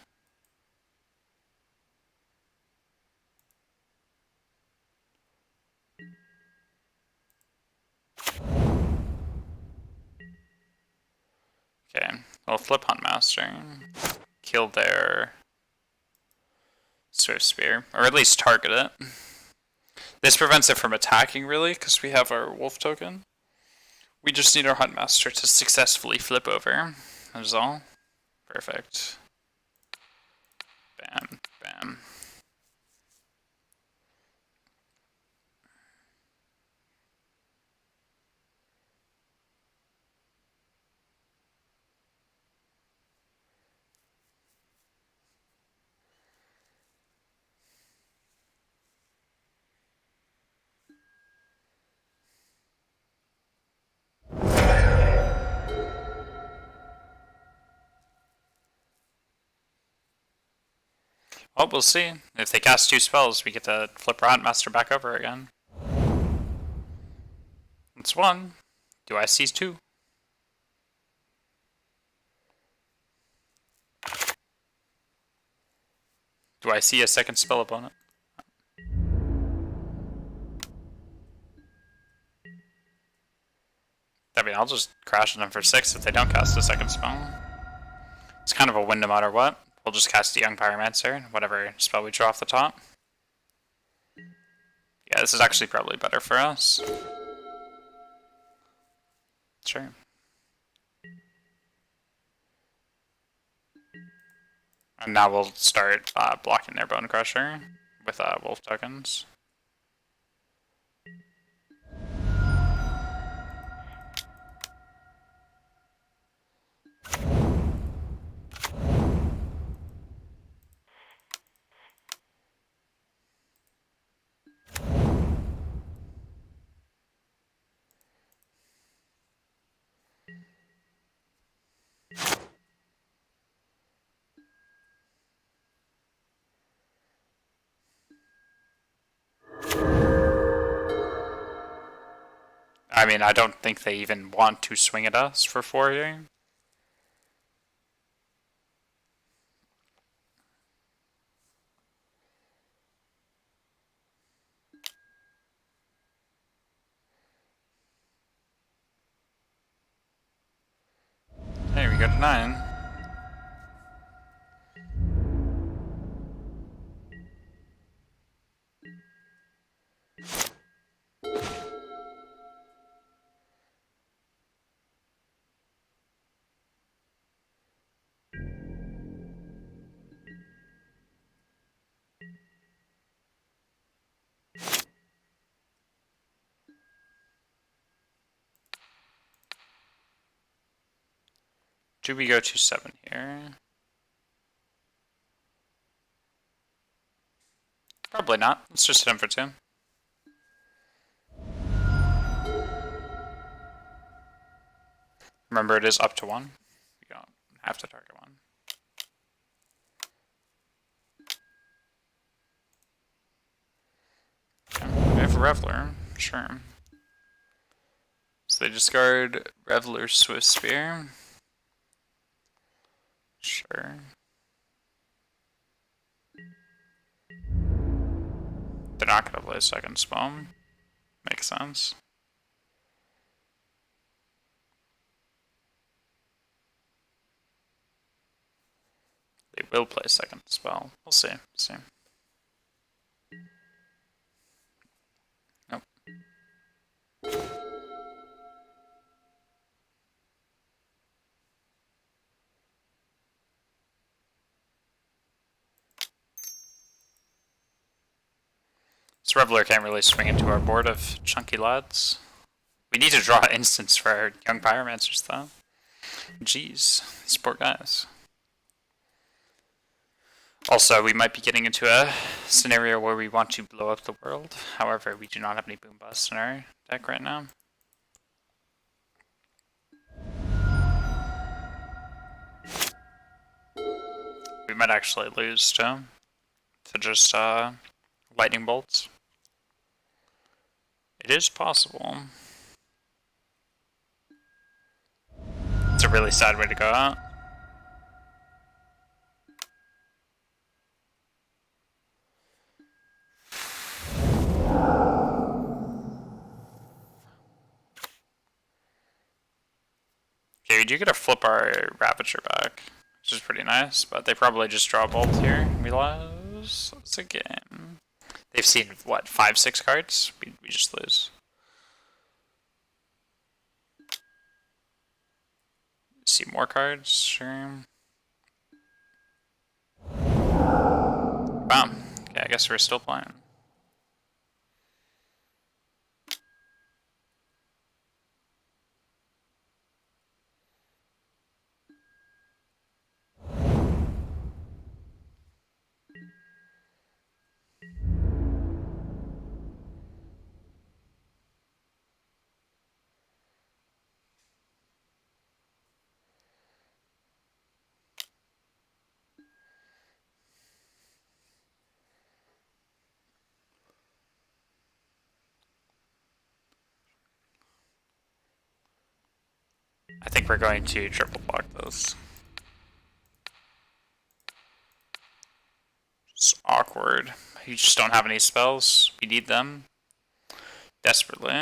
Okay, we'll flip Huntmaster. Kill their Swift Spear. Or at least target it. This prevents it from attacking, really, because we have our Wolf token. We just need our Huntmaster to successfully flip over. That is all. Perfect. Bam, bam. Well, we'll see. If they cast 2 spells, we get to flip our Huntmaster back over again. It's 1. Do I see 2? Do I see a second spell opponent? I mean, I'll just crash them for 6 if they don't cast a second spell. It's kind of a win no matter what. We'll just cast a Young Pyromancer, whatever spell we draw off the top. Yeah, this is actually probably better for us. Sure. And now we'll start blocking their Bone Crusher with Wolf tokens. I mean, I don't think they even want to swing at us for 4 here. Hey, we go to 9. Do we go to 7 here? Probably not. Let's just hit him for 2. Remember, it is up to 1. We don't have to target 1. Okay. We have a Reveler. Sure. So they discard Reveler's Swift Spear. Sure. They're not going to play a second spell. Makes sense. They will play a second spell. We'll see. Nope. This Reveler can't really swing into our board of chunky lads. We need to draw instants for our Young Pyromancers, though. Jeez, these poor guys. Also, we might be getting into a scenario where we want to blow up the world. However, we do not have any boom busts in our deck right now. We might actually lose to just lightning bolts. It is possible. It's a really sad way to go out. Okay, we do get to flip our Ravager back, which is pretty nice, but they probably just draw a bolt here. We lose. It's a game. They've seen, what, 5-6 cards? We just lose. See more cards? Sure. Wow. Okay, I guess we're still playing. I think we're going to triple block those. It's awkward. You just don't have any spells. We need them desperately.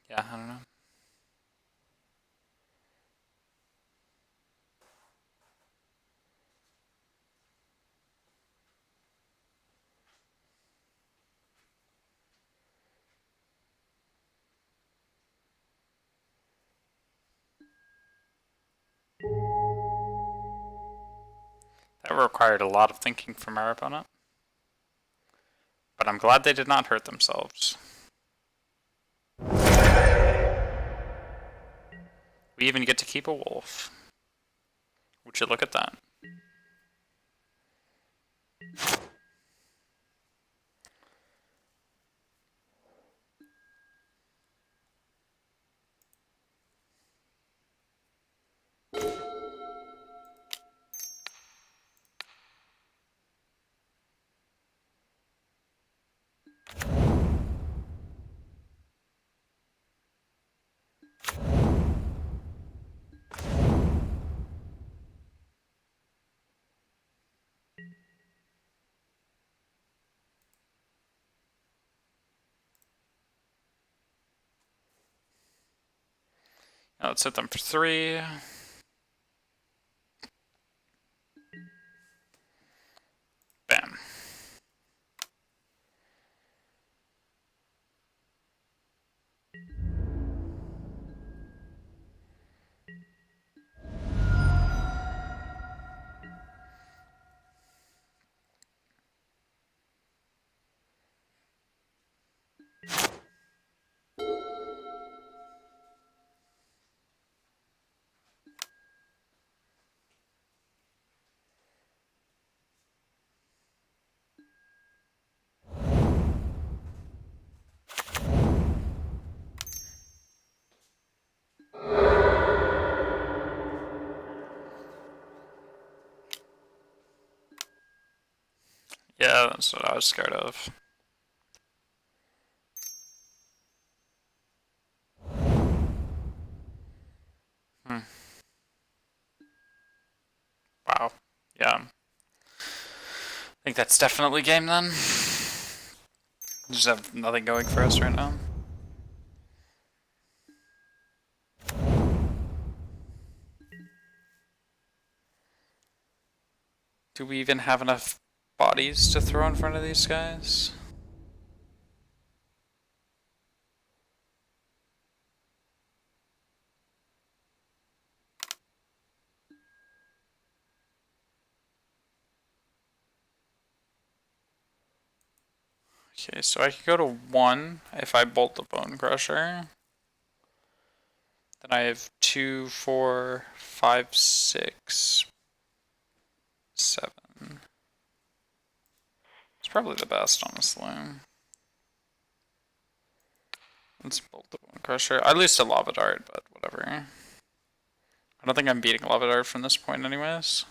Yeah, I don't know. That required a lot of thinking from our opponent. But I'm glad they did not hurt themselves. We even get to keep a wolf. Would you look at that? Now let's hit them for 3. Bam. Yeah, that's what I was scared of. Hmm. Wow. Yeah. I think that's definitely game then. Just have nothing going for us right now. Do we even have enough bodies to throw in front of these guys? Okay, so I could go to 1 if I bolt the Bone Crusher. Then I have 2, 4, 5, 6, 7. It's probably the best, honestly. Let's bolt the Bone Crusher. I lose to Lava Dart, but whatever. I don't think I'm beating Lava Dart from this point anyways.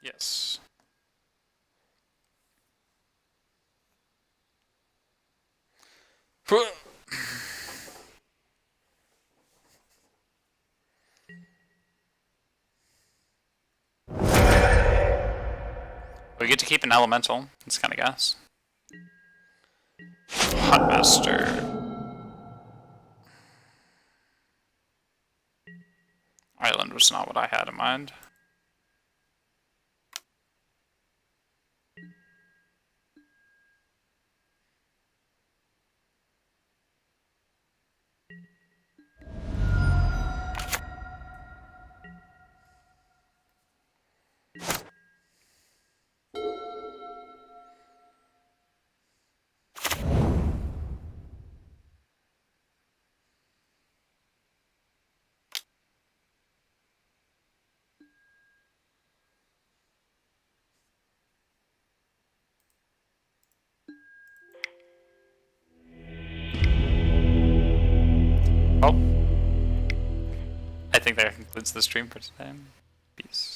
Yes. We get to keep an elemental. That's kind of gas. Hot Master. Island was not what I had in mind. Well, I think that concludes the stream for today. Peace.